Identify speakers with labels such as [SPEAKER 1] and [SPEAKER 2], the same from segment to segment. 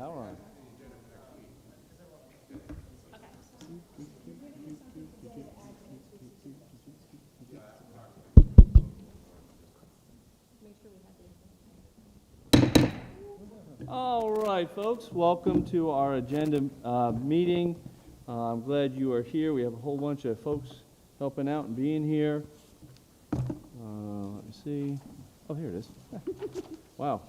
[SPEAKER 1] Power on. All right, folks, welcome to our agenda meeting. I'm glad you are here. We have a whole bunch of folks helping out and being here. Let me see. Oh, here it is. Wow.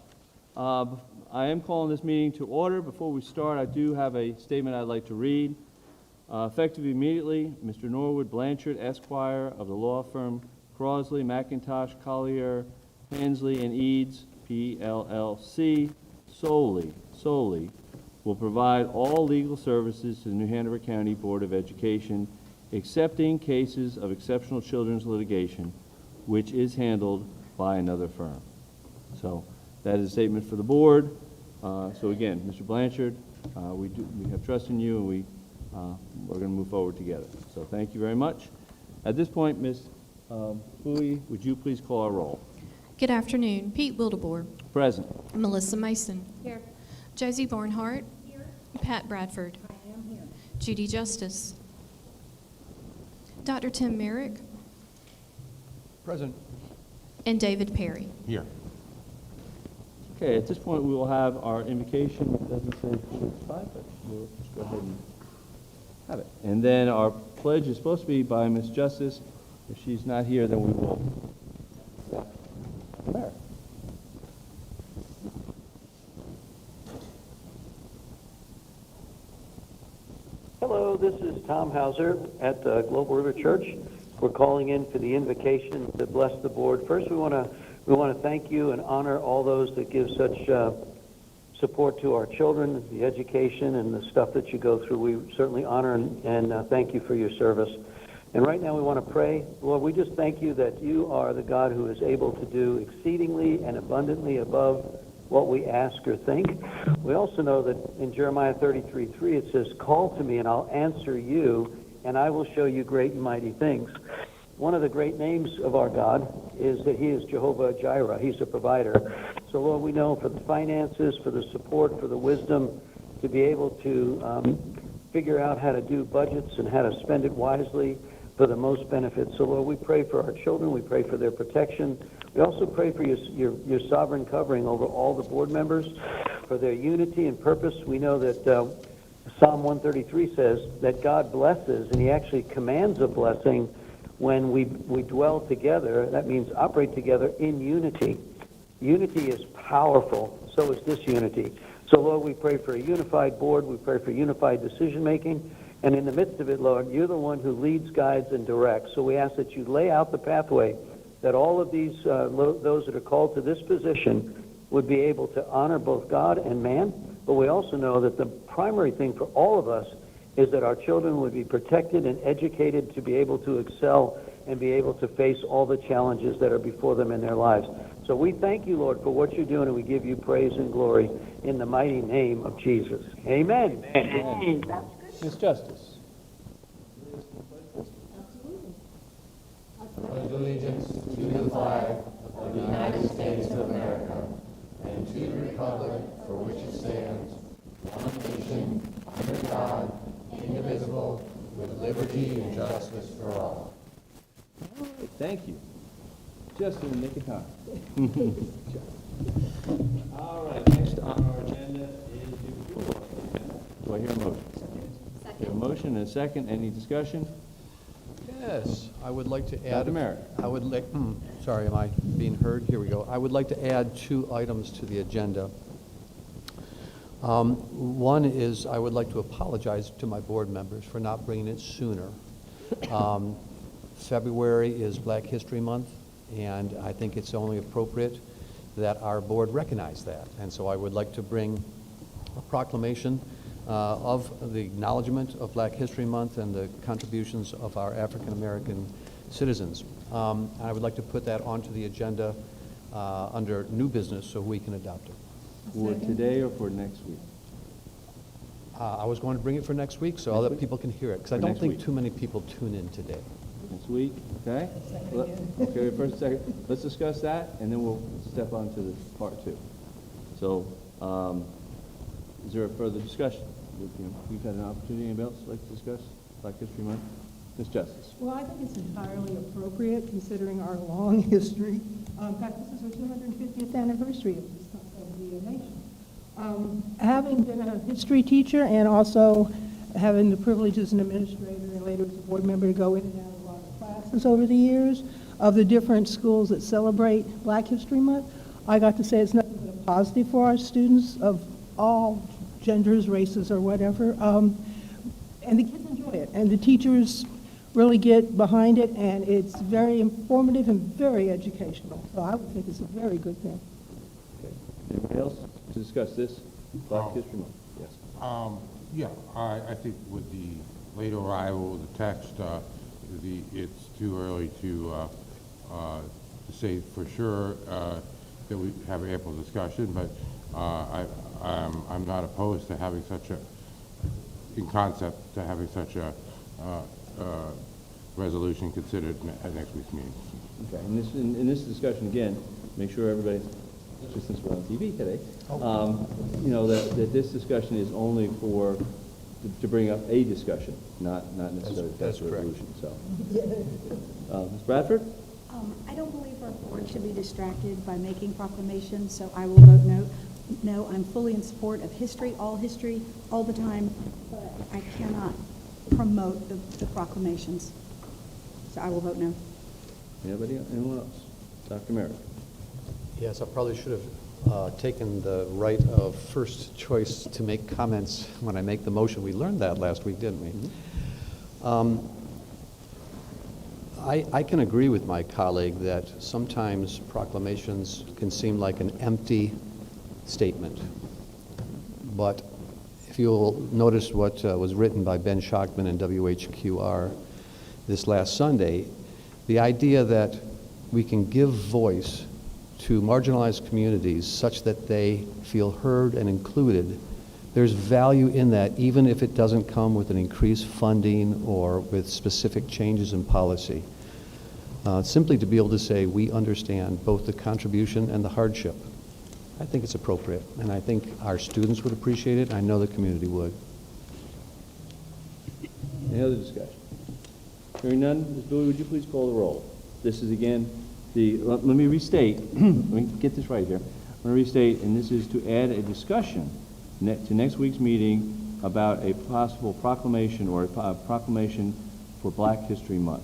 [SPEAKER 1] I am calling this meeting to order. Before we start, I do have a statement I'd like to read. Effective immediately, Mr. Norwood Blanchard, Esquire, of the law firm Crosley, McIntosh, Collier, Hensley, and Eads, PLLC, solely will provide all legal services to the New Hanover County Board of Education, excepting cases of exceptional children's litigation, which is handled by another firm. So that is a statement for the board. So again, Mr. Blanchard, we have trust in you, and we're going to move forward together. So thank you very much. At this point, Ms. Bowie, would you please call our roll?
[SPEAKER 2] Good afternoon. Pete Wildebohr.
[SPEAKER 1] Present.
[SPEAKER 2] Melissa Mason. Here. Josie Barnhart. Here. Pat Bradford. I am here. Judy Justice. Dr. Tim Merrick.
[SPEAKER 3] Present.
[SPEAKER 2] And David Perry.
[SPEAKER 3] Here.
[SPEAKER 1] Okay, at this point, we will have our invocation. It doesn't say 5, but we'll just go ahead and have it. And then our pledge is supposed to be by Ms. Justice. If she's not here, then we will. Merrick.
[SPEAKER 4] Hello, this is Tom Hauser at Global River Church. We're calling in for the invocation to bless the board. First, we want to thank you and honor all those that give such support to our children, the education and the stuff that you go through. We certainly honor and thank you for your service. And right now we want to pray. Lord, we just thank you that you are the God who is able to do exceedingly and abundantly above what we ask or think. We also know that in Jeremiah 33:3 it says, "Call to me and I'll answer you, and I will show you great and mighty things." One of the great names of our God is that he is Jehovah Jireh. He's a provider. So, Lord, we know for the finances, for the support, for the wisdom to be able to figure out how to do budgets and how to spend it wisely for the most benefit. So, Lord, we pray for our children. We pray for their protection. We also pray for your sovereign covering over all the board members, for their unity and purpose. We know that Psalm 133 says that God blesses, and he actually commands a blessing when we dwell together. That means operate together in unity. Unity is powerful. So is disunity. So, Lord, we pray for a unified board. We pray for unified decision-making. And in the midst of it, Lord, you're the one who leads, guides, and directs. So we ask that you lay out the pathway that all of these, those that are called to this position would be able to honor both God and man. But we also know that the primary thing for all of us is that our children would be protected and educated to be able to excel and be able to face all the challenges that are before them in their lives. So we thank you, Lord, for what you're doing, and we give you praise and glory in the mighty name of Jesus. Amen.
[SPEAKER 1] Amen. Ms. Justice.
[SPEAKER 5] Pledge allegiance to the flag of the United States of America and to the republic for which it stands, one nation, under God, indivisible, with liberty and justice for all.
[SPEAKER 1] All right, thank you. Just in the nick of time. All right, next on our agenda is the approval of the agenda. Do I hear a motion? Second. We have a motion and a second. Any discussion?
[SPEAKER 3] Yes, I would like to add.
[SPEAKER 1] Dr. Merrick.
[SPEAKER 3] I would like. Sorry, am I being heard? Here we go. I would like to add 2 items to the agenda. One is I would like to apologize to my board members for not bringing it sooner. February is Black History Month, and I think it's only appropriate that our board recognize that. And so I would like to bring a proclamation of the acknowledgement of Black History Month and the contributions of our African American citizens. I would like to put that onto the agenda under new business so we can adopt it.
[SPEAKER 1] For today or for next week?
[SPEAKER 3] I was going to bring it for next week so other people can hear it, because I don't think too many people tune in today.
[SPEAKER 1] Next week, okay? Okay, first, second. Let's discuss that, and then we'll step on to the part 2. So, Is there a further discussion? We've had an opportunity, anybody else like to discuss Black History Month? Ms. Justice.
[SPEAKER 6] Well, I think it's entirely appropriate considering our long history. In fact, this is our 250th anniversary of the nation. Having been a history teacher and also having the privilege as an administrator and later as a board member to go in and out of a lot of classes over the years of the different schools that celebrate Black History Month, I got to say it's nothing but a positive for our students of all genders, races, or whatever. And the kids enjoy it, and the teachers really get behind it, and it's very informative and very educational. So I would think it's a very good thing.
[SPEAKER 1] Okay. Anybody else to discuss this Black History Month? Yes.
[SPEAKER 7] Yeah, I think with the late arrival, the text, it's too early to say for sure that we have ample discussion, but I'm not opposed to having such a, in concept, to having such a resolution considered at next week's meeting.
[SPEAKER 1] Okay, in this discussion, again, make sure everybody, just since we're on TV today, you know, that this discussion is only for, to bring up a discussion, not necessarily
[SPEAKER 3] That's
[SPEAKER 1] a
[SPEAKER 3] correct.
[SPEAKER 1] resolution, so. Ms. Bradford?
[SPEAKER 8] I don't believe our board should be distracted by making proclamations, so I will vote no. No, I'm fully in support of history all the time, but I cannot promote the proclamations. So I will vote no.
[SPEAKER 1] Anybody, anyone else? Dr. Merrick?
[SPEAKER 3] Yes, I probably should have taken the right of first choice to make comments when I make the motion. We learned that last week, didn't we?
[SPEAKER 1] Mm-hmm.
[SPEAKER 3] I can agree with my colleague that sometimes proclamations can seem like an empty statement. But if you'll notice what was written by Ben Schockman in WHQR this last Sunday, the idea that we can give voice to marginalized communities such that they feel heard and included, there's value in that, even if it doesn't come with an increased funding or with specific changes in policy. Simply to be able to say, we understand both the contribution and the hardship, I think it's appropriate, and I think our students would appreciate it, and I know the community would.
[SPEAKER 1] Any other discussion? Hearing none, Ms. Bowie, would you please call the roll? This is again, let me restate, let me get this right here. I'm going to restate, and this is to add a discussion to next week's meeting about a possible proclamation or a proclamation for Black History Month.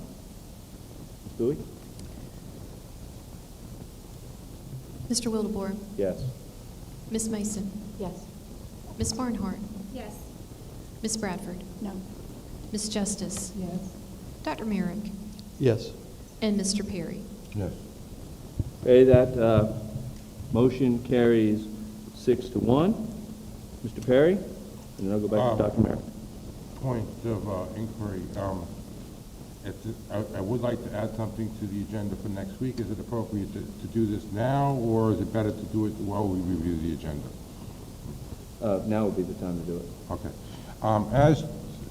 [SPEAKER 1] Ms. Bowie?
[SPEAKER 2] Mr. Wildebohr,
[SPEAKER 1] Yes.
[SPEAKER 2] Ms. Mason,
[SPEAKER 8] Yes.
[SPEAKER 2] Ms. Barnhart,
[SPEAKER 8] Yes.
[SPEAKER 2] Ms. Bradford,
[SPEAKER 8] No.
[SPEAKER 2] Ms. Justice,
[SPEAKER 6] Yes.
[SPEAKER 2] Dr. Merrick,
[SPEAKER 3] Yes.
[SPEAKER 2] and Mr. Perry.
[SPEAKER 7] Yes.
[SPEAKER 1] Okay, that motion carries 6-1. Mr. Perry? And then I'll go back to Dr. Merrick.
[SPEAKER 7] Point of inquiry. I would like to add something to the agenda for next week. Is it appropriate to do this now, or is it better to do it while we review the agenda?
[SPEAKER 1] Now would be the time to do it.
[SPEAKER 7] Okay.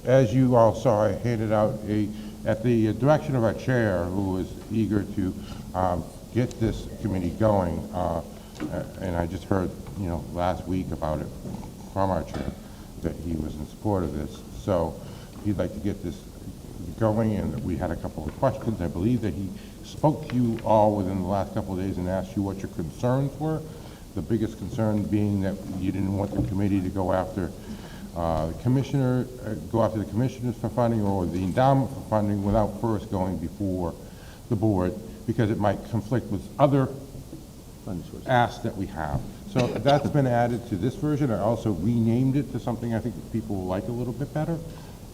[SPEAKER 7] As you all saw, I handed out at the direction of our chair, who was eager to get this committee going, and I just heard, last week about it from our chair, that he was in support of this. So he'd like to get this going, and we had a couple of questions. I believe that he spoke to you all within the last couple of days and asked you what your concerns were. The biggest concern being that you didn't want the committee to go after the commissioners for funding or the endowment for funding without first going before the board, because it might conflict with other asks that we have. So that's been added to this version. I also renamed it to something I think that people will like a little bit better.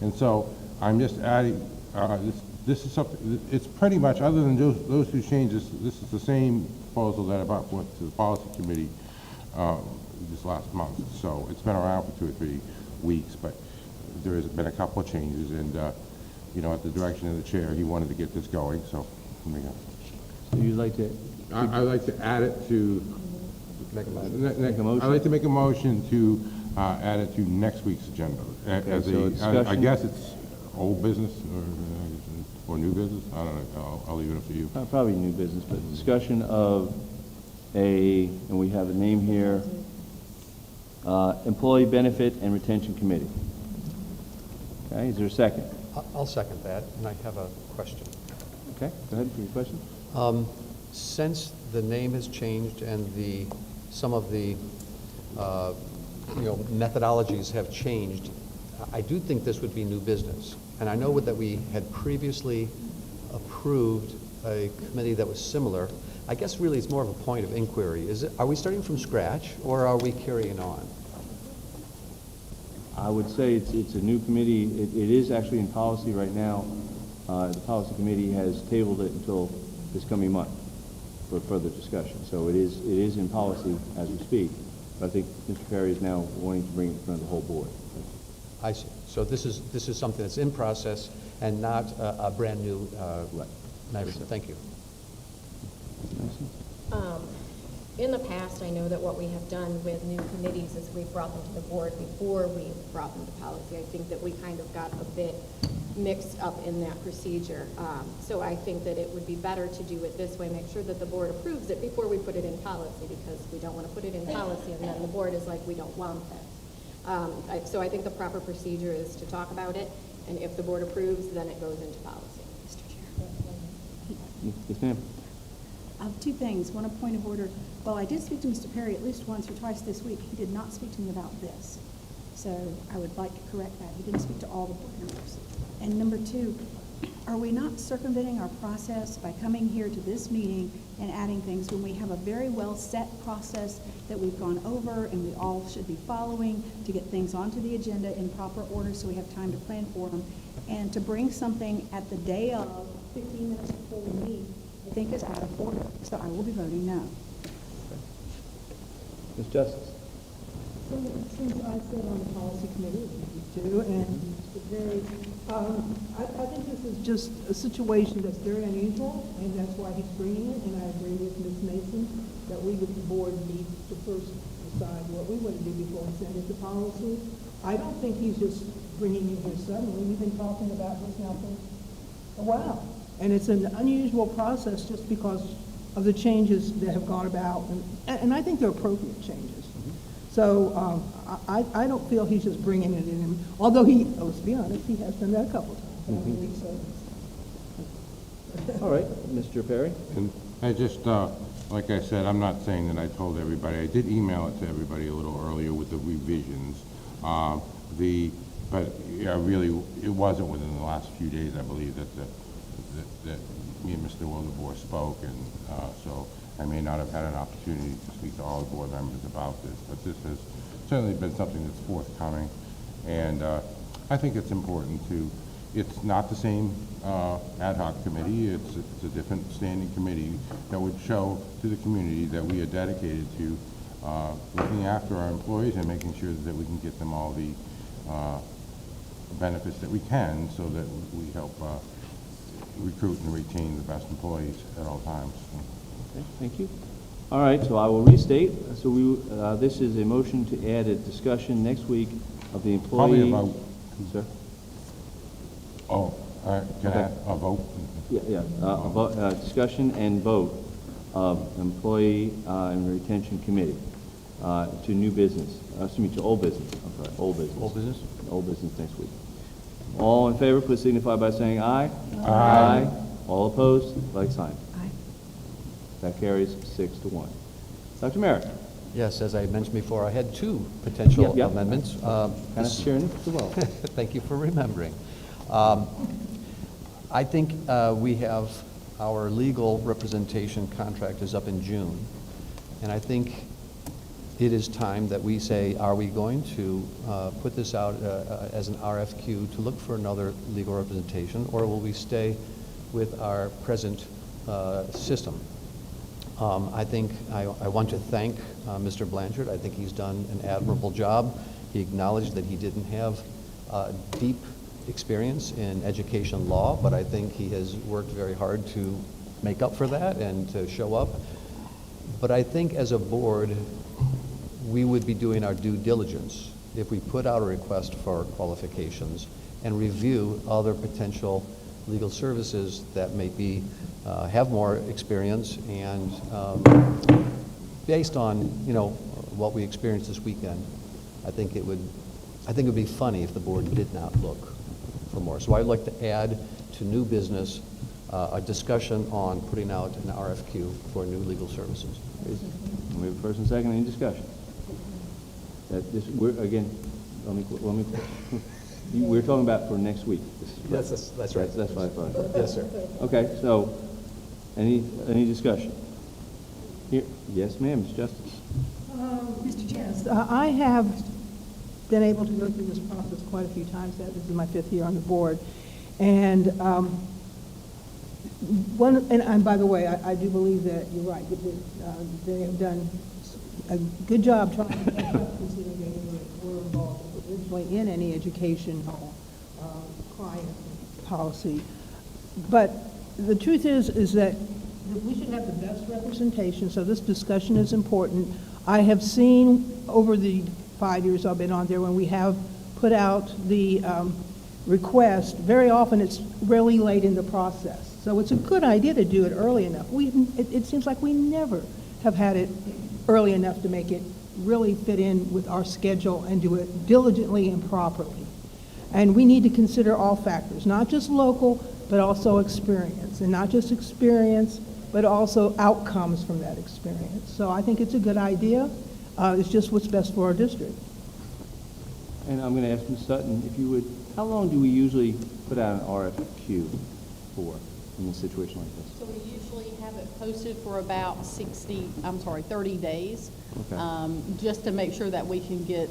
[SPEAKER 7] And so I'm just adding, this is something, it's pretty much, other than those two changes, this is the same proposal that I brought forth to the policy committee this last month. So it's been around for 2 or 3 weeks, but there has been a couple of changes, and at the direction of the chair, he wanted to get this going, so here we go.
[SPEAKER 1] So you'd like to?
[SPEAKER 7] I'd like to add it to,
[SPEAKER 1] Make a motion?
[SPEAKER 7] I'd like to make a motion to add it to next week's agenda. As
[SPEAKER 1] so
[SPEAKER 7] I
[SPEAKER 1] discussion?
[SPEAKER 7] guess it's old business or new business, I don't know, I'll leave it up to you.
[SPEAKER 1] Probably new business, but discussion of and we have a name here, Employee Benefit and Retention Committee. Okay, is there a second?
[SPEAKER 3] I'll second that, and I have a question.
[SPEAKER 1] Okay, go ahead for your question.
[SPEAKER 3] Since the name has changed and some of the methodologies have changed, I do think this would be new business. And I know that we had previously approved a committee that was similar. I guess really it's more of a point of inquiry. Are we starting from scratch, or are we carrying on?
[SPEAKER 1] I would say it's a new committee. It is actually in policy right now. The policy committee has tabled it until this coming month for further discussion. So it is in policy as we speak. But I think Mr. Perry is now wanting to bring it in front of the whole board.
[SPEAKER 3] I see. So this is something that's in process and not a brand new matter. Thank you.
[SPEAKER 9] In the past, I know that what we have done with new committees is we've brought them to the board before we brought them to policy. I think that we kind of got a bit mixed up in that procedure. So I think that it would be better to do it this way, make sure that the board approves it before we put it in policy, because we don't want to put it in policy and then the board is like, we don't want that. So I think the proper procedure is to talk about it, and if the board approves, then it goes into policy.
[SPEAKER 8] Mr. Chair.
[SPEAKER 1] Yes, ma'am.
[SPEAKER 8] Two things. One, a point of order. Well, I did speak to Mr. Perry at least once or twice this week. He did not speak to me about this. So I would like to correct that. He didn't speak to all the board members. And number two, are we not circumventing our process by coming here to this meeting and adding things when we have a very well set process that we've gone over and we all should be following to get things onto the agenda in proper order so we have time to plan for them? And to bring something at the day of 15 minutes before we meet, I think is out of order. So I will be voting no.
[SPEAKER 1] Ms. Justice.
[SPEAKER 6] So since I sit on the policy committee, you do, and Mr. Perry, I think this is just a situation that's very unusual, and that's why he's bringing it, and I agree with Ms. Mason that we, with the board, need to first decide what we want to do before we send it to policy. I don't think he's just bringing it here suddenly. We've been talking about this now for a while, and it's an unusual process just because of the changes that have gone about, and I think they're appropriate changes. So I don't feel he's just bringing it in, although let's be honest, he has done that a couple times.
[SPEAKER 1] All right, Mr. Perry.
[SPEAKER 7] And I just, like I said, I'm not saying that I told everybody. I did email it to everybody a little earlier with the revisions. But yeah, really, it wasn't within the last few days, I believe, that me and Mr. Wildeboer spoke, and so I may not have had an opportunity to speak to all the board members about this, but this has certainly been something that's forthcoming, and I think it's important it's not the same ad hoc committee, it's a different standing committee that would show to the community that we are dedicated to looking after our employees and making sure that we can get them all the benefits that we can so that we help recruit and retain the best employees at all times.
[SPEAKER 1] Okay, thank you. All right, so I will restate. So this is a motion to add a discussion next week of the employee.
[SPEAKER 7] Probably about.
[SPEAKER 1] Sir?
[SPEAKER 7] Oh, can I a vote?
[SPEAKER 1] Yeah. Discussion and vote of employee and retention committee to new business. To old business. I'm sorry, old business.
[SPEAKER 3] Old business?
[SPEAKER 1] Old business next week. All in favor, please signify by saying aye.
[SPEAKER 7] Aye.
[SPEAKER 1] All opposed, like sign.
[SPEAKER 8] Aye.
[SPEAKER 1] That carries 6-1. Dr. Merrick.
[SPEAKER 3] Yes, as I mentioned before, I had two potential
[SPEAKER 1] Yep.
[SPEAKER 3] amendments.
[SPEAKER 1] Kind of cheering as well.
[SPEAKER 3] Thank you for remembering. I think we have our legal representation contract is up in June, and I think it is time that we say, are we going to put this out as an RFQ to look for another legal representation, or will we stay with our present system? I think I want to thank Mr. Blanchard. I think he's done an admirable job. He acknowledged that he didn't have deep experience in education law, but I think he has worked very hard to make up for that and to show up. But I think as a board, we would be doing our due diligence if we put out a request for qualifications and review other potential legal services that may be have more experience, and based on what we experienced this weekend, I think it would be funny if the board did not look for more. So I'd like to add to new business a discussion on putting out an RFQ for new legal services.
[SPEAKER 1] We have a first and second, any discussion? Again, we're talking about for next week.
[SPEAKER 3] That's right.
[SPEAKER 1] That's what I thought.
[SPEAKER 3] Yes, sir.
[SPEAKER 1] Okay, so, any discussion? Here, yes, ma'am, Ms. Justice.
[SPEAKER 6] Mr. Janice, I have been able to go through this process quite a few times. This is my 5th year on the board. And and by the way, I do believe that you're right. They have done a good job trying to make up, considering they were involved originally in any educational client policy. But the truth is that we should have the best representation, so this discussion is important. I have seen over the 5 years I've been on there, when we have put out the request, very often it's really late in the process. So it's a good idea to do it early enough. It seems like we never have had it early enough to make it really fit in with our schedule and do it diligently and properly. And we need to consider all factors, not just local, but also experience. And not just experience, but also outcomes from that experience. So I think it's a good idea. It's just what's best for our district.
[SPEAKER 1] And I'm going to ask Ms. Sutton, if you would, how long do we usually put out an RFQ for in a situation like this?
[SPEAKER 10] So we usually have it posted for about 30 days.
[SPEAKER 1] Okay.
[SPEAKER 10] Just to make sure that we can get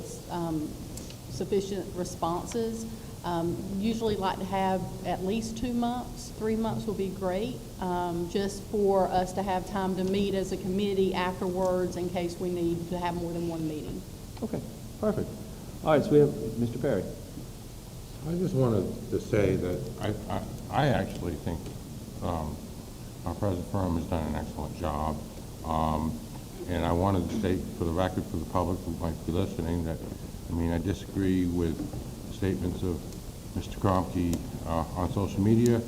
[SPEAKER 10] sufficient responses. Usually like to have at least 2 months. 3 months will be great, just for us to have time to meet as a committee afterwards in case we need to have more than one meeting.
[SPEAKER 1] Okay, perfect. All right, so we have Mr. Perry.
[SPEAKER 7] I just wanted to say that I actually think our present firm has done an excellent job. And I wanted to state for the record, for the public who might be listening, that, I disagree with statements of Mr. Kromke on social media,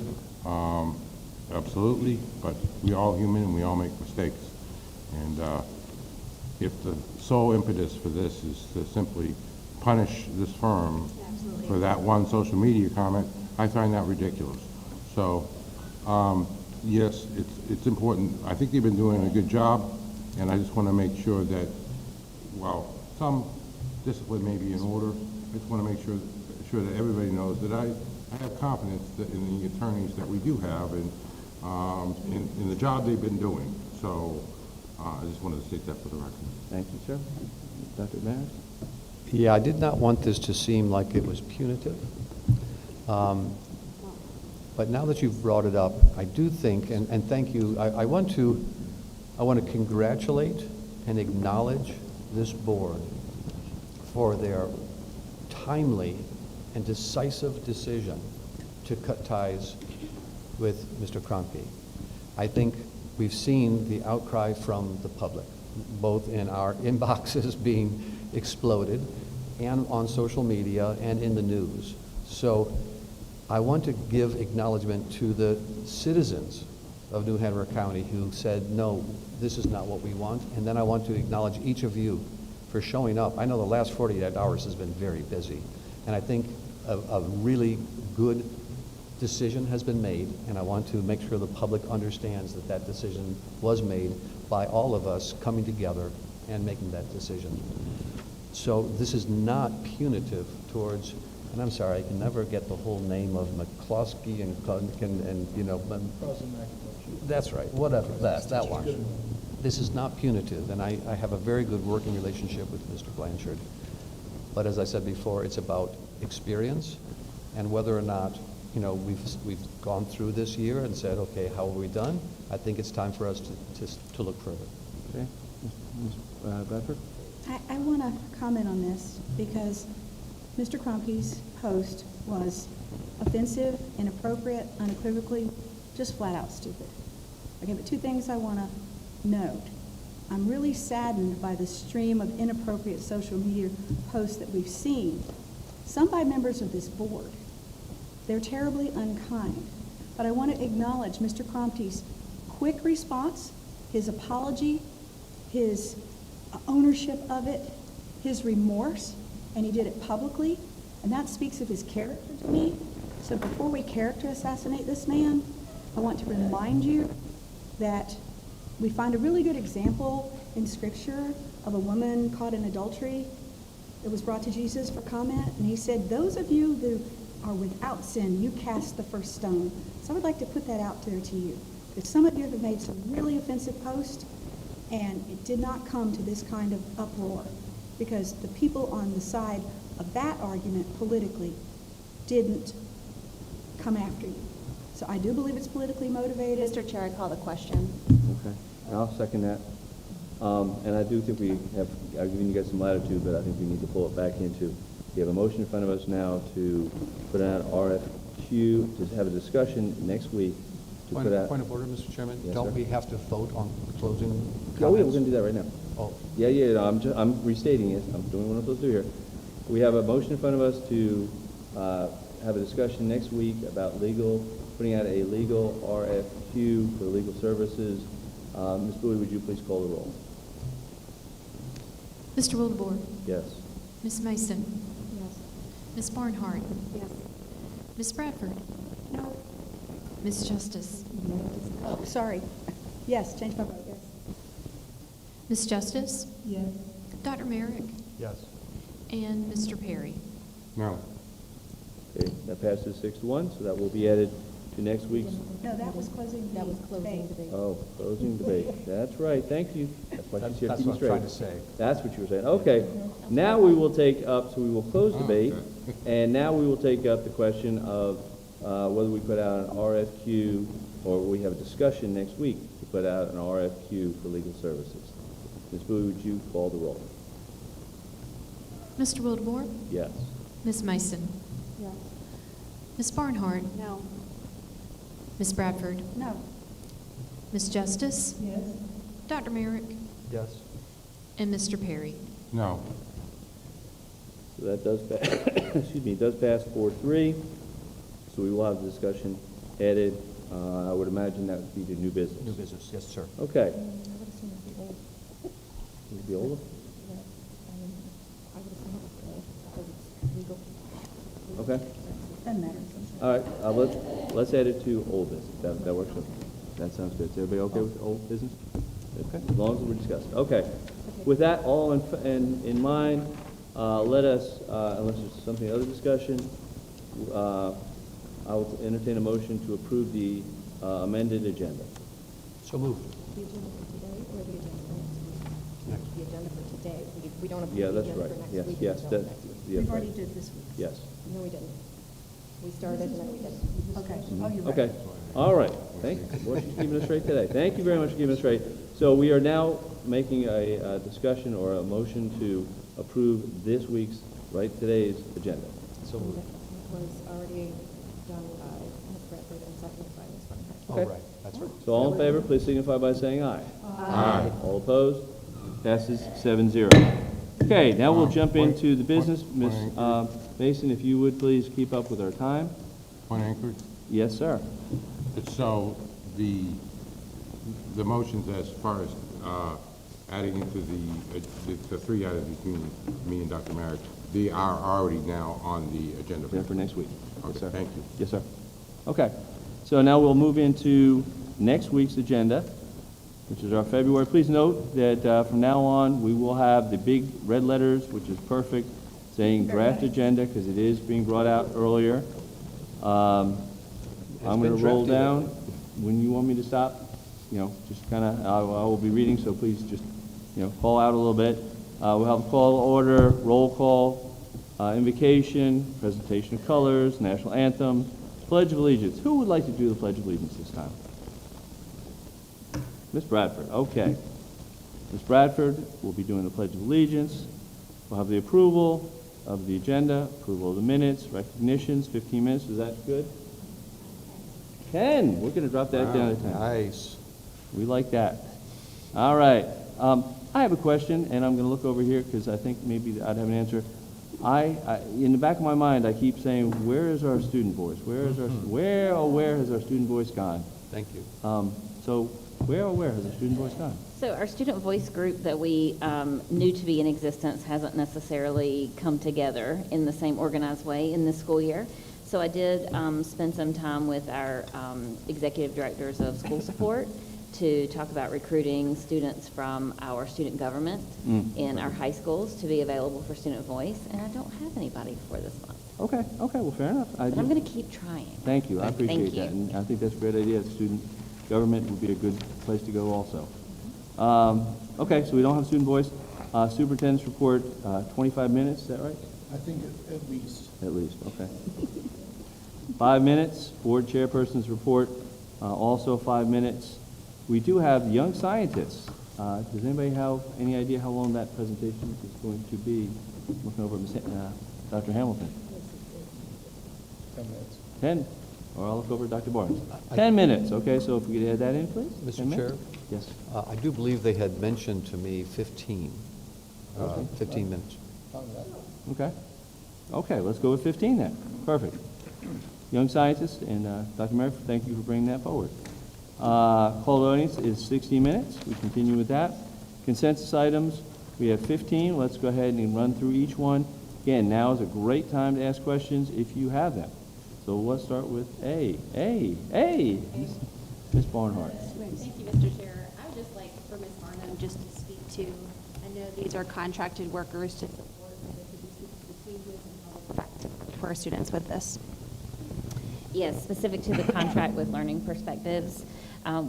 [SPEAKER 7] absolutely, but we're all human and we all make mistakes. And if the sole impetus for this is to simply punish this firm for that one social media comment, I find that ridiculous. So, yes, it's important. I think they've been doing a good job, and I just want to make sure that, while some discipline may be in order, I just want to make sure that everybody knows that I have confidence in the attorneys that we do have and in the job they've been doing. So I just wanted to state that for the record.
[SPEAKER 1] Thank you, sir. Dr. Maris?
[SPEAKER 3] Yeah, I did not want this to seem like it was punitive. But now that you've brought it up, I do think, and thank you, I want to congratulate and acknowledge this board for their timely and decisive decision to cut ties with Mr. Kromke. I think we've seen the outcry from the public, both in our inboxes being exploded and on social media and in the news. So I want to give acknowledgement to the citizens of New Hanover County who said, no, this is not what we want. And then I want to acknowledge each of you for showing up. I know the last 48 hours has been very busy. And I think a really good decision has been made, and I want to make sure the public understands that that decision was made by all of us coming together and making that decision. So this is not punitive towards, and I'm sorry, I can never get the whole name of McCloskey and you know, that's right, whatever, that one. This is not punitive, and I have a very good working relationship with Mr. Blanchard. But as I said before, it's about experience and whether or not, you know, we've gone through this year and said, okay, how have we done? I think it's time for us to look further.
[SPEAKER 1] Okay. Ms. Bradford?
[SPEAKER 8] I want to comment on this because Mr. Kromke's post was offensive, inappropriate, unequivocally, just flat out stupid. Okay, but two things I want to note. I'm really saddened by the stream of inappropriate social media posts that we've seen, some by members of this board. They're terribly unkind. But I want to acknowledge Mr. Kromke's quick response, his apology, his ownership of it, his remorse, and he did it publicly, and that speaks of his character to me. So before we character assassinate this man, I want to remind you that we find a really good example in Scripture of a woman caught in adultery that was brought to Jesus for comment, and he said, "Those of you who are without sin, you cast the first stone." So I would like to put that out there to you, because some of you have made some really offensive posts, and it did not come to this kind of uproar, because the people on the side of that argument politically didn't come after you. So I do believe it's politically motivated.
[SPEAKER 9] Mr. Chair, I call the question.
[SPEAKER 1] Okay, I'll second that. And I do think I've given you guys some latitude, but I think we need to pull it back into, we have a motion in front of us now to put out RFQ, to have a discussion next week to put out.
[SPEAKER 3] Point of order, Mr. Chairman?
[SPEAKER 1] Yes,
[SPEAKER 3] Don't
[SPEAKER 1] sir.
[SPEAKER 3] we have to vote on closing comments?
[SPEAKER 1] Oh, yeah, we're gonna do that right now.
[SPEAKER 3] Oh,
[SPEAKER 1] Yeah, no, I'm restating it, I'm doing what I'm supposed to do here. We have a motion in front of us to have a discussion next week about putting out a legal RFQ for legal services. Ms. Bowie, would you please call the roll?
[SPEAKER 2] Mr. Wildebohr,
[SPEAKER 1] Yes.
[SPEAKER 2] Ms. Mason,
[SPEAKER 8] Yes.
[SPEAKER 2] Ms. Barnhart,
[SPEAKER 8] Yes.
[SPEAKER 2] Ms. Bradford,
[SPEAKER 8] No.
[SPEAKER 2] Ms. Justice,
[SPEAKER 8] Oh, sorry. Yes, change my vote, yes.
[SPEAKER 2] Ms. Justice,
[SPEAKER 6] Yes.
[SPEAKER 2] Dr. Merrick,
[SPEAKER 3] yes.
[SPEAKER 2] and Mr. Perry.
[SPEAKER 7] No.
[SPEAKER 1] Okay, that passes 6-1, so that will be added to next week's,
[SPEAKER 8] No, that was closing the
[SPEAKER 9] That was closing
[SPEAKER 8] debate.
[SPEAKER 9] debate.
[SPEAKER 1] closing debate. That's right, thank you. That's why she's here,
[SPEAKER 3] That's
[SPEAKER 1] keep me
[SPEAKER 3] what I'm trying
[SPEAKER 1] straight.
[SPEAKER 3] to say.
[SPEAKER 1] That's what you were saying. Okay. Now we will take up, so we will close debate, and now we will take up the question of whether we put out an RFQ, or we have a discussion next week to put out an RFQ for legal services. Ms. Bowie, would you call the roll?
[SPEAKER 2] Mr. Wildebohr,
[SPEAKER 1] Yes.
[SPEAKER 2] Ms. Mason,
[SPEAKER 8] Yes.
[SPEAKER 2] Ms. Barnhart,
[SPEAKER 8] No.
[SPEAKER 2] Ms. Bradford,
[SPEAKER 8] No.
[SPEAKER 2] Ms. Justice,
[SPEAKER 6] Yes.
[SPEAKER 2] Dr. Merrick,
[SPEAKER 3] Yes.
[SPEAKER 2] and Mr. Perry.
[SPEAKER 7] No.
[SPEAKER 1] So that does pass, excuse me, it does pass 4-3, so we will have the discussion added. I would imagine that would be the new business.
[SPEAKER 3] New business, yes, sir.
[SPEAKER 1] Okay. Would it be older? Okay.
[SPEAKER 8] Doesn't matter.
[SPEAKER 1] All right, let's add it to old business. That works. That sounds good. Is everybody okay with old business? Okay, as long as we're discussing. Okay. With that all in mind, let us, unless there's something other discussion, I will entertain a motion to approve the amended agenda.
[SPEAKER 3] So moved.
[SPEAKER 9] The agenda for today or the agenda for next week? The agenda for today. We don't approve
[SPEAKER 1] Yeah,
[SPEAKER 9] the
[SPEAKER 1] that's
[SPEAKER 9] agenda
[SPEAKER 1] right.
[SPEAKER 9] for next
[SPEAKER 1] Yes,
[SPEAKER 9] week.
[SPEAKER 1] yes,
[SPEAKER 9] until
[SPEAKER 1] that,
[SPEAKER 9] next week.
[SPEAKER 1] yes,
[SPEAKER 8] We've already
[SPEAKER 1] right.
[SPEAKER 8] did this week.
[SPEAKER 1] Yes.
[SPEAKER 9] No, we didn't. We started and then we didn't.
[SPEAKER 8] Okay. Oh, you're right.
[SPEAKER 1] Okay, all right, thank you, boy, she's keeping us straight today. Thank you very much for keeping us straight. So we are now making a discussion or a motion to approve this week's, today's agenda.
[SPEAKER 3] So moved.
[SPEAKER 9] It was already done by Ms. Bradford and seconded by Ms. Barnhart.
[SPEAKER 3] Oh,
[SPEAKER 1] Okay.
[SPEAKER 3] right, that's right.
[SPEAKER 1] So all in favor, please signify by saying aye.
[SPEAKER 7] Aye.
[SPEAKER 1] All opposed? Passes 7-0. Okay, now we'll jump into the business. Ms. Mason, if you would please keep up with our time.
[SPEAKER 7] Point anchored?
[SPEAKER 1] Yes, sir.
[SPEAKER 7] So the motions as far as adding into the three items between me and Dr. Merrick, they are already now on the agenda.
[SPEAKER 1] Yeah, for next week. Yes,
[SPEAKER 7] Okay,
[SPEAKER 1] sir.
[SPEAKER 7] thank you.
[SPEAKER 1] Yes, sir. Okay, so now we'll move into next week's agenda, which is our February. Please note that from now on, we will have the big red letters, which is perfect, saying draft agenda, because it is being brought out earlier. I'm going to
[SPEAKER 3] been
[SPEAKER 1] roll
[SPEAKER 3] drafted.
[SPEAKER 1] down. When you want me to stop, just kind of, I will be reading, so please just, call out a little bit. We'll have a call to order, roll call, invocation, presentation of colors, national anthem, Pledge of Allegiance. Who would like to do the Pledge of Allegiance this time? Ms. Bradford, okay. Ms. Bradford will be doing the Pledge of Allegiance. We'll have the approval of the agenda, approval of the minutes, recognitions, 15 minutes. Is that good? 10. We're going to drop that down to 10.
[SPEAKER 3] Nice.
[SPEAKER 1] We like that. All right. I have a question, and I'm going to look over here because I think maybe I'd have an answer. In the back of my mind, I keep saying, where is our student voice? Where has our student voice gone?
[SPEAKER 3] Thank you.
[SPEAKER 1] So where has the student voice gone?
[SPEAKER 11] So our student voice group that we knew to be in existence hasn't necessarily come together in the same organized way in this school year. So I did spend some time with our executive directors of school support to talk about recruiting students from our student government in our high schools to be available for student voice, and I don't have anybody for this month.
[SPEAKER 1] Okay, well, fair enough.
[SPEAKER 11] But I'm going to keep trying.
[SPEAKER 1] Thank you, I appreciate
[SPEAKER 11] Thank
[SPEAKER 1] that.
[SPEAKER 11] you.
[SPEAKER 1] And I think that's a great idea. Student government would be a good place to go also. Okay, so we don't have student voice. Superintendent's report, 25 minutes, is that right?
[SPEAKER 5] I think at least.
[SPEAKER 1] At least, okay. 5 minutes, board chairperson's report, also 5 minutes. We do have young scientists. Does anybody have any idea how long that presentation is going to be? Looking over at Dr. Hamilton.
[SPEAKER 5] 10 minutes.
[SPEAKER 1] 10, or I'll look over at Dr. Barnes. 10 minutes, okay, so if we could add that in, please? 10
[SPEAKER 3] Mr.
[SPEAKER 1] minutes?
[SPEAKER 3] Chair?
[SPEAKER 1] Yes.
[SPEAKER 3] I do believe they had mentioned to me 15 minutes.
[SPEAKER 5] Fine with that.
[SPEAKER 1] Okay. Okay, let's go with 15 then. Perfect. Young scientists, and Dr. Merrick, thank you for bringing that forward. Called audience is 60 minutes. We continue with that. Consensus items, we have 15. Let's go ahead and run through each one. Again, now is a great time to ask questions if you have them. So let's start with A. Ms. Barnhart.
[SPEAKER 12] Thank you, Mr. Chair. I would just like for Ms. Barnum just to speak to, I know these are contracted workers to support, but if you speak to the changes and how it's affected for our students with this.
[SPEAKER 11] Yes, specific to the contract with Learning Perspectives,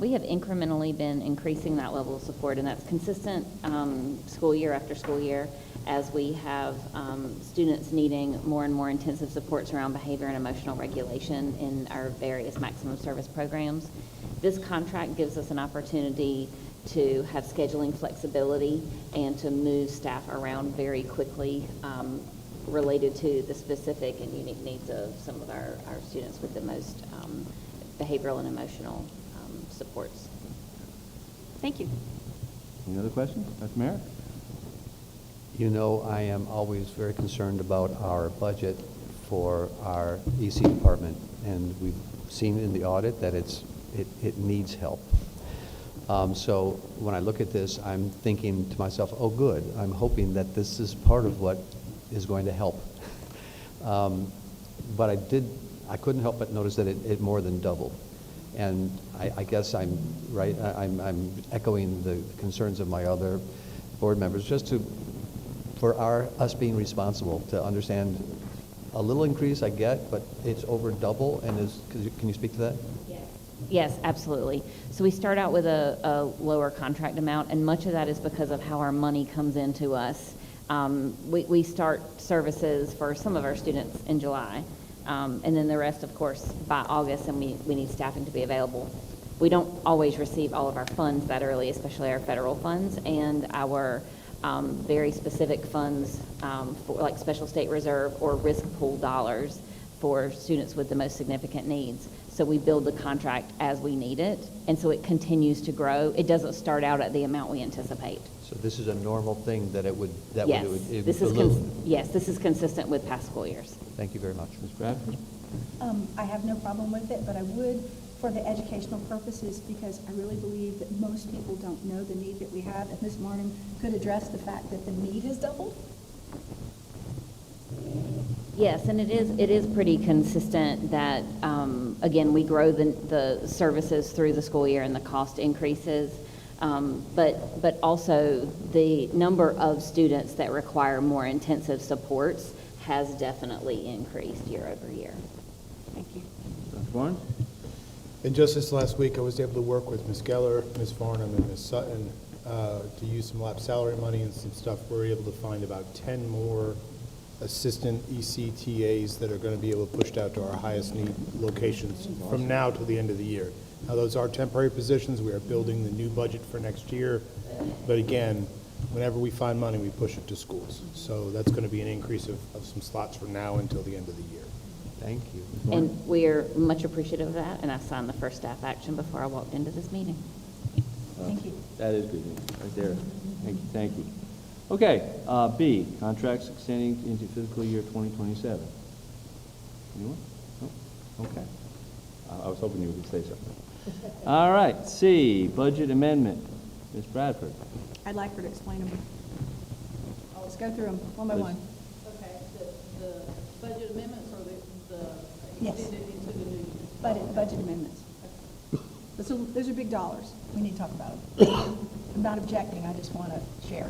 [SPEAKER 11] we have incrementally been increasing that level of support, and that's consistent school year after school year as we have students needing more and more intensive supports around behavior and emotional regulation in our various maximum service programs. This contract gives us an opportunity to have scheduling flexibility and to move staff around very quickly related to the specific and unique needs of some of our students with the most behavioral and emotional supports.
[SPEAKER 12] Thank you.
[SPEAKER 1] Any other questions? Dr. Merrick?
[SPEAKER 3] You know, I am always very concerned about our budget for our EC department, and we've seen in the audit that it needs help. So when I look at this, I'm thinking to myself, oh, good. I'm hoping that this is part of what is going to help. But I couldn't help but notice that it more than doubled. And I guess I'm right. I'm echoing the concerns of my other board members, just for us being responsible to understand a little increase I get, but it's over double. And can you speak to that?
[SPEAKER 11] Yes, absolutely. So we start out with a lower contract amount, and much of that is because of how our money comes into us. We start services for some of our students in July, and then the rest, of course, by August, and we need staffing to be available. We don't always receive all of our funds that early, especially our federal funds and our very specific funds for like special state reserve or risk pool dollars for students with the most significant needs. So we build the contract as we need it, and so it continues to grow. It doesn't start out at the amount we anticipate.
[SPEAKER 3] So this is a normal thing that it would.
[SPEAKER 11] Yes, this is consistent with past school years.
[SPEAKER 3] Thank you very much.
[SPEAKER 1] Ms. Bradford?
[SPEAKER 8] I have no problem with it, but I would, for the educational purposes, because I really believe that most people don't know the need that we have, if Ms. Martin could address the fact that the need has doubled.
[SPEAKER 11] Yes, and it is pretty consistent that, again, we grow the services through the school year and the cost increases, but also the number of students that require more intensive supports has definitely increased year over year.
[SPEAKER 12] Thank you.
[SPEAKER 1] Dr. Barnes?
[SPEAKER 13] And just this last week, I was able to work with Ms. Geller, Ms. Farnham, and Ms. Sutton to use some lab salary money and some stuff. We were able to find about 10 more assistant ECTAs that are going to be able to push out to our highest need locations from now to the end of the year. Now, those are temporary positions. We are building the new budget for next year. But again, whenever we find money, we push it to schools. So that's going to be an increase of some slots from now until the end of the year.
[SPEAKER 3] Thank you.
[SPEAKER 11] And we're much appreciative of that, and I signed the first staff action before I walked into this meeting.
[SPEAKER 8] Thank you.
[SPEAKER 1] That is good news, right there. Thank you. Okay, B, contracts extending into fiscal year 2027. Anyone? No? Okay. I was hoping you would say something. All right, C, budget amendment. Ms. Bradford.
[SPEAKER 8] I'd like her to explain them. Let's go through them one by
[SPEAKER 1] Please.
[SPEAKER 8] one.
[SPEAKER 10] Okay, the budget amendments or the
[SPEAKER 8] Yes.
[SPEAKER 10] extended into the new year?
[SPEAKER 8] Budget amendments. Those are big dollars. We need to talk about them. I'm not objecting, I just want to share.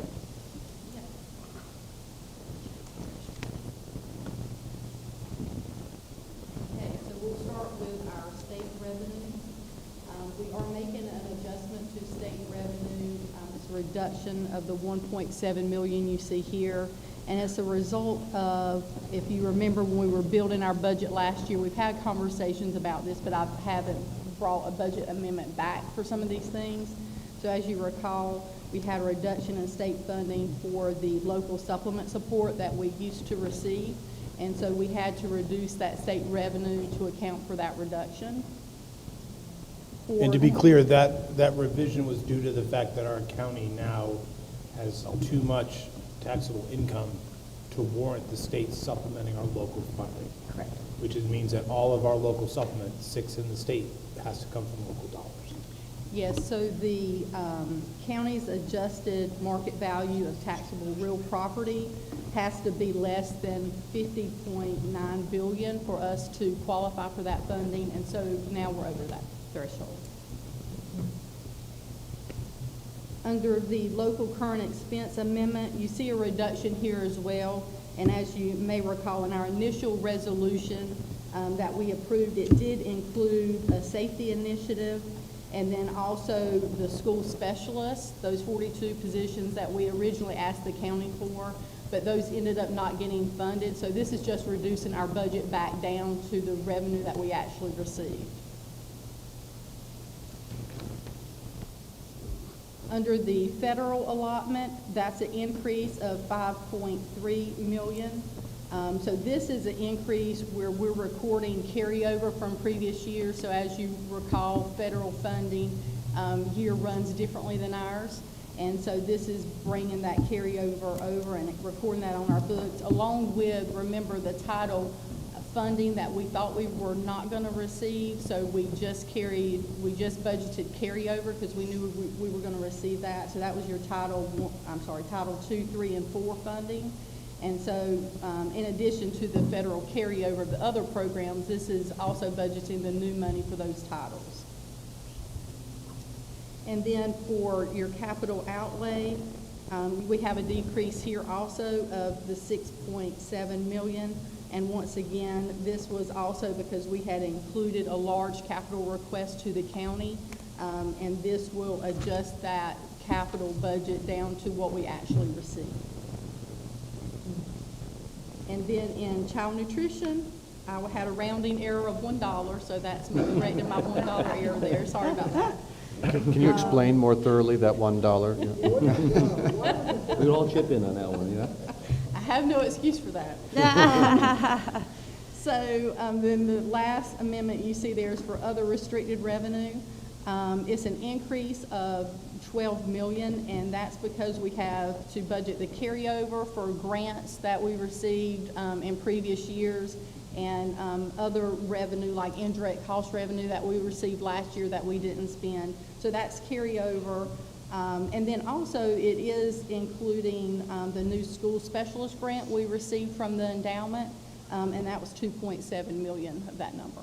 [SPEAKER 10] Okay, so we'll start with our state revenue. We are making an adjustment to state revenue. It's a reduction of the 1.7 million you see here. And it's a result of, if you remember when we were building our budget last year, we've had conversations about this, but I haven't brought a budget amendment back for some of these things. So as you recall, we had a reduction in state funding for the local supplement support that we used to receive. And so we had to reduce that state revenue to account for that reduction.
[SPEAKER 13] And to be clear, that revision was due to the fact that our county now has too much taxable income to warrant the state supplementing our local funding.
[SPEAKER 8] Correct.
[SPEAKER 13] Which means that all of our local supplement, 6 in the state, has to come from local dollars.
[SPEAKER 10] Yes, so the county's adjusted market value of taxable real property has to be less than 50.9 billion for us to qualify for that funding, and so now we're over that threshold. Under the local current expense amendment, you see a reduction here as well, and as you may recall, in our initial resolution that we approved, it did include a safety initiative, and then also the school specialists, those 42 positions that we originally asked the county for, but those ended up not getting funded. So this is just reducing our budget back down to the revenue that we actually received. Under the federal allotment, that's an increase of 5.3 million. So this is an increase where we're recording carryover from previous years. So as you recall, federal funding year runs differently than ours. And so this is bringing that carryover over and recording that on our books, along with, remember, the title funding that we thought we were not going to receive. So we just budgeted carryover because we knew we were going to receive that. So that was your Title 2, 3, and 4 funding. And so in addition to the federal carryover of the other programs, this is also budgeting the new money for those titles. And then for your capital outlay, we have a decrease here also of the 6.7 million. And once again, this was also because we had included a large capital request to the county, and this will adjust that capital budget down to what we actually received. And then in child nutrition, I had a rounding error of $1, so that's me correcting my $1 error there. Sorry about that.
[SPEAKER 3] Can you explain more thoroughly that $1?
[SPEAKER 1] We would all chip in on that one, yeah?
[SPEAKER 10] I have no excuse for that. So then the last amendment you see there is for other restricted revenue. It's an increase of 12 million, and that's because we have to budget the carryover for grants that we received in previous years, and other revenue like indirect cost revenue that we received last year that we didn't spend. So that's carryover. And then also it is including the new school specialist grant we received from the endowment, and that was 2.7 million of that number.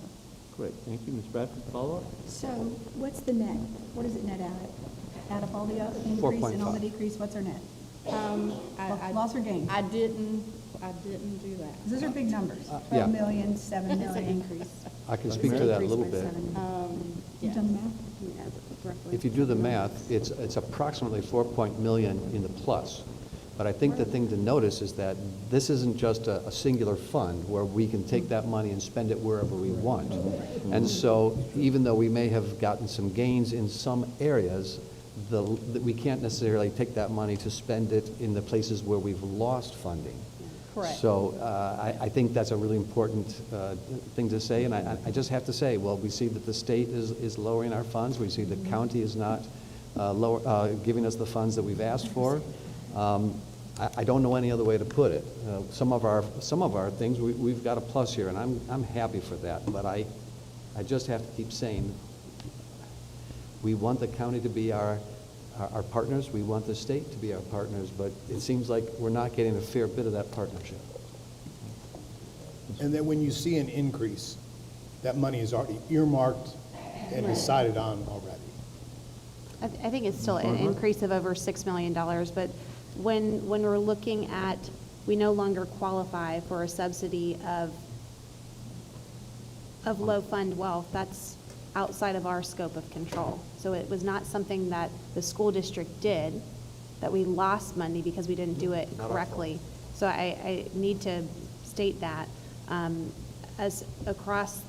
[SPEAKER 1] Great, thank you. Ms. Bradford, follow-up?
[SPEAKER 8] So what's the net? What does it net out at? Out of all the increase and all the decrease, what's our net? Loss or gain?
[SPEAKER 10] I didn't do that.
[SPEAKER 8] Those are big numbers.
[SPEAKER 3] Yeah.
[SPEAKER 8] 12 million, 7
[SPEAKER 12] It's an
[SPEAKER 8] million.
[SPEAKER 12] increase.
[SPEAKER 3] I can speak to that a little bit.
[SPEAKER 8] You've done the math?
[SPEAKER 12] Yeah, roughly.
[SPEAKER 3] If you do the math, it's approximately 4 million in the plus. But I think the thing to notice is that this isn't just a singular fund where we can take that money and spend it wherever we want. And so even though we may have gotten some gains in some areas, we can't necessarily take that money to spend it in the places where we've lost funding.
[SPEAKER 10] Correct.
[SPEAKER 3] So I think that's a really important thing to say, and I just have to say, well, we see that the state is lowering our funds. We see the county is not giving us the funds that we've asked for. I don't know any other way to put it. Some of our things, we've got a plus here, and I'm happy for that, but I just have to keep saying, We want the county to be our partners, we want the state to be our partners, but it seems like we're not getting a fair bit of that partnership.
[SPEAKER 13] And then when you see an increase, that money is already earmarked and decided on already.
[SPEAKER 12] I think it's still an increase of over $6 million, but when we're looking at, we no longer qualify for a subsidy of low fund wealth, that's outside of our scope of control. So it was not something that the school district did, that we lost money because we didn't do it correctly. So I need to state that. As across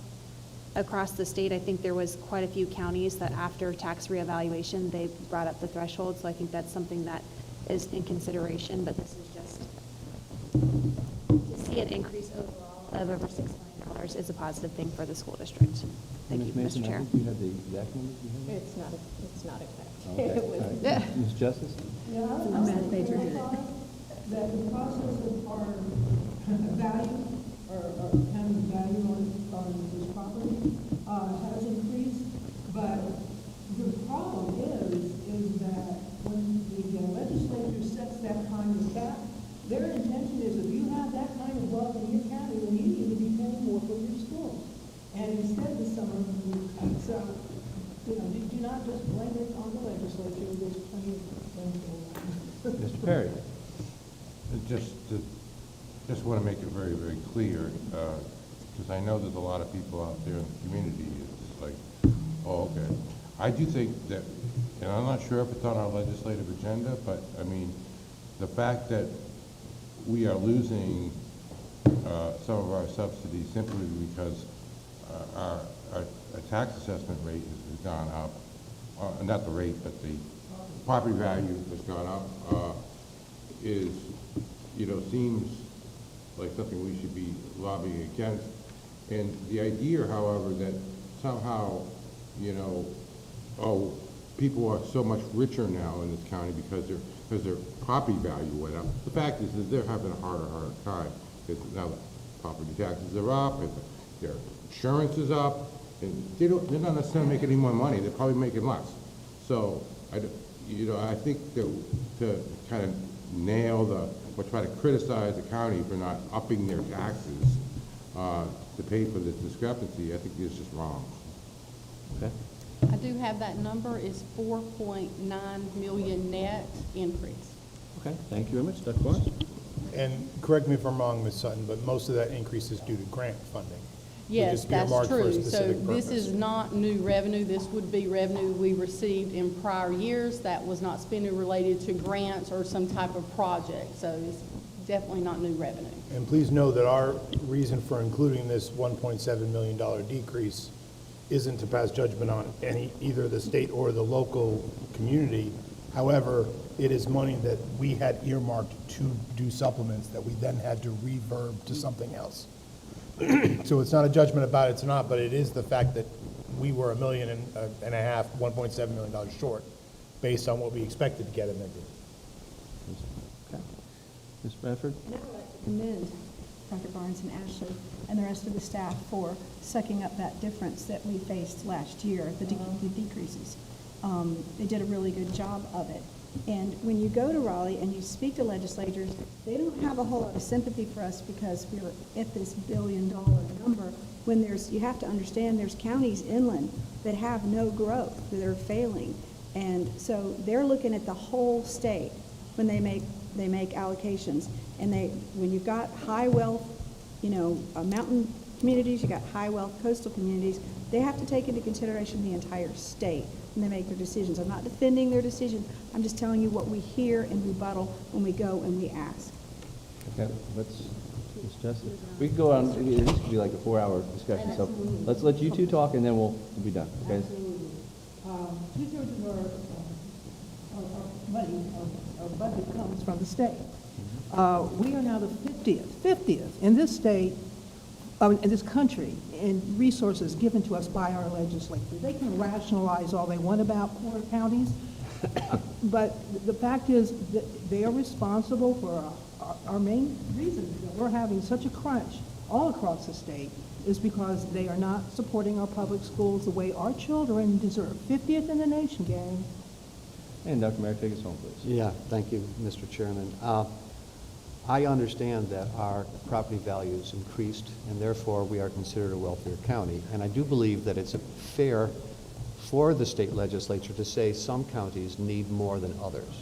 [SPEAKER 12] the state, I think there was quite a few counties that after tax reevaluation, they brought up the threshold. So I think that's something that is in consideration, but this is just to see an increase overall of over $6 million is a positive thing for the school district. Thank you,
[SPEAKER 1] Ms. Mason,
[SPEAKER 3] I
[SPEAKER 12] Mr. Chair.
[SPEAKER 3] think you have the exact numbers you have?
[SPEAKER 9] It's not exact.
[SPEAKER 3] Okay. All right. Ms. Justice?
[SPEAKER 6] Yeah, I math major that the process of our value, or county value on this property, has increased, but the problem is that when the legislature sets that kind of cap, their intention is if you have that kind of wealth in your county, then you need to be paying more for your schools. And instead this summer, so, do not just blame it on the legislature, there's plenty of things going on.
[SPEAKER 3] Mr. Perry?
[SPEAKER 7] Just want to make it very, very clear, because I know there's a lot of people out there in the community, it's like, oh, okay. I do think that, and I'm not sure if it's on our legislative agenda, but, I mean, the fact that we are losing some of our subsidies simply because our tax assessment rate has gone up, not the rate, but the property value has gone up, seems like something we should be lobbying against. And the idea, however, that somehow, people are so much richer now in this county because their property value went up. The fact is that they're having a harder time because now the property taxes are up, and their insurance is up, and they're not necessarily making any more money. They're probably making less. So I think that to kind of nail or try to criticize the county for not upping their taxes to pay for this discrepancy, I think is just wrong.
[SPEAKER 3] Okay.
[SPEAKER 10] I do have that number is 4.9 million net increase.
[SPEAKER 3] Okay, thank you very much. Dr. Barnes?
[SPEAKER 13] And correct me if I'm wrong, Ms. Sutton, but most of that increase is due to grant funding.
[SPEAKER 10] Yes, that's
[SPEAKER 13] earmarked for a
[SPEAKER 10] true. So
[SPEAKER 13] specific
[SPEAKER 10] this
[SPEAKER 13] purpose.
[SPEAKER 10] is not new revenue. This would be revenue we received in prior years that was not spending related to grants or some type of project. So it's definitely not new revenue.
[SPEAKER 13] And please know that our reason for including this $1.7 million decrease isn't to pass judgment on either the state or the local community. However, it is money that we had earmarked to do supplements that we then had to reverb to something else. So it's not a judgment about it's not, but it is the fact that we were $1.5 million, $1.7 million short based on what we expected to get in there.
[SPEAKER 1] Okay. Ms. Bradford?
[SPEAKER 8] And I would like to commend Dr. Barnes and Ashley and the rest of the staff for sucking up that difference that we faced last year, the decreases. They did a really good job of it. And when you go to Raleigh and you speak to legislators, they don't have a whole lot of sympathy for us because we're at this $1 billion number when you have to understand there's counties inland that have no growth, that are failing. And so they're looking at the whole state when they make allocations. And when you've got high wealth, mountain communities, you've got high wealth coastal communities, they have to take into consideration the entire state when they make their decisions. I'm not defending their decision. I'm just telling you what we hear and rebuttal when we go and we ask.
[SPEAKER 1] Okay, Ms. Justice. We can go on, this could be like a 4-hour discussion, so let's let you two talk and then we'll be done, okay?
[SPEAKER 6] Absolutely. Two-thirds of our money, our budget comes from the state. We are now the 50th in this state, in this country, in resources given to us by our legislature. They can rationalize all they want about poor counties, but the fact is that they are responsible for our main reason that we're having such a crunch all across the state is because they are not supporting our public schools the way our children deserve. 50th in the nation, gang.
[SPEAKER 1] And Dr. Merrick, take us home, please.
[SPEAKER 3] Yeah, thank you, Mr. Chairman. I understand that our property values increased, and therefore we are considered a wealthier county. And I do believe that it's fair for the state legislature to say some counties need more than others.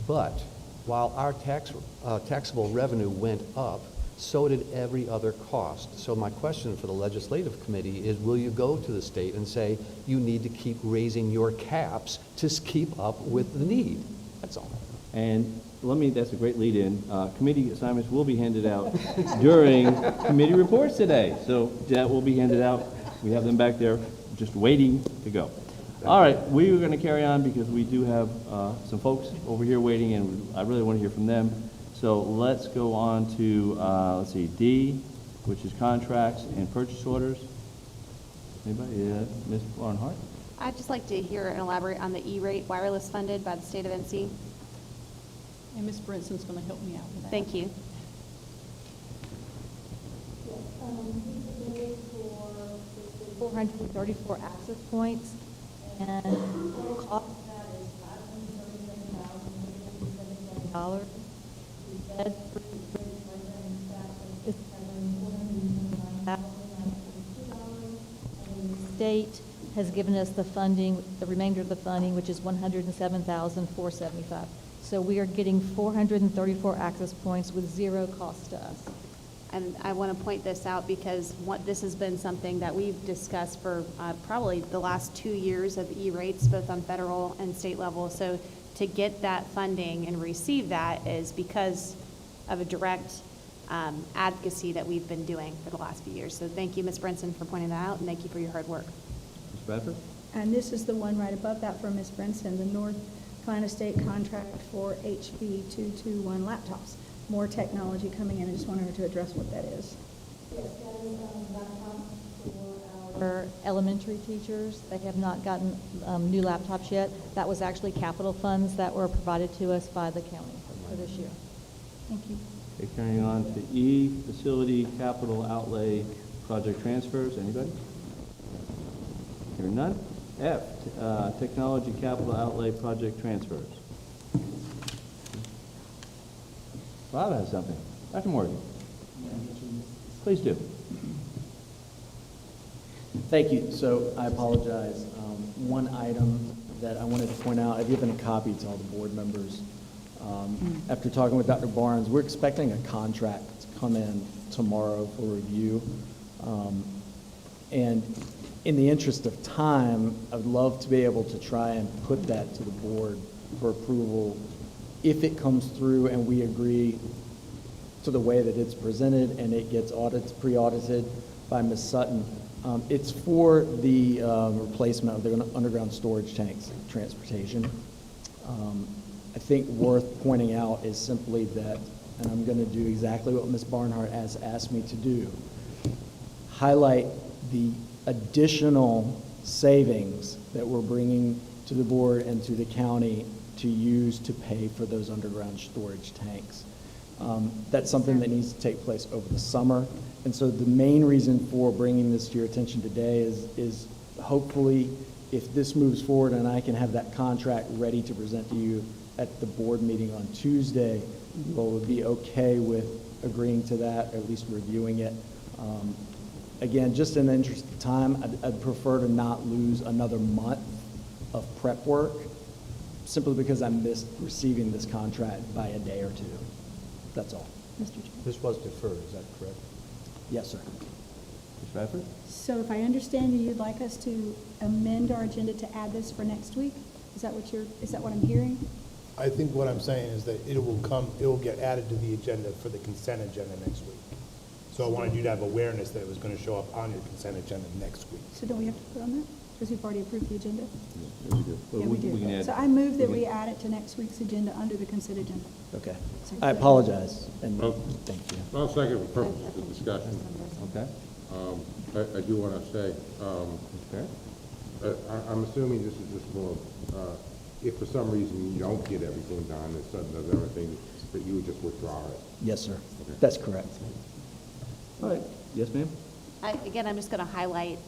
[SPEAKER 3] But while our taxable revenue went up, so did every other cost. So my question for the legislative committee is, will you go to the state and say, you need to keep raising your caps to keep up with the need? That's all.
[SPEAKER 1] And that's a great lead-in. Committee assignments will be handed out during committee reports today. So that will be handed out. We have them back there just waiting to go. All right, we are going to carry on because we do have some folks over here waiting, and I really want to hear from them. So let's go on to, let's see, D, which is contracts and purchase orders. Anybody? Ms. Barnhart?
[SPEAKER 12] I'd just like to hear and elaborate on the E-rate wireless funded by the state of NC.
[SPEAKER 10] And Ms. Brinson's going to help me out with that.
[SPEAKER 12] Thank you.
[SPEAKER 14] For 434 access points, and total cost of that is $537,000. The Fed is $429,962, and the state has given us the funding, the remainder of the funding, which is $107,475. So we are getting 434 access points with zero cost to us.
[SPEAKER 12] And I want to point this out because this has been something that we've discussed for probably the last 2 years of E-rates, both on federal and state level. So to get that funding and receive that is because of a direct advocacy that we've been doing for the last few years. So thank you, Ms. Brinson, for pointing that out, and thank you for your hard work.
[SPEAKER 1] Ms. Bradford?
[SPEAKER 8] And this is the one right above that from Ms. Brinson, the North Carolina State contract for HB 221 laptops. More technology coming in. I just wanted to address what that is.
[SPEAKER 14] Yes, that is laptops for our elementary teachers. They have not gotten new laptops yet. That was actually capital funds that were provided to us by the county for this year.
[SPEAKER 8] Thank you.
[SPEAKER 1] Okay, carrying on to E, facility capital outlay project transfers. Anybody? Hearing none. F, technology capital outlay project transfers. Bob has something. Dr. Morgan. Please do.
[SPEAKER 15] Thank you. So I apologize. One item that I wanted to point out, I've given a copy to all the board members. After talking with Dr. Barnes, we're expecting a contract to come in tomorrow for review. And in the interest of time, I would love to be able to try and put that to the board for approval if it comes through and we agree to the way that it's presented and it gets pre-audited by Ms. Sutton. It's for the replacement of the underground storage tanks, transportation. I think worth pointing out is simply that, and I'm going to do exactly what Ms. Barnhart has asked me to do, highlight the additional savings that we're bringing to the board and to the county to use to pay for those underground storage tanks. That's something that needs to take place over the summer. And so the main reason for bringing this to your attention today is hopefully if this moves forward and I can have that contract ready to present to you at the board meeting on Tuesday, you all would be okay with agreeing to that, or at least reviewing it. Again, just in the interest of time, I'd prefer to not lose another month of prep work simply because I missed receiving this contract by a day or two. That's all.
[SPEAKER 8] Mr. Chair.
[SPEAKER 3] This was deferred, is that correct?
[SPEAKER 15] Yes, sir.
[SPEAKER 1] Ms. Bradford?
[SPEAKER 8] So if I understand you, you'd like us to amend our agenda to add this for next week? Is that what I'm hearing?
[SPEAKER 13] I think what I'm saying is that it will get added to the agenda for the consent agenda next week. So I wanted you to have awareness that it was going to show up on your consent agenda next week.
[SPEAKER 8] So don't we have to put on that? Because we've already approved the agenda?
[SPEAKER 1] Yeah, we do. But
[SPEAKER 8] Yeah, we do.
[SPEAKER 1] can add-
[SPEAKER 8] So I move that we add it to next week's agenda under the consent agenda.
[SPEAKER 15] Okay. I apologize, and thank you.
[SPEAKER 7] I'll second for purposes of discussion.
[SPEAKER 1] Okay.
[SPEAKER 7] I do want to say,
[SPEAKER 1] Okay.
[SPEAKER 7] I'm assuming this is just more, if for some reason you don't get everything done, and Sutton does everything, that you would just withdraw it.
[SPEAKER 15] Yes, sir.
[SPEAKER 7] Okay.
[SPEAKER 15] That's correct.
[SPEAKER 1] All right. Yes, ma'am?
[SPEAKER 12] Again, I'm just going to highlight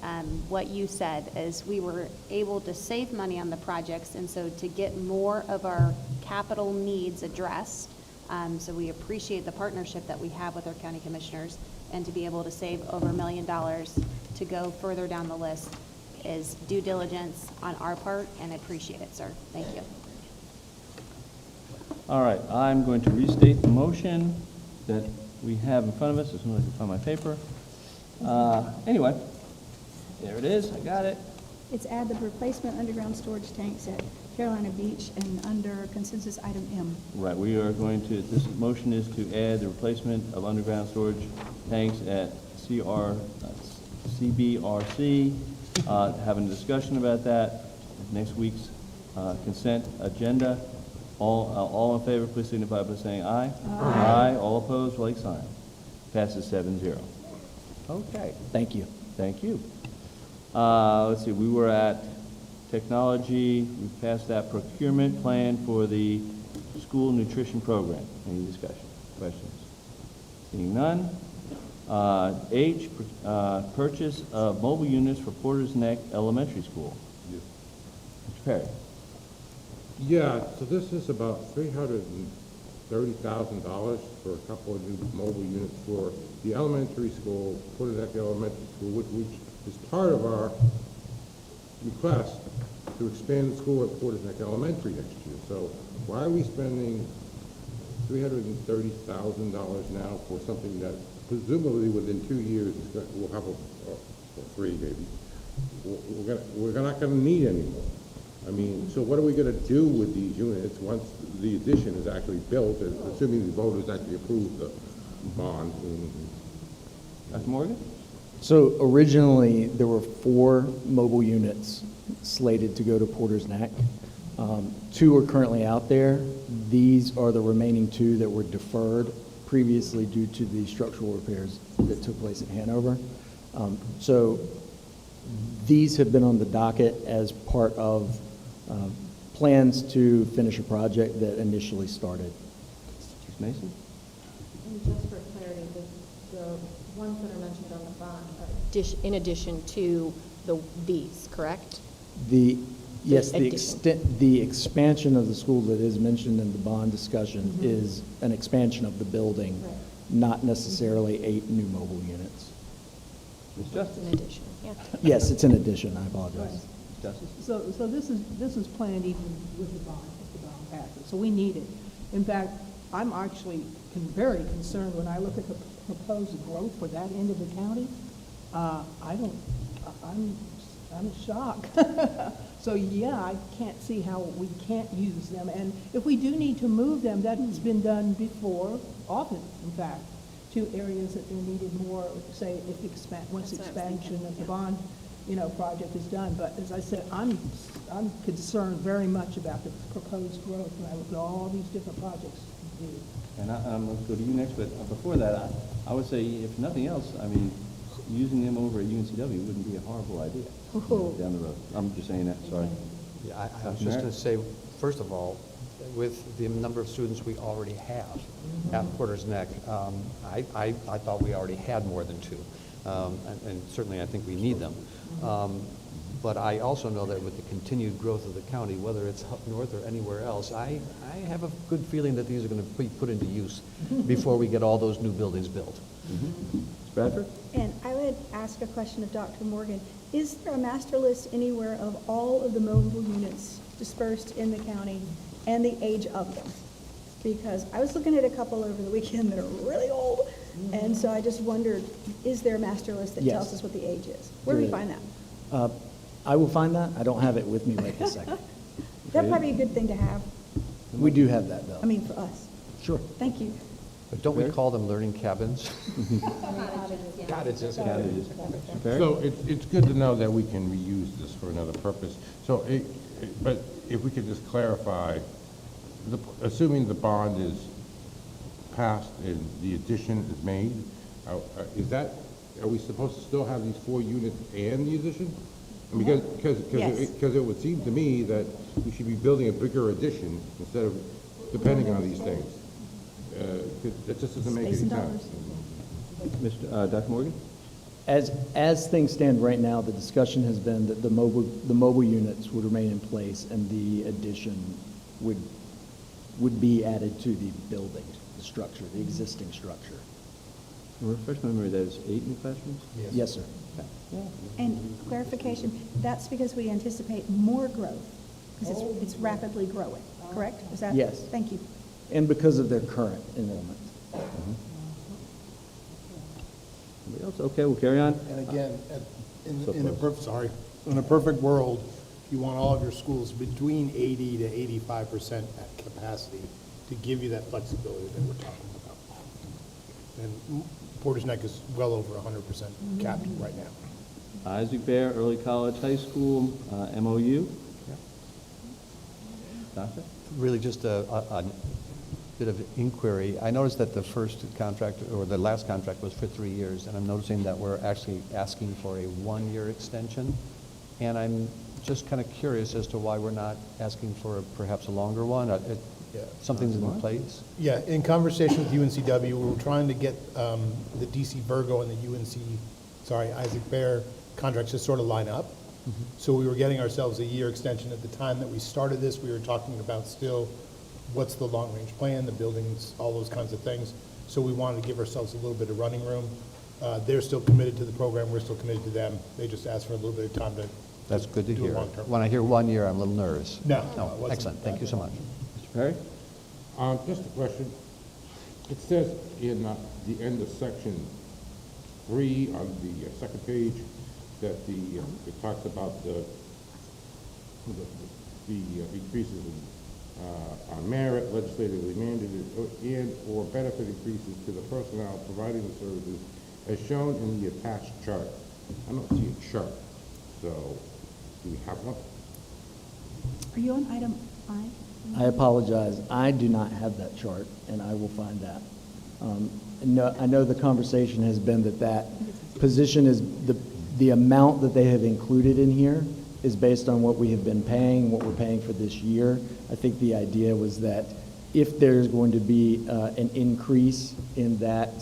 [SPEAKER 12] what you said, is we were able to save money on the projects, and so to get more of our capital needs addressed. So we appreciate the partnership that we have with our county commissioners, and to be able to save over $1 million to go further down the list is due diligence on our part, and I appreciate it, sir. Thank you.
[SPEAKER 1] All right, I'm going to restate the motion that we have in front of us as soon as I can find my paper. Anyway, there it is, I got it.
[SPEAKER 8] It's add the replacement underground storage tanks at Carolina Beach and under consensus item M.
[SPEAKER 1] Right, we are going to, this motion is to add the replacement of underground storage tanks at CBRC, having a discussion about that, next week's consent agenda. All in favor, please signify by saying aye. Aye. All opposed, like sign. Passes 7-0. Okay.
[SPEAKER 15] Thank you.
[SPEAKER 1] Thank you. Let's see, we were at technology, we passed that procurement plan for the school nutrition program. Any discussion, questions? Seeing none. H, purchase of mobile units for Porter's Neck Elementary School. Mr. Perry.
[SPEAKER 7] Yeah, so this is about $330,000 for a couple of new mobile units for the elementary school, Porter's Neck Elementary School, which is part of our request to expand the school at Porter's Neck Elementary next year. So why are we spending $330,000 now for something that presumably within 2 years we'll have or 3 maybe. We're not going to need anymore. I mean, so what are we going to do with these units once the addition is actually built, assuming the voters actually approve the bond?
[SPEAKER 1] Dr. Morgan?
[SPEAKER 15] So originally, there were 4 mobile units slated to go to Porter's Neck. 2 are currently out there. These are the remaining 2 that were deferred previously due to the structural repairs that took place at Hanover. So these have been on the docket as part of plans to finish a project that initially started.
[SPEAKER 1] Ms. Mason?
[SPEAKER 9] And just for clarity, the ones that are mentioned on the bond are in addition to these, correct?
[SPEAKER 15] Yes, the expansion of the school that is mentioned in the bond discussion is an expansion of the building, not necessarily 8 new mobile units.
[SPEAKER 1] Ms. Justice?
[SPEAKER 9] In addition, yeah.
[SPEAKER 15] Yes, it's an addition, I apologize.
[SPEAKER 1] Justice?
[SPEAKER 6] So this is planned even with the bond package, so we need it. In fact, I'm actually very concerned when I look at the proposed growth for that end of the county. I'm shocked. So yeah, I can't see how we can't use them. And if we do need to move them, that's been done before, often, in fact, to areas that they needed more, say, once expansion of the bond, project is done. But as I said, I'm concerned very much about the proposed growth when I look at all these different projects.
[SPEAKER 1] And I'm going to go to you next, but before that, I would say, if nothing else, I mean, using them over at UNCW wouldn't be a horrible idea down the road. I'm just saying that, sorry.
[SPEAKER 3] Yeah, I was just going to say, first of all, with the number of students we already have at Porter's Neck, I thought we already had more than 2. And certainly I think we need them. But I also know that with the continued growth of the county, whether it's up north or anywhere else, I have a good feeling that these are going to be put into use before we get all those new buildings built.
[SPEAKER 1] Bradford?
[SPEAKER 8] And I would ask a question of Dr. Morgan. Is there a master list anywhere of all of the mobile units dispersed in the county and the age of them? Because I was looking at a couple over the weekend that are really old, and so I just wondered, is there a master list that tells us what the age is? Where do we find that?
[SPEAKER 15] I will find that. I don't have it with me right this second.
[SPEAKER 8] That'd probably be a good thing to have.
[SPEAKER 15] We do have that, though.
[SPEAKER 8] I mean, for us.
[SPEAKER 15] Sure.
[SPEAKER 8] Thank you.
[SPEAKER 3] But don't we call them learning cabins?
[SPEAKER 7] Cottages. So it's good to know that we can reuse this for another purpose. So, but if we could just clarify, assuming the bond is passed and the addition is made, are we supposed to still have these 4 units and the addition? Because it would seem to me that we should be building a bigger addition instead of depending on these things. It just doesn't make any sense.
[SPEAKER 1] Dr. Morgan?
[SPEAKER 15] As things stand right now, the discussion has been that the mobile units would remain in place and the addition would be added to the building, the structure, the existing structure.
[SPEAKER 1] Refresh my memory, that is 8 new classrooms?
[SPEAKER 15] Yes, sir.
[SPEAKER 8] And clarification, that's because we anticipate more growth, because it's rapidly growing, correct? Is that?
[SPEAKER 15] Yes.
[SPEAKER 8] Thank you.
[SPEAKER 15] And because of their current enrollment.
[SPEAKER 1] Anybody else? Okay, we'll carry on.
[SPEAKER 13] And again,
[SPEAKER 1] So close.
[SPEAKER 13] in a perfect world, you want all of your schools between 80 to 85% at capacity to give you that flexibility that we're talking about. And Porter's Neck is well over 100% capped right now.
[SPEAKER 1] Isaac Bear, Early College High School, MOU. Doctor?
[SPEAKER 3] Really just a bit of inquiry. I noticed that the first contract, or the last contract was for 3 years, and I'm noticing that we're actually asking for a 1-year extension. And I'm just kind of curious as to why we're not asking for perhaps a longer one. Something's in place?
[SPEAKER 13] Yeah, in conversation with UNCW, we were trying to get the DC Virgo and the Isaac Bear contracts to sort of line up. So we were getting ourselves a year extension. At the time that we started this, we were talking about still what's the long-range plan, the buildings, all those kinds of things. So we wanted to give ourselves a little bit of running room. They're still committed to the program. We're still committed to them. They just asked for a little bit of time to
[SPEAKER 3] That's good to
[SPEAKER 13] do a
[SPEAKER 3] hear.
[SPEAKER 13] long-term.
[SPEAKER 3] When I hear 1 year, I'm a little nervous.
[SPEAKER 13] No, it wasn't.
[SPEAKER 3] Excellent. Thank you so much.
[SPEAKER 1] Mr. Perry?
[SPEAKER 7] Just a question. It says in the end of section 3 on the second page that it talks about the increases on merit, legislatively mandated, and/or benefit increases to the personnel providing the services as shown in the attached chart. I don't see a chart, so do we have one?
[SPEAKER 8] Are you on item I?
[SPEAKER 15] I apologize. I do not have that chart, and I will find that. No, I know the conversation has been that position is the amount that they have included in here is based on what we have been paying, what we're paying for this year. I think the idea was that if there's going to be an increase in that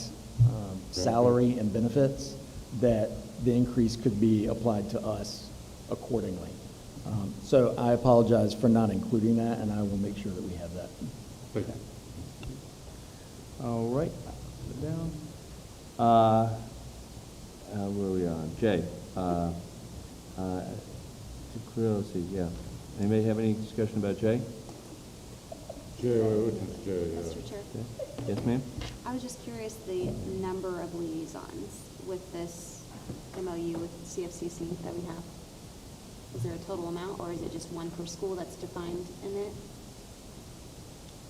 [SPEAKER 15] salary and benefits, that the increase could be applied to us accordingly. So I apologize for not including that, and I will make sure that we have that.
[SPEAKER 7] Thank you.
[SPEAKER 1] All right, put it down. Where are we on? Jay. Let's see, yeah. Anybody have any discussion about Jay?
[SPEAKER 7] Jay, which is Jay?
[SPEAKER 12] Mr. Chair,
[SPEAKER 1] Yes, ma'am?
[SPEAKER 12] I was just curious the number of liaisons with this MOU with CFCC that we have. Is there a total amount, or is it just one per school that's defined in it?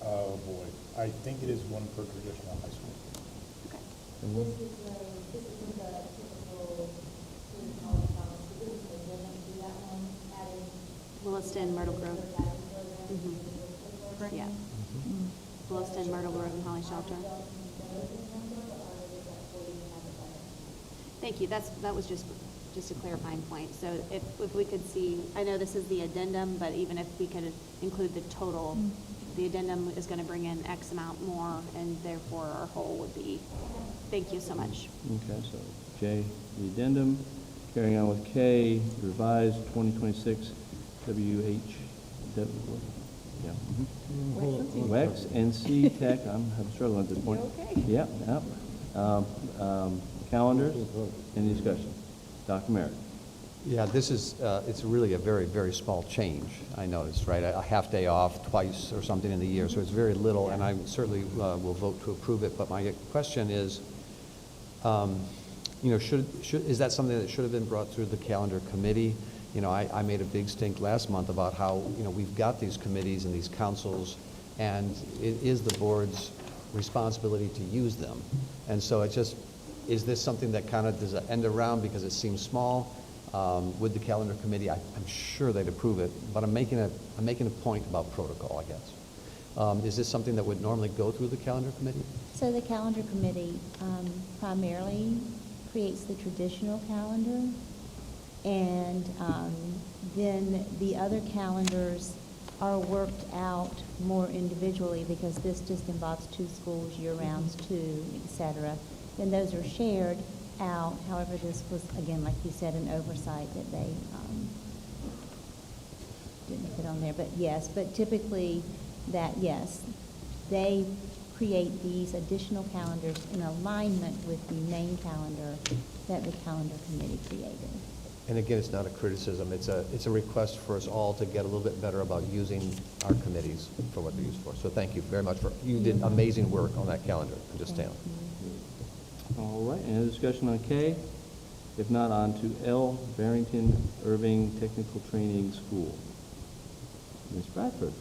[SPEAKER 13] Oh, boy. I think it is one per traditional high school.
[SPEAKER 12] Okay. Williston, Myrtle Grove. Yeah. Williston, Myrtle Grove, and Holly Shelter. Thank you. That was just a clarifying point. So if we could see, I know this is the addendum, but even if we could include the total, the addendum is going to bring in X amount more, and therefore our whole would be, thank you so much.
[SPEAKER 1] Okay, so J, the addendum. Carrying on with K, revised 2026 WH, yeah. WEX, NC Tech, I'm struggling at this point.
[SPEAKER 12] Okay.
[SPEAKER 1] Yeah, yeah. Calendars, any discussion? Dr. Merritt.
[SPEAKER 3] Yeah, this is, it's really a very, very small change, I noticed, right? A half day off twice or something in the year, so it's very little, and I certainly will vote to approve it. But my question is, you know, is that something that should have been brought through the calendar committee? You know, I made a big stink last month about how, you know, we've got these committees and these councils, and it is the board's responsibility to use them. And so it just, is this something that kind of does it end around because it seems small? With the calendar committee, I'm sure they'd approve it, but I'm making a point about protocol, I guess. Is this something that would normally go through the calendar committee?
[SPEAKER 16] So the calendar committee primarily creates the traditional calendar, and then the other calendars are worked out more individually because this just involves 2 schools, year-rounds, 2, et cetera. Then those are shared, out. However, this was, again, like you said, an oversight that they didn't put on there. But yes, but typically yes, they create these additional calendars in alignment with the main calendar that the calendar committee created.
[SPEAKER 3] And again, it's not a criticism, it's a request for us all to get a little bit better about using our committees for what they're used for. So thank you very much you did amazing work on that calendar, I'm just saying.
[SPEAKER 1] All right, any other discussion on K? If not, on to L, Barrington Irving Technical Training School. Ms. Bradford.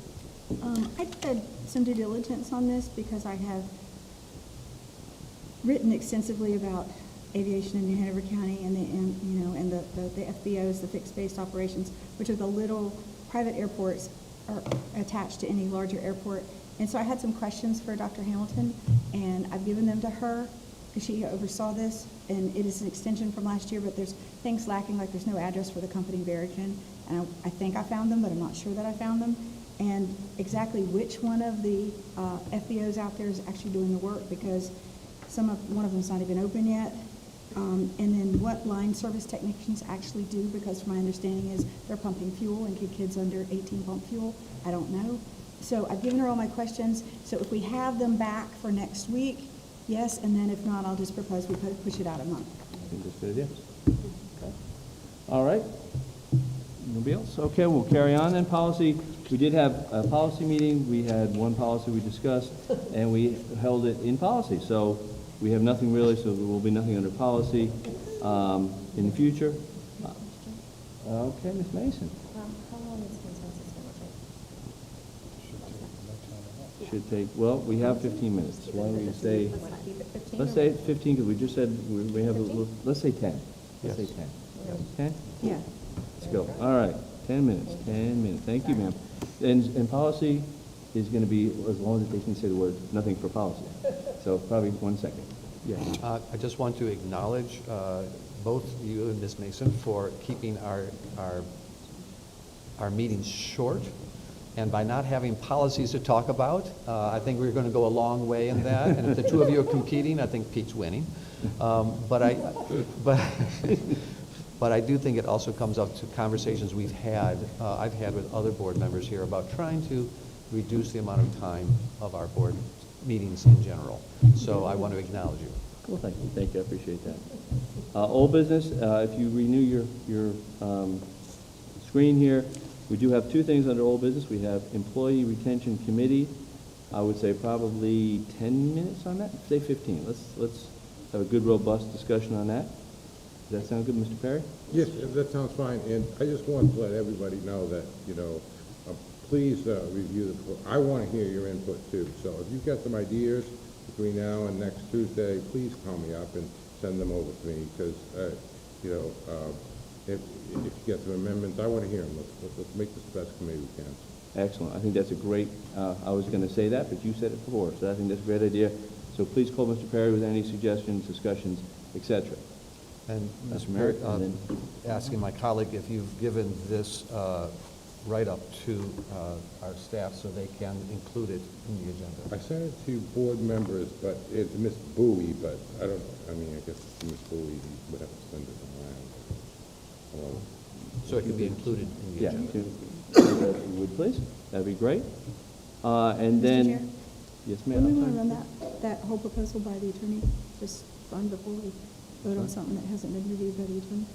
[SPEAKER 8] I did some due diligence on this because I have written extensively about aviation in New Hanover County and the FBOs, the fixed base operations, which are the little private airports are attached to any larger airport. And so I had some questions for Dr. Hamilton, and I've given them to her because she oversaw this, and it is an extension from last year, but there's things lacking, like there's no address for the company Barrington, and I think I found them, but I'm not sure that I found them, and exactly which one of the FBOs out there is actually doing the work, because one of them's not even open yet. And then what line service technicians actually do, because my understanding is they're pumping fuel, and kids under 18 pump fuel. I don't know. So I've given her all my questions. So if we have them back for next week, yes, and then if not, I'll just propose we push it out a month.
[SPEAKER 1] I think that's a good idea. Okay. All right. Nobody else? Okay, we'll carry on then. Policy. We did have a policy meeting. We had one policy we discussed, and we held it in policy. So we have nothing really, so there will be nothing under policy in the future. Okay, Ms. Mason.
[SPEAKER 11] How long is consensus going to take?
[SPEAKER 1] Should take, well, we have 15 minutes. Why don't we say, let's say 15, because we just said we have a little, let's say 10. Let's say 10. 10?
[SPEAKER 8] Yeah.
[SPEAKER 1] Let's go. All right, 10 minutes, 10 minutes. Thank you, ma'am. And policy is going to be, as long as they can say the word, nothing for policy. So probably 1 second. Yeah.
[SPEAKER 3] I just want to acknowledge both you and Ms. Mason for keeping our meetings short. And by not having policies to talk about, I think we're going to go a long way in that. And if the two of you are competing, I think Pete's winning. But I do think it also comes up to conversations I've had with other board members here about trying to reduce the amount of time of our board meetings in general. So I want to acknowledge you.
[SPEAKER 1] Well, thank you. Thank you. I appreciate that. Old business, if you renew your screen here, we do have two things under old business. We have Employee Retention Committee. I would say probably 10 minutes on that. Say 15. Let's have a good, robust discussion on that. Does that sound good, Mr. Perry?
[SPEAKER 7] Yes, that sounds fine, and I just want to let everybody know that, please review I want to hear your input too, so if you've got some ideas between now and next Tuesday, please call me up and send them over to me, because, if you get some amendments, I want to hear them. Let's make this the best committee we can.
[SPEAKER 1] Excellent. I think that's a great, I was going to say that, but you said it before, so I think that's a great idea. So please call Mr. Perry with any suggestions, discussions, etc.
[SPEAKER 3] And
[SPEAKER 1] Mr.
[SPEAKER 3] Mayor,
[SPEAKER 1] Merritt,
[SPEAKER 3] asking my colleague if you've given this write-up to our staff so they can include it in the agenda.
[SPEAKER 7] I sent it to board members, but it's Miss Bowie, but I don't, I guess Miss Bowie would have to send it around.
[SPEAKER 3] So it can be included in the agenda.
[SPEAKER 1] Yeah, if you would please, that'd be great. And then,
[SPEAKER 8] Mr. Chair?
[SPEAKER 1] yes,
[SPEAKER 8] When
[SPEAKER 1] ma'am.
[SPEAKER 8] we want to run that whole proposal by the attorney, just fun before we vote on something that hasn't been reviewed by the attorney?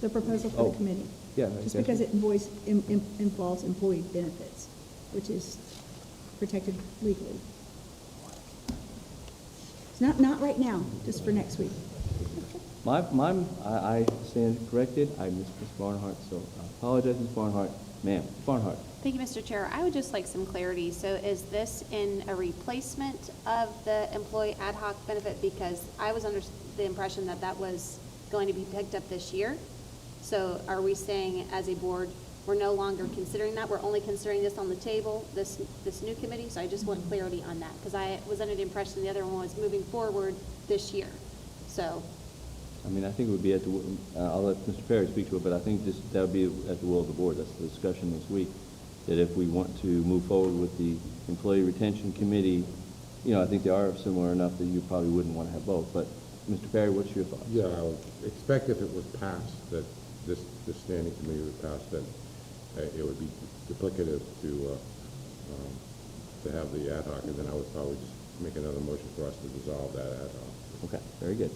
[SPEAKER 8] The proposal for the committee.
[SPEAKER 1] Yeah.
[SPEAKER 8] Just because it involves employee benefits, which is protected legally. It's not right now, just for next week.
[SPEAKER 1] I stand corrected. I missed Ms. Barnhart, so I apologize, Ms. Barnhart. Ma'am, Barnhart.
[SPEAKER 12] Thank you, Mr. Chair. I would just like some clarity. So is this in a replacement of the employee ad hoc benefit? Because I was under the impression that that was going to be picked up this year. So are we saying as a board, we're no longer considering that? We're only considering this on the table, this new committee? So I just want clarity on that, because I was under the impression the other one was moving forward this year. So.
[SPEAKER 1] I think it would be at the, I'll let Mr. Perry speak to it, but I think that would be at the will of the board. That's the discussion this week, that if we want to move forward with the Employee Retention Committee, I think they are similar enough that you probably wouldn't want to have both, but Mr. Perry, what's your thought?
[SPEAKER 7] Yeah, I would expect if it was passed, that this standing committee would pass, that it would be duplicative to have the ad hoc, and then I would probably just make another motion for us to dissolve that ad hoc.
[SPEAKER 1] Okay, very good.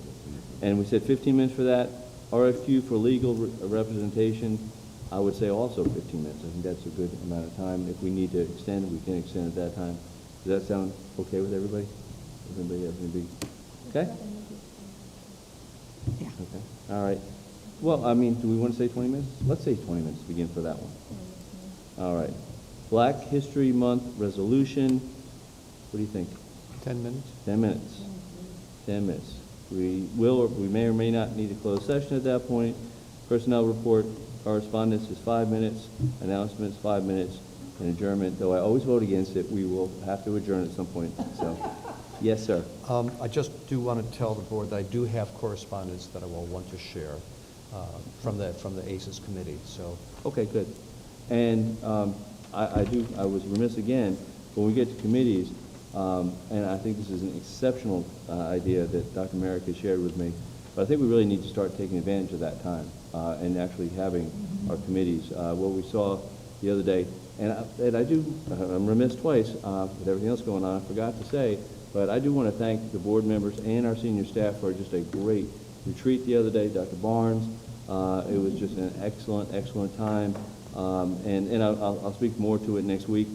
[SPEAKER 1] And we said 15 minutes for that. RFQ for legal representation, I would say also 15 minutes. I think that's a good amount of time. If we need to extend it, we can extend at that time. Does that sound okay with everybody? Does anybody have any? Okay?
[SPEAKER 8] Yeah.
[SPEAKER 1] Okay, all right. Well, I mean, do we want to say 20 minutes? Let's say 20 minutes to begin for that one. All right. Black History Month resolution, what do you think?
[SPEAKER 3] 10 minutes?
[SPEAKER 1] 10 minutes. 10 minutes. We will, or we may or may not need a closed session at that point. Personnel report, correspondence is 5 minutes, announcements 5 minutes, and adjournment, though I always vote against it, we will have to adjourn at some point, so. Yes, sir.
[SPEAKER 3] I just do want to tell the board that I do have correspondence that I will want to share from the ACES committee, so.
[SPEAKER 1] Okay, good. And I was remiss again, when we get to committees, and I think this is an exceptional idea that Dr. Merrick has shared with me, but I think we really need to start taking advantage of that time and actually having our committees. What we saw the other day, and I'm remiss twice with everything else going on, I forgot to say, but I do want to thank the board members and our senior staff for just a great retreat the other day. Dr. Barnes, it was just an excellent time. And I'll speak more to it next week,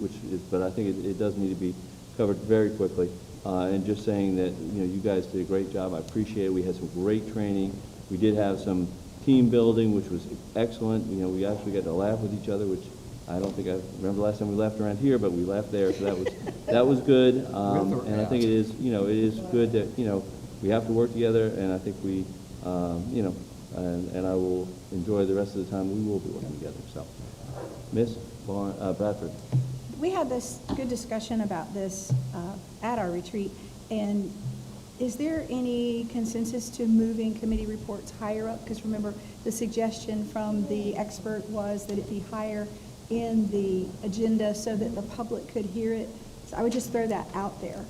[SPEAKER 1] but I think it does need to be covered very quickly. And just saying that, you guys did a great job. I appreciate it. We had some great training. We did have some team building, which was excellent. We actually got to laugh with each other, which I don't think I remember the last time we laughed around here, but we laughed there, so that was good. And I think it is good that, we have to work together, and I think we, and I will enjoy the rest of the time we will be working together, so. Ms. Bradford.
[SPEAKER 8] We had this good discussion about this at our retreat, and is there any consensus to moving committee reports higher up? Because remember, the suggestion from the expert was that it be higher in the agenda so that the public could hear it. So I would just throw that out there,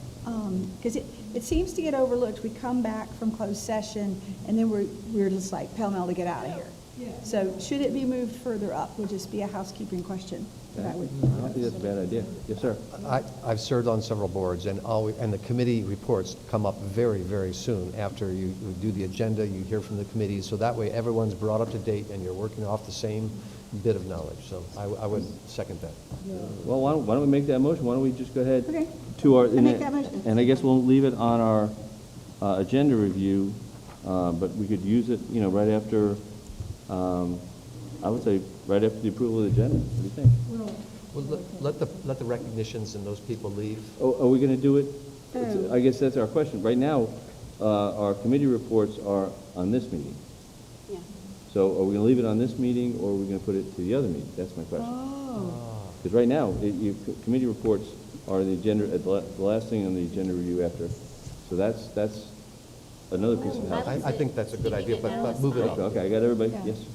[SPEAKER 8] because it seems to get overlooked. We come back from closed session, and then we're just like pell-mell to get out of here. So should it be moved further up? Would just be a housekeeping question that I would.
[SPEAKER 1] I don't think that's a bad idea. Yes, sir.
[SPEAKER 3] I've served on several boards, and the committee reports come up very, very soon after you do the agenda, you hear from the committees, so that way everyone's brought up to date and you're working off the same bit of knowledge. So I would second that.
[SPEAKER 1] Well, why don't we make that motion? Why don't we just go ahead to our,
[SPEAKER 8] make that motion.
[SPEAKER 1] and I guess we'll leave it on our agenda review, but we could use it, right after, I would say, right after the approval of the agenda. What do you think?
[SPEAKER 3] Well, let the recognitions and those people leave.
[SPEAKER 1] Oh, are we going to do it? I guess that's our question. Right now, our committee reports are on this meeting.
[SPEAKER 12] Yeah.
[SPEAKER 1] So are we going to leave it on this meeting, or are we going to put it to the other meeting? That's my question. Because right now, committee reports are the agenda, the last thing on the agenda review after. So that's another piece of house.
[SPEAKER 3] I think that's a good idea, but move it up.
[SPEAKER 1] Okay, I got everybody? Yes.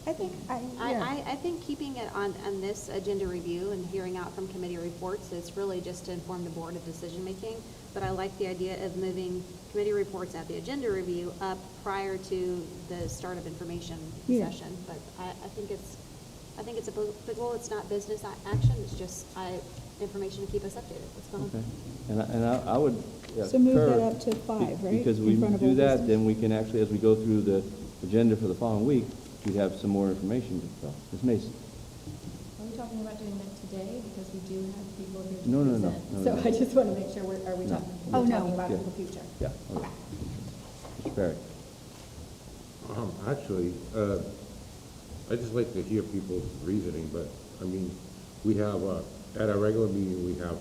[SPEAKER 12] I think keeping it on this agenda review and hearing out from committee reports is really just to inform the board of decision-making. But I like the idea of moving committee reports at the agenda review up prior to the start of information session. But I think it's applicable. It's not business action. It's just information to keep us updated. What's going on?
[SPEAKER 1] Okay. And I would
[SPEAKER 8] So move that up to 5, right?
[SPEAKER 1] Because we do that, then we can actually, as we go through the agenda for the following week, we have some more information to tell. Ms. Mason.
[SPEAKER 2] Are we talking about doing that today? Because we do have people here to
[SPEAKER 1] No.
[SPEAKER 2] present. So I just want to make sure, are we talking about it in the future?
[SPEAKER 1] Yeah. Okay. Mr. Perry.
[SPEAKER 7] Actually, I just like to hear people's reasoning, but, I mean, we have, at our regular meeting, we have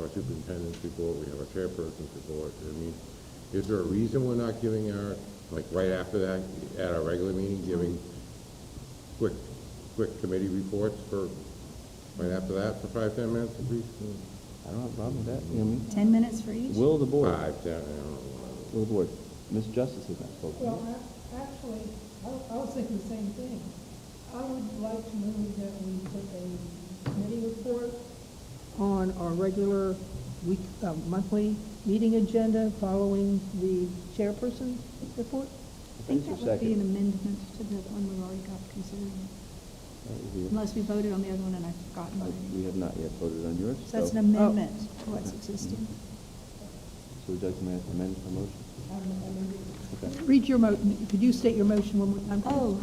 [SPEAKER 7] our superintendent's report, we have our chairperson's report. I mean, is there a reason we're not giving our, like, right after that, at our regular meeting, giving quick committee reports for, right after that, for 5-10 minutes at least?
[SPEAKER 1] I don't have a problem with that.
[SPEAKER 8] 10 minutes for each?
[SPEAKER 1] Will the board?
[SPEAKER 7] 5, 10, I don't know.
[SPEAKER 1] Will the board? Ms. Justice is not spoken.
[SPEAKER 6] Well, actually, I was thinking the same thing. I would like to move that we put a committee report on our regular monthly meeting agenda following the chairperson report?
[SPEAKER 8] I think that would be an amendment to the one we already got considered. Unless we voted on the other one and I've forgotten mine.
[SPEAKER 1] We have not yet voted on yours.
[SPEAKER 8] So that's an amendment to what's existing.
[SPEAKER 1] So would you like to amend the motion? Okay.
[SPEAKER 6] Read your could you state your motion one more time?
[SPEAKER 8] Oh,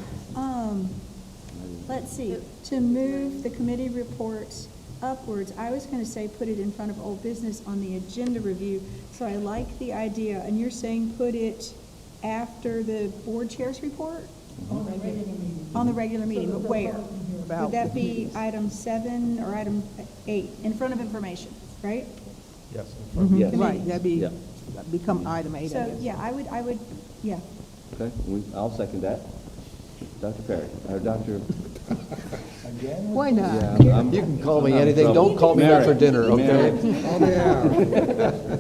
[SPEAKER 8] let's see, to move the committee reports upwards, I was going to say put it in front of old business on the agenda review, so I like the idea, and you're saying put it after the board chair's report? On the regular meeting. On the regular meeting, but where? Would that be item 7 or item 8, in front of information, right?
[SPEAKER 13] Yes.
[SPEAKER 1] Yes.
[SPEAKER 6] Right, that'd be,
[SPEAKER 1] Yeah.
[SPEAKER 6] become item 8, I
[SPEAKER 8] So,
[SPEAKER 6] guess.
[SPEAKER 8] yeah, I would, yeah.
[SPEAKER 1] Okay, I'll second that. Dr. Perry, or Dr.
[SPEAKER 6] Why not?
[SPEAKER 1] Yeah, I'm-
[SPEAKER 3] You can call me
[SPEAKER 1] I'm in
[SPEAKER 3] anything,
[SPEAKER 1] trouble.
[SPEAKER 3] don't call me after dinner, okay?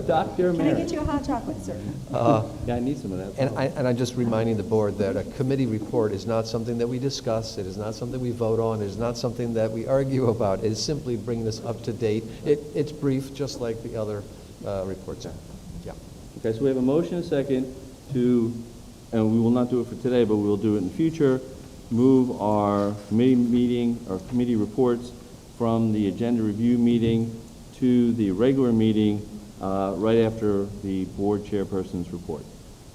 [SPEAKER 1] Dr.
[SPEAKER 8] Can I
[SPEAKER 1] Mary.
[SPEAKER 8] get you a hot chocolate, sir?
[SPEAKER 1] Yeah, I need some of that.
[SPEAKER 3] And I'm just reminding the board that a committee report is not something that we discuss, it is not something we vote on, it is not something that we argue about, it is simply bringing us up to date. It's brief, just like the other reports are. Yeah.
[SPEAKER 1] Okay, so we have a motion and a second to, and we will not do it for today, but we will do it in the future, move our committee meeting, or committee reports from the agenda review meeting to the regular meeting right after the board chairperson's report.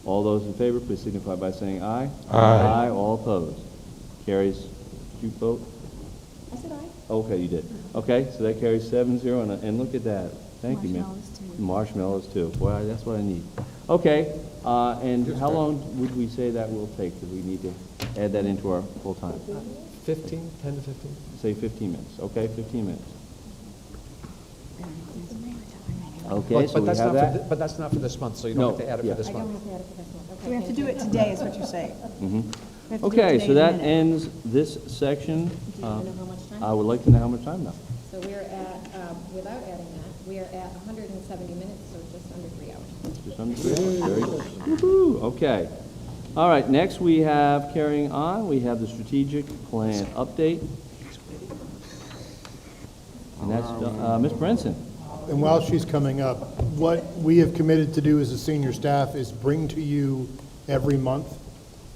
[SPEAKER 1] All those in favor, please signify by saying aye.
[SPEAKER 7] Aye.
[SPEAKER 1] Aye, all opposed. Carries. Did you vote?
[SPEAKER 8] I said aye.
[SPEAKER 1] Okay, you did. Okay, so that carries 7-0, and look at that. Thank you, man.
[SPEAKER 8] Marshmallows, too.
[SPEAKER 1] Marshmallows, too. Boy, that's what I need. Okay, and how long would we say that will take? Do we need to add that into our full time?
[SPEAKER 3] 10 to 15?
[SPEAKER 1] Say 15 minutes. Okay, 15 minutes. Okay, so we have that?
[SPEAKER 3] But that's not for this month, so you
[SPEAKER 1] No,
[SPEAKER 3] don't have to add it
[SPEAKER 1] yeah.
[SPEAKER 3] for this month.
[SPEAKER 8] So we have to do it today, is what you're saying.
[SPEAKER 1] Mhm.
[SPEAKER 8] We have to do it
[SPEAKER 1] Okay,
[SPEAKER 8] today
[SPEAKER 1] so
[SPEAKER 8] in a
[SPEAKER 1] that
[SPEAKER 8] minute.
[SPEAKER 1] ends this section.
[SPEAKER 9] Do you want to know how much time?
[SPEAKER 1] I would like to know how much time now.
[SPEAKER 9] So we're at, without adding that, we are at 170 minutes, so just under 3 hours.
[SPEAKER 1] Just under 3 hours. Very good. Woo-hoo, okay. All right, next we have, carrying on, we have the strategic plan update. And that's Ms. Brinson.
[SPEAKER 13] And while she's coming up, what we have committed to do as a senior staff is bring to you every month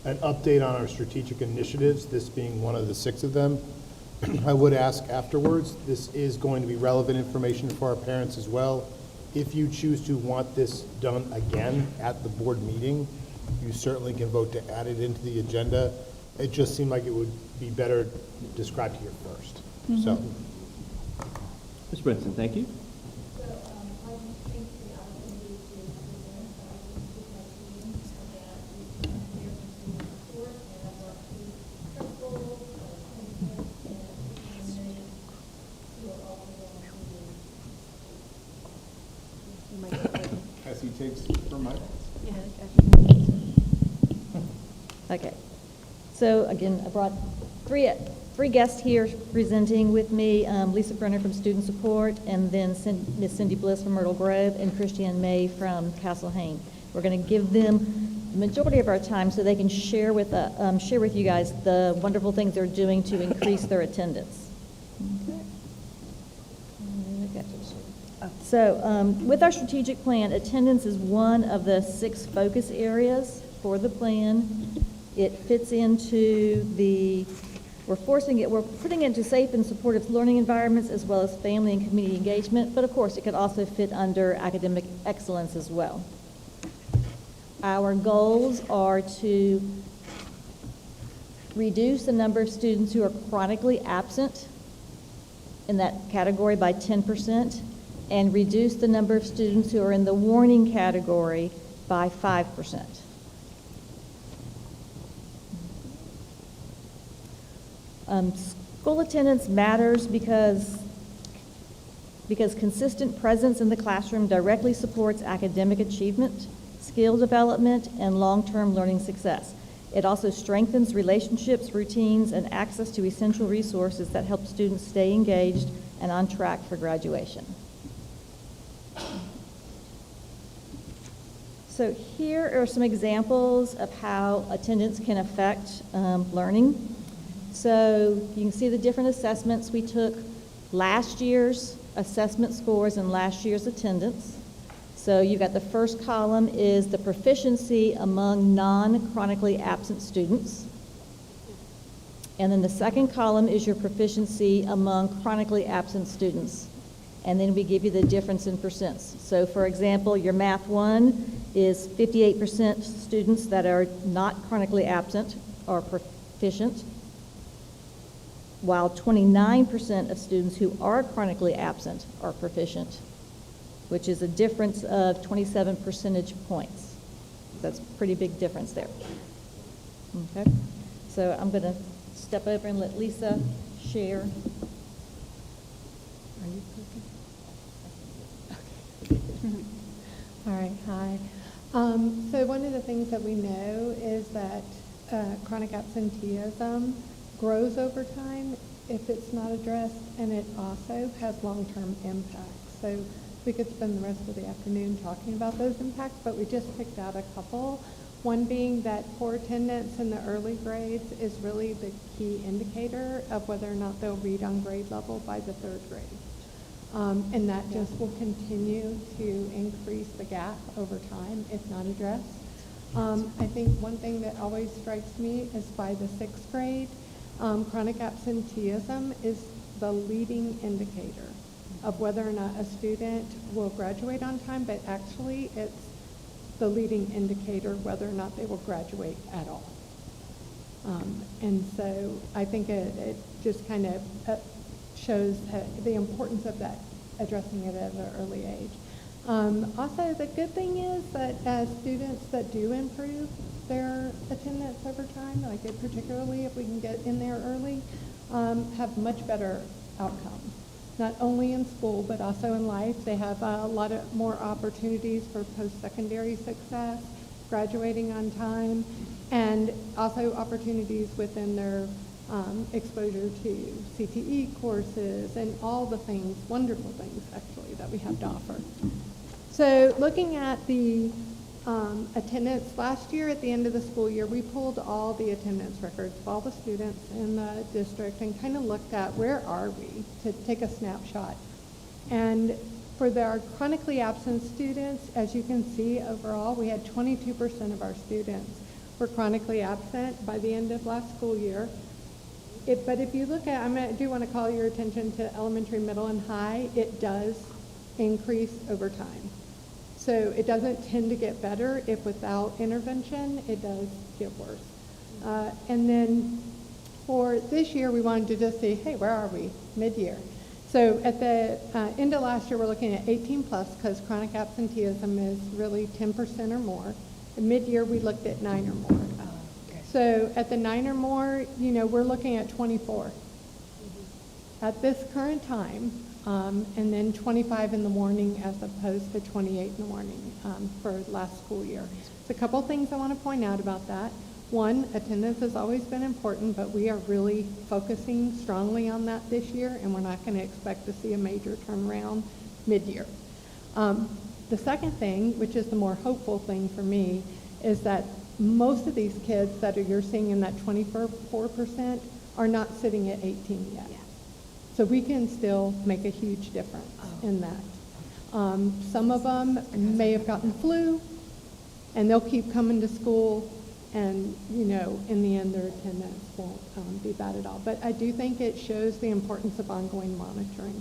[SPEAKER 13] an update on our strategic initiatives, this being one of the 6 of them. I would ask afterwards, this is going to be relevant information for our parents as well. If you choose to want this done again at the board meeting, you certainly can vote to add it into the agenda. It just seemed like it would be better described here first. So,
[SPEAKER 1] Ms. Brinson, thank you.
[SPEAKER 13] as he takes from Mike.
[SPEAKER 14] Okay. So again, I brought three guests here presenting with me, Lisa Brenner from Student Support, and then Miss Cindy Bliss from Myrtle Grove, and Christiane May from Castle Hayne. We're going to give them the majority of our time so they can share with you guys the wonderful things they're doing to increase their attendance. Okay. So with our strategic plan, attendance is one of the 6 focus areas for the plan. It fits into we're putting it into safe and supportive learning environments as well as family and community engagement, but of course it could also fit under academic excellence as well. Our goals are to reduce the number of students who are chronically absent in that category by 10%, and reduce the number of students who are in the warning category by 5%. School attendance matters because consistent presence in the classroom directly supports academic achievement, skill development, and long-term learning success. It also strengthens relationships, routines, and access to essential resources that help students stay engaged and on track for graduation. So here are some examples of how attendance can affect learning. So you can see the different assessments. We took last year's assessment scores and last year's attendance. So you've got the first column is the proficiency among non-chronically absent students. And then the second column is your proficiency among chronically absent students. And then we give you the difference in percents. So for example, your Math 1 is 58% students that are not chronically absent are proficient, while 29% of students who are chronically absent are proficient, which is a difference of 27 percentage points. That's a pretty big difference there. Okay, so I'm going to step over and let Lisa share. Are you cooking?
[SPEAKER 17] All right, hi. So one of the things that we know is that chronic absenteeism grows over time if it's not addressed, and it also has long-term impacts. So we could spend the rest of the afternoon talking about those impacts, but we just picked out a couple. One being that poor attendance in the early grades is really the key indicator of whether or not they'll read on grade level by the third grade. And that just will continue to increase the gap over time if not addressed. I think one thing that always strikes me is by the sixth grade, chronic absenteeism is the leading indicator of whether or not a student will graduate on time, but actually it's the leading indicator whether or not they will graduate at all. And so I think it just kind of shows the importance of that, addressing it at an early age. Also, the good thing is that as students that do improve their attendance over time, like particularly if we can get in there early, have much better outcomes. Not only in school, but also in life. They have a lot of more opportunities for post-secondary success, graduating on time, and also opportunities within their exposure to CTE courses and all the things, wonderful things actually, that we have to offer. So looking at the attendance last year at the end of the school year, we pulled all the attendance records of all the students in the district and kind of looked at where are we to take a snapshot. And for our chronically absent students, as you can see overall, we had 22% of our students were chronically absent by the end of last school year. But if you look at, I do want to call your attention to elementary, middle, and high. It does increase over time. So it doesn't tend to get better if without intervention, it does get worse. And then for this year, we wanted to just see, hey, where are we mid-year? So at the end of last year, we're looking at 18 plus because chronic absenteeism is really 10% or more. And mid-year, we looked at 9 or more. So at the 9 or more, we're looking at 24 at this current time, and then 25 in the morning as opposed to 28 in the morning for last school year. So a couple things I want to point out about that. One, attendance has always been important, but we are really focusing strongly on that this year, and we're not going to expect to see a major turnaround mid-year. The second thing, which is the more hopeful thing for me, is that most of these kids that you're seeing in that 24% are not sitting at 18 yet. So we can still make a huge difference in that. Some of them may have gotten flu, and they'll keep coming to school, and in the end their attendance won't be bad at all. But I do think it shows the importance of ongoing monitoring.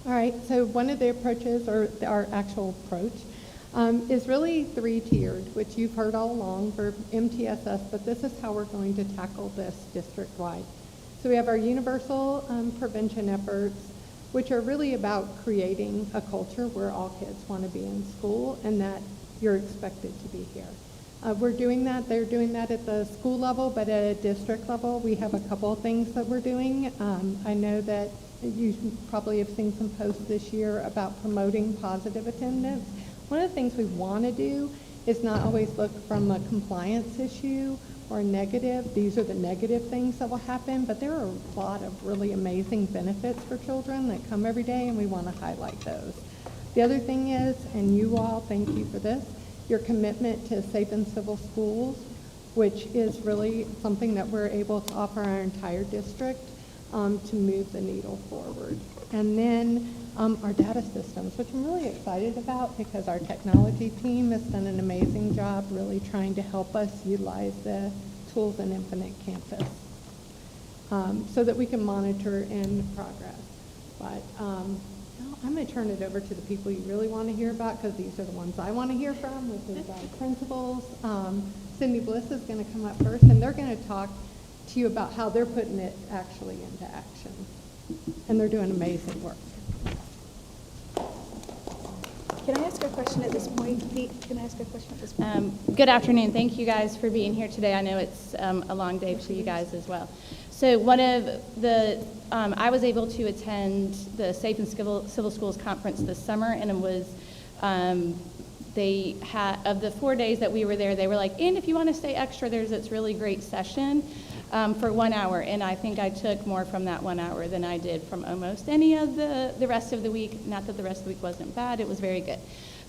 [SPEAKER 17] All right, so one of the approaches, or our actual approach, is really 3-tiered, which you've heard all along for MTSS, but this is how we're going to tackle this district-wide. So we have our universal prevention efforts, which are really about creating a culture where all kids want to be in school and that you're expected to be here. We're doing that. They're doing that at the school level, but at a district level, we have a couple of things that we're doing. I know that you probably have seen some posts this year about promoting positive attendance. One of the things we want to do is not always look from a compliance issue or negative. These are the negative things that will happen, but there are a lot of really amazing benefits for children that come every day, and we want to highlight those. The other thing is, and you all, thank you for this, your commitment to safe and civil schools, which is really something that we're able to offer our entire district. to move the needle forward. And then our data systems, which I'm really excited about because our technology team has done an amazing job really trying to help us utilize the tools in Infinite Campus so that we can monitor in progress. But I'm going to turn it over to the people you really want to hear about because these are the ones I want to hear from, which is our principals. Cindy Bliss is going to come up first, and they're going to talk to you about how they're putting it actually into action. And they're doing amazing work.
[SPEAKER 8] Can I ask a question at this point, Pete? Can I ask a question at this point?
[SPEAKER 18] Good afternoon. Thank you guys for being here today. I know it's a long day for you guys as well. So one of the, I was able to attend the Safe and Civil Schools Conference this summer, and it was, they had, of the 4 days that we were there, they were like, and if you want to stay extra, there's this really great session for 1 hour. And I think I took more from that 1 hour than I did from almost any of the rest of the week. Not that the rest of the week wasn't bad, it was very good.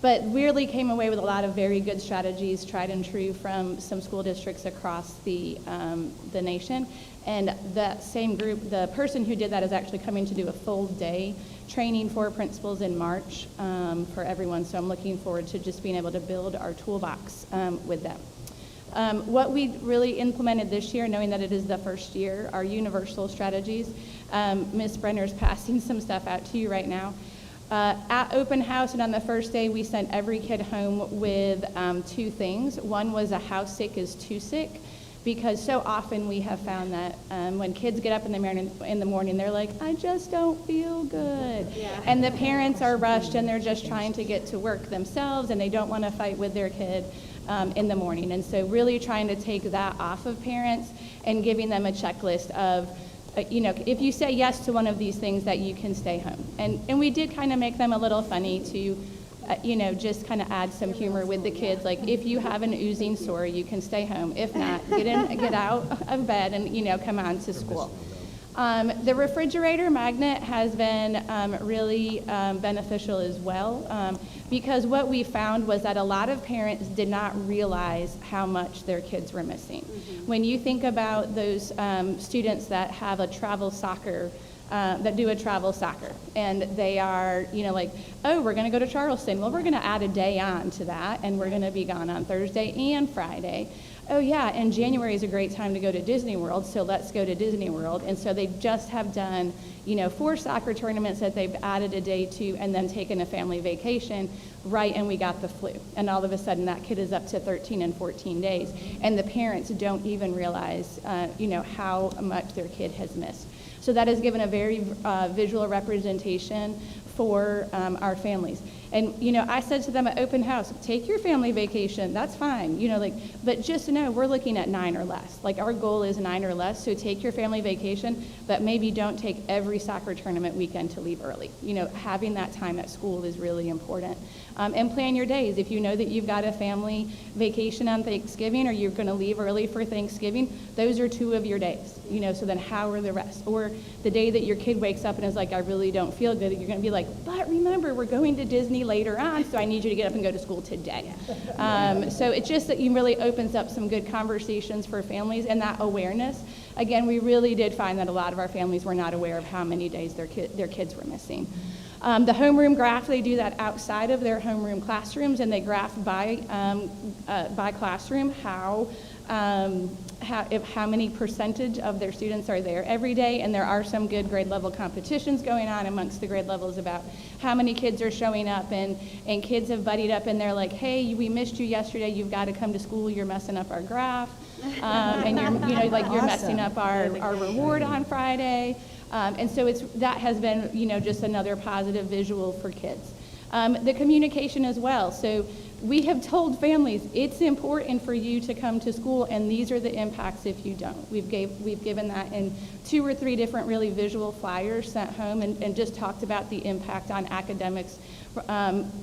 [SPEAKER 18] But really came away with a lot of very good strategies, tried and true from some school districts across the nation. And that same group, the person who did that is actually coming to do a full day training for principals in March for everyone. So I'm looking forward to just being able to build our toolbox with them. What we really implemented this year, knowing that it is the first year, are universal strategies. Ms. Brenner's passing some stuff out to you right now. At open house and on the first day, we sent every kid home with 2 things. One was a how sick is too sick, because so often we have found that when kids get up in the morning, they're like, I just don't feel good. Yeah. And the parents are rushed and they're just trying to get to work themselves and they don't want to fight with their kid in the morning. And so really trying to take that off of parents and giving them a checklist of, if you say yes to one of these things, that you can stay home. And we did kind of make them a little funny to, just kind of add some humor with the kids. Like, if you have an oozing sore, you can stay home. If not, get out of bed and, come on to school. The refrigerator magnet has been really beneficial as well, because what we found was that a lot of parents did not realize how much their kids were missing. Mm-hmm. When you think about those students that have a travel soccer, that do a travel soccer, and they are, like, oh, we're going to go to Charleston. Well, we're going to add a day on to that, and we're going to be gone on Thursday and Friday. Oh yeah, and January is a great time to go to Disney World, so let's go to Disney World. And so they just have done, 4 soccer tournaments that they've added a day to and then taken a family vacation, right, and we got the flu. And all of a sudden that kid is up to 13 and 14 days. And the parents don't even realize, how much their kid has missed. So that has given a very visual representation for our families. And, I said to them at open house, take your family vacation, that's fine, but just know we're looking at 9 or less. Like, our goal is 9 or less, so take your family vacation, but maybe don't take every soccer tournament weekend to leave early. Having that time at school is really important. And plan your days. If you know that you've got a family vacation on Thanksgiving, or you're going to leave early for Thanksgiving, those are 2 of your days, so then how are the rest? Or the day that your kid wakes up and is like, I really don't feel good, you're going to be like, but remember, we're going to Disney later on, so I need you to get up and go to school today. So it's just that you really opens up some good conversations for families and that awareness. Again, we really did find that a lot of our families were not aware of how many days their kids were missing. The homeroom graph, they do that outside of their homeroom classrooms, and they graph by classroom how many percentage of their students are there every day. And there are some good grade level competitions going on amongst the grade levels about how many kids are showing up, and kids have buddied up and they're like, hey, we missed you yesterday, you've got to come to school, you're messing up our graph, and you're messing up our reward on Friday. And so that has been, just another positive visual for kids. The communication as well. So we have told families it's important for you to come to school, and these are the impacts if you don't. We've given that in 2 or 3 different really visual flyers sent home, and just talked about the impact on academics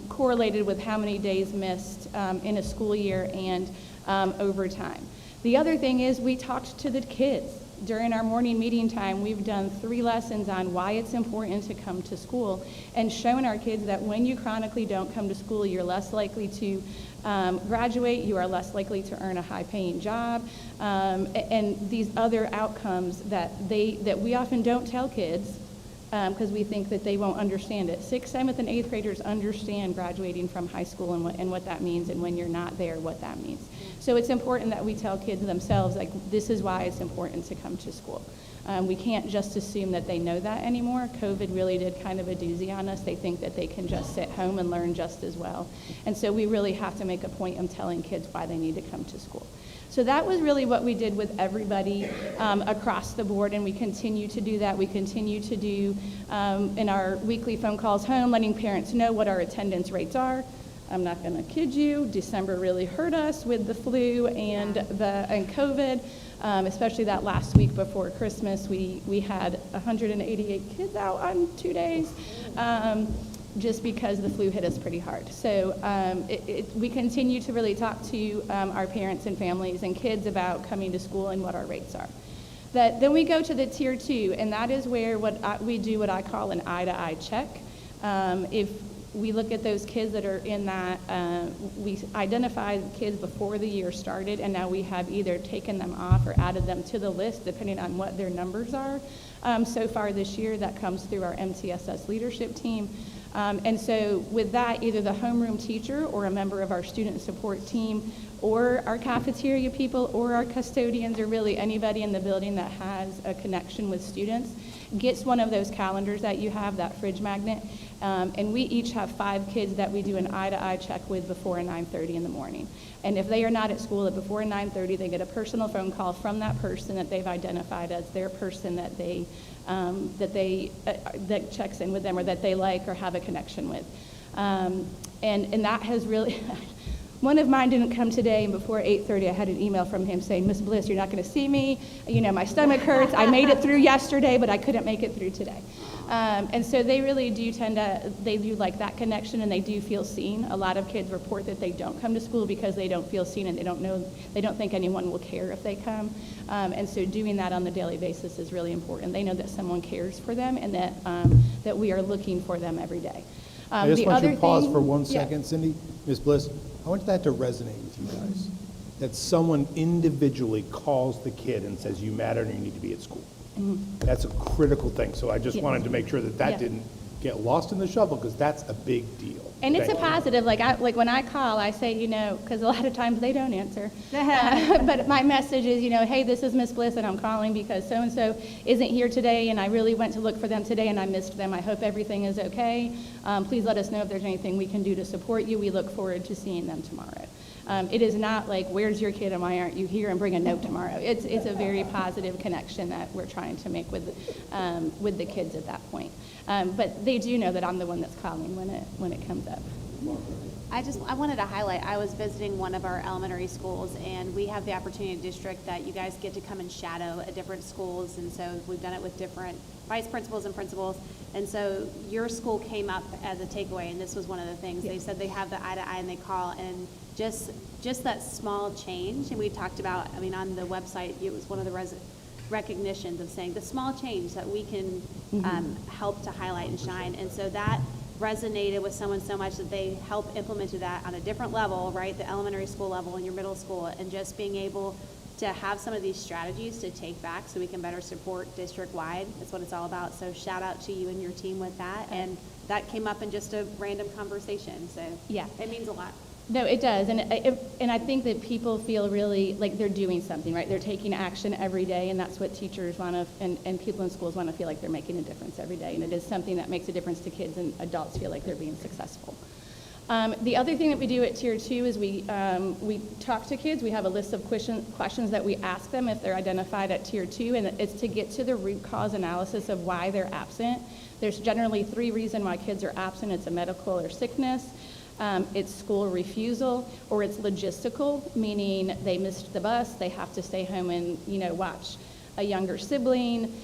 [SPEAKER 18] correlated with how many days missed in a school year and over time. The other thing is we talked to the kids. during our morning meeting time, we've done 3 lessons on why it's important to come to school and shown our kids that when you chronically don't come to school, you're less likely to graduate, you are less likely to earn a high-paying job, and these other outcomes that we often don't tell kids because we think that they won't understand it. 6th, 7th, and 8th graders understand graduating from high school and what that means, and when you're not there, what that means. So it's important that we tell kids themselves, like, this is why it's important to come to school. We can't just assume that they know that anymore. COVID really did kind of a doozy on us. They think that they can just sit home and learn just as well. And so we really have to make a point of telling kids why they need to come to school. So that was really what we did with everybody across the board, and we continue to do that. We continue to do in our weekly phone calls home, letting parents know what our attendance rates are. I'm not going to kid you, December really hurt us with the flu and COVID, especially that last week before Christmas. We had 188 kids out on 2 days. Just because the flu hit us pretty hard. So we continue to really talk to our parents and families and kids about coming to school and what our rates are. Then we go to the tier 2, and that is where we do what I call an eye-to-eye check. If we look at those kids that are in that, we identified kids before the year started, and now we have either taken them off or added them to the list depending on what their numbers are. So far this year, that comes through our NHCS leadership team. And so with that, either the homeroom teacher or a member of our student support team or our cafeteria people or our custodians or really anybody in the building that has a connection with students gets one of those calendars that you have, that fridge magnet. And we each have 5 kids that we do an eye-to-eye check with before 9:30 in the morning. And if they are not at school at before 9:30, they get a personal phone call from that person that they've identified as their person that that checks in with them or that they like or have a connection with. And that has really, one of mine didn't come today, and before 8:30 I had an email from him saying, Miss Bliss, you're not going to see me, my stomach hurts, I made it through yesterday, but I couldn't make it through today. And so they really do they do like that connection, and they do feel seen. A lot of kids report that they don't come to school because they don't feel seen and they don't think anyone will care if they come. And so doing that on a daily basis is really important. They know that someone cares for them and that we are looking for them every day.
[SPEAKER 13] I just want you to pause for 1 second, Cindy. Ms. Bliss, I want that to resonate with you guys, that someone individually calls the kid and says, you matter and you need to be at school. Mm-hmm. That's a critical thing. So I just wanted to make sure that didn't get lost in the shuffle, because that's a big deal.
[SPEAKER 18] And it's a positive. Like when I call, I say, because a lot of times they don't answer. But my message is, hey, this is Miss Bliss, and I'm calling because so-and-so isn't here today, and I really went to look for them today, and I missed them. I hope everything is okay. Please let us know if there's anything we can do to support you. We look forward to seeing them tomorrow. It is not like, where's your kid and why aren't you here, and bring a note tomorrow. It's a very positive connection that we're trying to make with the kids at that point. But they do know that I'm the one that's calling when it comes up.
[SPEAKER 12] I wanted to highlight, I was visiting one of our elementary schools, and we have the opportunity in district that you guys get to come and shadow at different schools, and so we've done it with different vice principals and principals. And so your school came up as a takeaway, and this was one of the things. They said they have the eye-to-eye and they call, and just that small change, and we talked about, on the website, it was one of the recognitions of saying the small change that we can help to highlight and shine. And so that resonated with someone so much that they helped implemented that on a different level, right, the elementary school level and your middle school, and just being able to have some of these strategies to take back so we can better support district-wide. That's what it's all about. So shout out to you and your team with that. And that came up in just a random conversation. So yeah, it means a lot.
[SPEAKER 18] No, it does, and I think that people feel really like they're doing something, right? They're taking action every day, and that's what teachers want to, and people in schools want to feel like they're making a difference every day, and it is something that makes a difference to kids, and adults feel like they're being successful. The other thing that we do at Tier 2 is we talk to kids. We have a list of questions that we ask them if they're identified at Tier 2, and it's to get to the root cause analysis of why they're absent. There's generally 3 reasons why kids are absent. It's a medical or sickness. It's school refusal, or it's logistical, meaning they missed the bus, they have to stay home and, watch a younger sibling,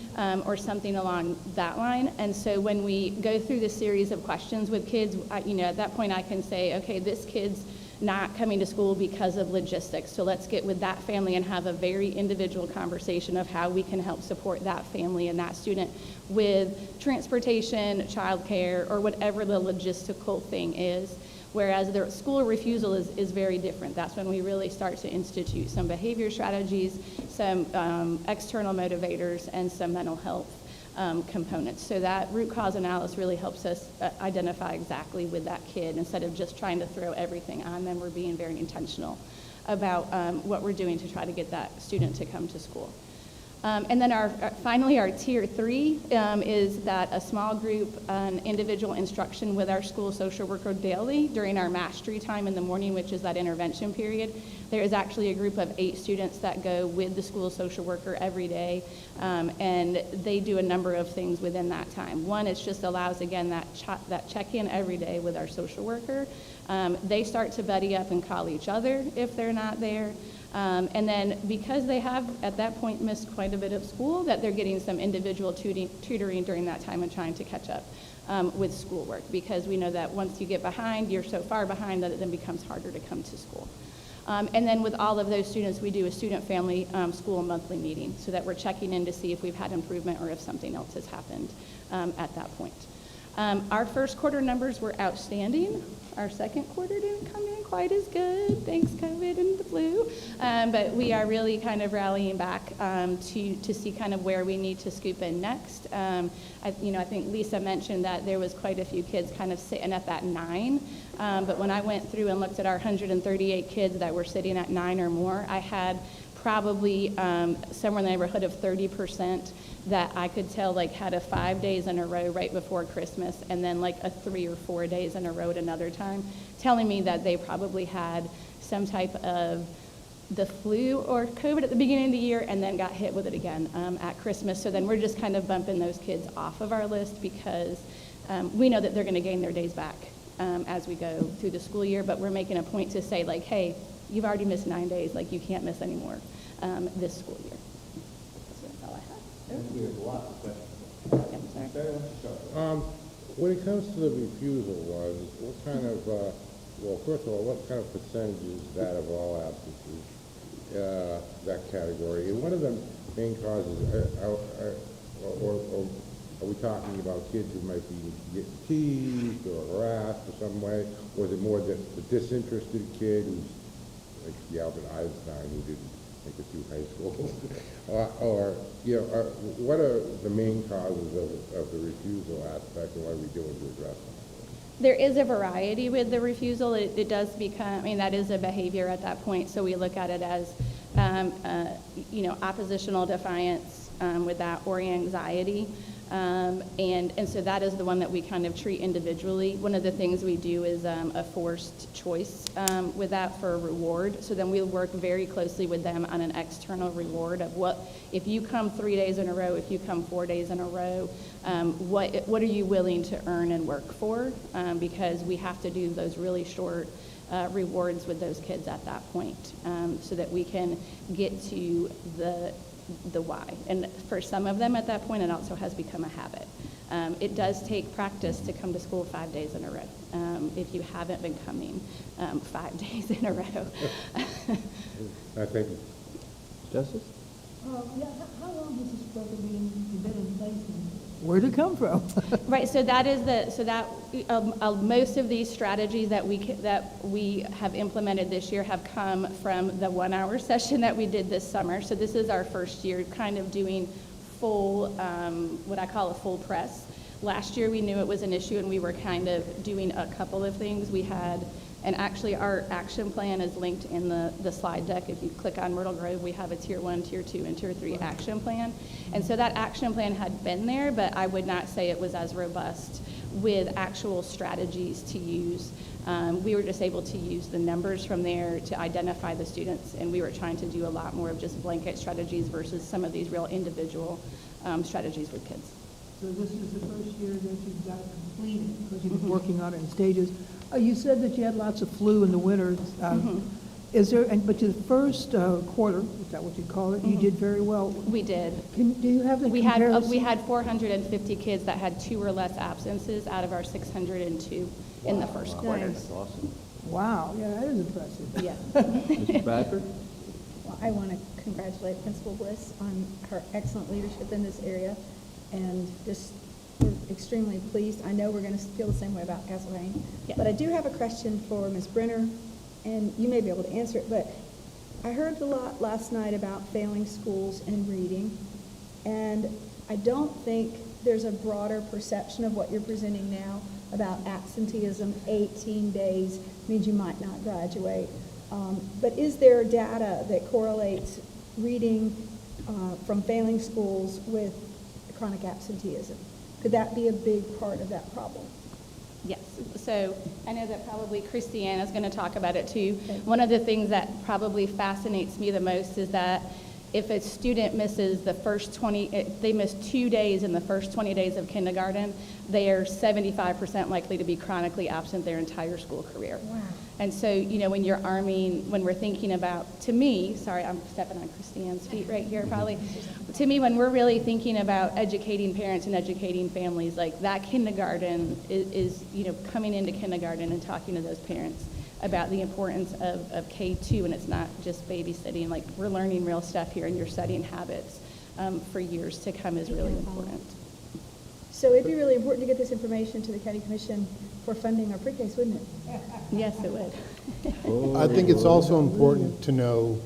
[SPEAKER 18] or something along that line. And so when we go through this series of questions with kids, at that point I can say, okay, this kid's not coming to school because of logistics. So let's get with that family and have a very individual conversation of how we can help support that family and that student with transportation, childcare, or whatever the logistical thing is. Whereas the school refusal is very different. That's when we really start to institute some behavior strategies, some external motivators, and some mental health components. So that root cause analysis really helps us identify exactly with that kid. Instead of just trying to throw everything on them, we're being very intentional about what we're doing to try to get that student to come to school. And then finally, our tier 3 is that a small group, individual instruction with our school social worker daily during our mastery time in the morning, which is that intervention period. There is actually a group of 8 students that go with the school social worker every day, and they do a number of things within that time. One, it just allows, again, that check-in every day with our social worker. They start to buddy up and call each other if they're not there. And then because they have, at that point, missed quite a bit of school, that they're getting some individual tutoring during that time and trying to catch up with schoolwork, because we know that once you get behind, you're so far behind that it then becomes harder to come to school. And then with all of those students, we do a student-family school monthly meeting so that we're checking in to see if we've had improvement or if something else has happened at that point. Our first quarter numbers were outstanding. Our second quarter didn't come in quite as good, thanks COVID and the flu. But we are really kind of rallying back to see kind of where we need to scoop in next. I think Lisa mentioned that there was quite a few kids kind of sitting at that 9. But when I went through and looked at our 138 kids that were sitting at 9 or more, I had probably somewhere in the neighborhood of 30% that I could tell had a 5 days in a row right before Christmas, and then a 3 or 4 days in a row at another time, telling me that they probably had some type of the flu or COVID at the beginning of the year and then got hit with it again at Christmas. So then we're just kind of bumping those kids off of our list because we know that they're going to gain their days back as we go through the school year, but we're making a point to say hey, you've already missed 9 days, you can't miss any more this school year. So that's all I have.
[SPEAKER 7] We have a lot of questions.
[SPEAKER 18] Yeah, sorry.
[SPEAKER 7] When it comes to the refusal ones, what kind of, first of all, what kind of percentage is that of all absences, that category? And what are the main causes, or are we talking about kids who might be getting teased or harassed or some way? Or is it more the disinterested kid who's like the Albert Einstein who didn't make it through high school? What are the main causes of the refusal aspect, and what are we doing to address them?
[SPEAKER 18] There is a variety with the refusal. It does become, that is a behavior at that point, so we look at it as, oppositional defiance with that, or anxiety. And so that is the one that we kind of treat individually. One of the things we do is a forced choice with that for a reward. So then we'll work very closely with them on an external reward of if you come 3 days in a row, if you come 4 days in a row, what are you willing to earn and work for? Because we have to do those really short rewards with those kids at that point so that we can get to the why. And for some of them at that point, it also has become a habit. It does take practice to come to school 5 days in a row if you haven't been coming 5 days in a row.
[SPEAKER 7] Thank you.
[SPEAKER 1] Justice?
[SPEAKER 6] How long has this program been in place, and where'd it come from?
[SPEAKER 18] Right, so that is most of these strategies that we have implemented this year have come from the 1-hour session that we did this summer. So this is our first year kind of doing full, what I call a full press. Last year we knew it was an issue and we were kind of doing a couple of things. We had, and actually our action plan is linked in the slide deck. If you click on Myrtle Grove, we have a tier 1, tier 2, and tier 3 action plan. And so that action plan had been there, but I would not say it was as robust with actual strategies to use. We were just able to use the numbers from there to identify the students, and we were trying to do a lot more of just blanket strategies versus some of these real individual strategies with kids.
[SPEAKER 6] So this is the first year that you've got it completed, because you've been working on it in stages. You said that you had lots of flu in the winter. Is there? But the first quarter, is that what you call it? You did very well.
[SPEAKER 18] We did.
[SPEAKER 6] Do you have the
[SPEAKER 18] we
[SPEAKER 6] comparison?
[SPEAKER 18] had 450 kids that had 2 or less absences out of our 602 in the first quarter.
[SPEAKER 1] That's awesome.
[SPEAKER 6] Wow, yeah, that is impressive.
[SPEAKER 12] Yeah.
[SPEAKER 1] Mrs. Bradford?
[SPEAKER 8] Well, I want to congratulate Principal Bliss on her excellent leadership in this area, and just, we're extremely pleased. I know we're going to feel the same way about Castle Hayne.
[SPEAKER 12] Yeah.
[SPEAKER 8] But I do have a question for Ms. Brenner, and you may be able to answer it, but I heard a lot last night about failing schools in reading, and I don't think there's a broader perception of what you're presenting now about absenteeism. 18 days means you might not graduate. But is there data that correlates reading from failing schools with chronic absenteeism? Could that be a big part of that problem?
[SPEAKER 18] Yes, so I know that probably Christiana's going to talk about it too. One of the things that probably fascinates me the most is that if a student misses the first 20, if they miss 2 days in the first 20 days of kindergarten, they are 75% likely to be chronically absent their entire school career.
[SPEAKER 8] Wow.
[SPEAKER 18] And so, you know, when you're arming, when we're thinking about, to me, sorry, I'm stepping on Christiane's feet right here probably. To me, when we're really thinking about educating parents and educating families, like that kindergarten is, you know, coming into kindergarten and talking to those parents about the importance of K-2, and it's not just babysitting. Like, we're learning real stuff here, and you're studying habits for years to come is really important.
[SPEAKER 8] So it'd be really important to get this information to the County Commission for funding our pre-Ks, wouldn't it?
[SPEAKER 18] Yes, it would.
[SPEAKER 13] I think it's also important to know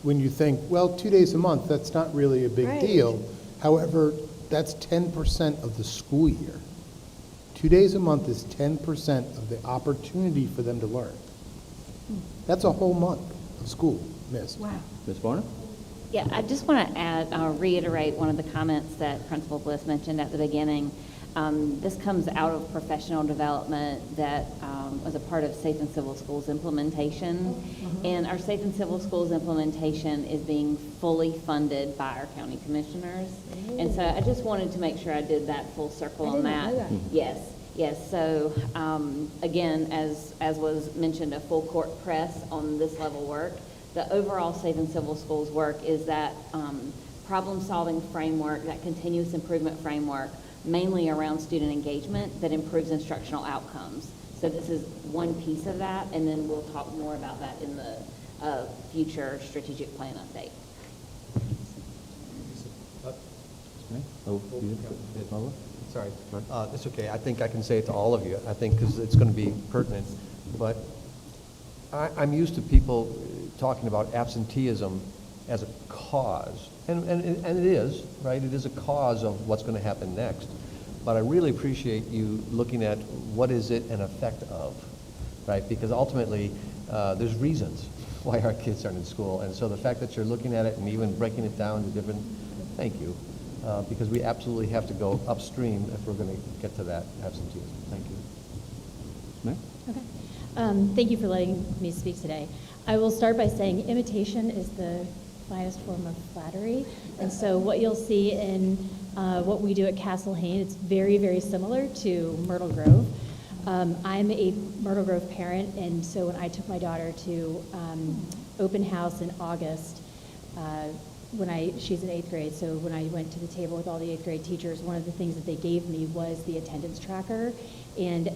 [SPEAKER 13] when you think, well, 2 days a month, that's not really a big
[SPEAKER 8] Right.
[SPEAKER 13] deal. However, that's 10% of the school year. 2 days a month is 10% of the opportunity for them to learn. That's a whole month of school missed.
[SPEAKER 8] Wow.
[SPEAKER 1] Ms. Varner?
[SPEAKER 11] Yeah, I just want to add, reiterate one of the comments that Principal Bliss mentioned at the beginning. This comes out of professional development that was a part of Safe and Civil Schools implementation. And our Safe and Civil Schools implementation is being fully funded by our county commissioners. And so I just wanted to make sure I did that full circle on that.
[SPEAKER 8] I didn't know that.
[SPEAKER 11] Yes, yes. So again, as was mentioned, a full court press on this level work. The overall Safe and Civil Schools work is that problem-solving framework, that continuous improvement framework, mainly around student engagement that improves instructional outcomes. So this is one piece of that, and then we'll talk more about that in the future strategic plan update.
[SPEAKER 3] Sorry, it's okay. I think I can say it to all of you, I think, because it's going to be pertinent. But I'm used to people talking about absenteeism as a cause, and it is, right? It is a cause of what's going to happen next. But I really appreciate you looking at what is it an effect of, right? Because ultimately, there's reasons why our kids aren't in school. And so the fact that you're looking at it and even breaking it down to different, thank you. Because we absolutely have to go upstream if we're going to get to that absenteeism. Thank you.
[SPEAKER 1] Ma'am?
[SPEAKER 14] Okay. Thank you for letting me speak today. I will start by saying imitation is the finest form of flattery. And so what you'll see in what we do at Castle Hayne, it's very, very similar to Myrtle Grove. I'm a Myrtle Grove parent, and so when I took my daughter to open house in August, she's in 8th grade, so when I went to the table with all the 8th grade teachers, one of the things that they gave me was the attendance tracker, and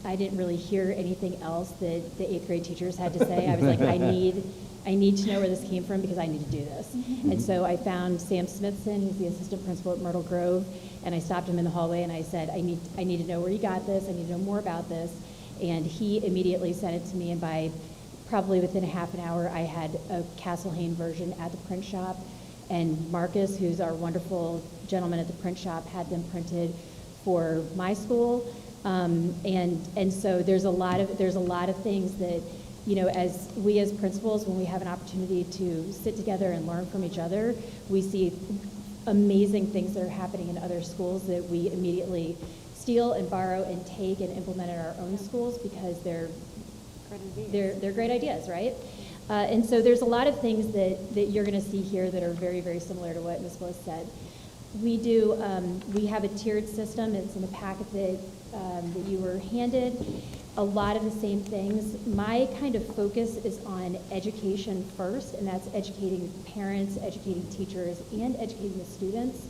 [SPEAKER 14] I didn't really hear anything else that the 8th grade teachers had to say. I was like, I need to know where this came from because I need to do this. And so I found Sam Smithson, he's the assistant principal at Myrtle Grove, and I stopped him in the hallway and I said, I need to know where you got this, I need to know more about this. And he immediately sent it to me, and by probably within a half an hour, I had a Castle Hayne version at the print shop, and Marcus, who's our wonderful gentleman at the print shop, had them printed for my school. And so there's a lot of things that, you know, as principals, when we have an opportunity to sit together and learn from each other, we see amazing things that are happening in other schools that we immediately steal and borrow and take and implement in our own schools because they're great ideas, right? And so there's a lot of things that you're going to see here that are very, very similar to what Ms. Bliss said. We have a tiered system. It's in the packet that you were handed. A lot of the same things. My kind of focus is on education first, and that's educating parents, educating teachers, and educating the students.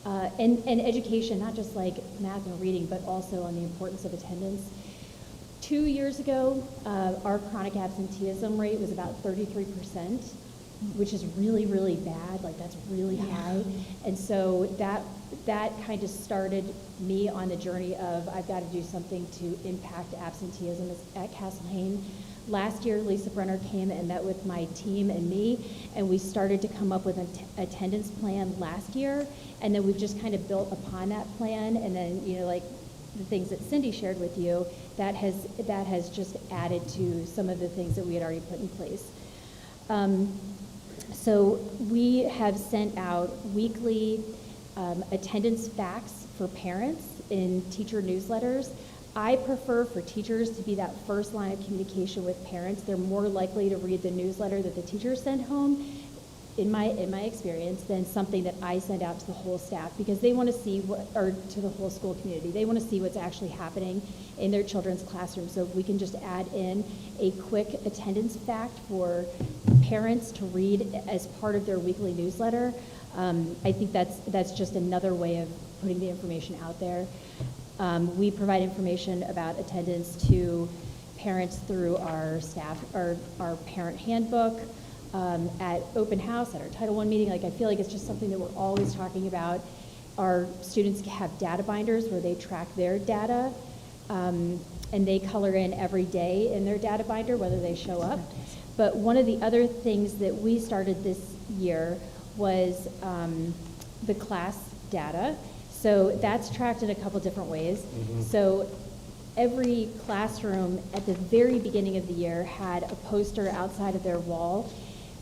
[SPEAKER 14] And education, not just like math and reading, but also on the importance of attendance.
[SPEAKER 19] 2 years ago, our chronic absenteeism rate was about 33%, which is really, really bad. Like, that's really high. And so that kind of started me on the journey of I've got to do something to impact absenteeism at Castle Hayne. Last year, Lisa Brenner came and met with my team and me, and we started to come up with an attendance plan last year, and then we've just kind of built upon that plan, and then, you know, like the things that Cindy shared with you, that has just added to some of the things that we had already put in place. So we have sent out weekly attendance facts for parents in teacher newsletters. I prefer for teachers to be that first line of communication with parents. They're more likely to read the newsletter that the teachers send home, in my experience, than something that I send out to the whole staff, because they want to see or to the whole school community. They want to see what's actually happening in their children's classroom. So if we can just add in a quick attendance fact for parents to read as part of their weekly newsletter, I think that's just another way of putting the information out there. We provide information about attendance to parents through our staff, our parent handbook, at open house, at our Title I meeting. Like, I feel like it's just something that we're always talking about. Our students have data binders where they track their data, and they color in every day in their data binder, whether they show up. But one of the other things that we started this year was the class data. So that's tracked in a couple different ways.
[SPEAKER 13] Mm-hmm.
[SPEAKER 19] So every classroom at the very beginning of the year had a poster outside of their wall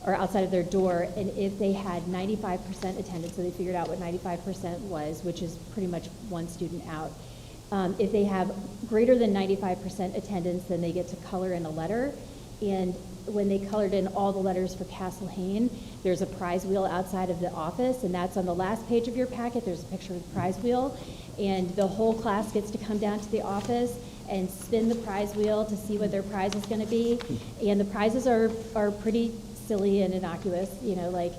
[SPEAKER 19] or outside of their door, and if they had 95% attendance, so they figured out what 95% was, which is pretty much one student out. If they have greater than 95% attendance, then they get to color in a letter. And when they colored in all the letters for Castle Hayne, there's a prize wheel outside of the office, and that's on the last page of your packet. There's a picture of the prize wheel, and the whole class gets to come down to the office and spin the prize wheel to see what their prize is going to be. And the prizes are pretty silly and innocuous, you know, like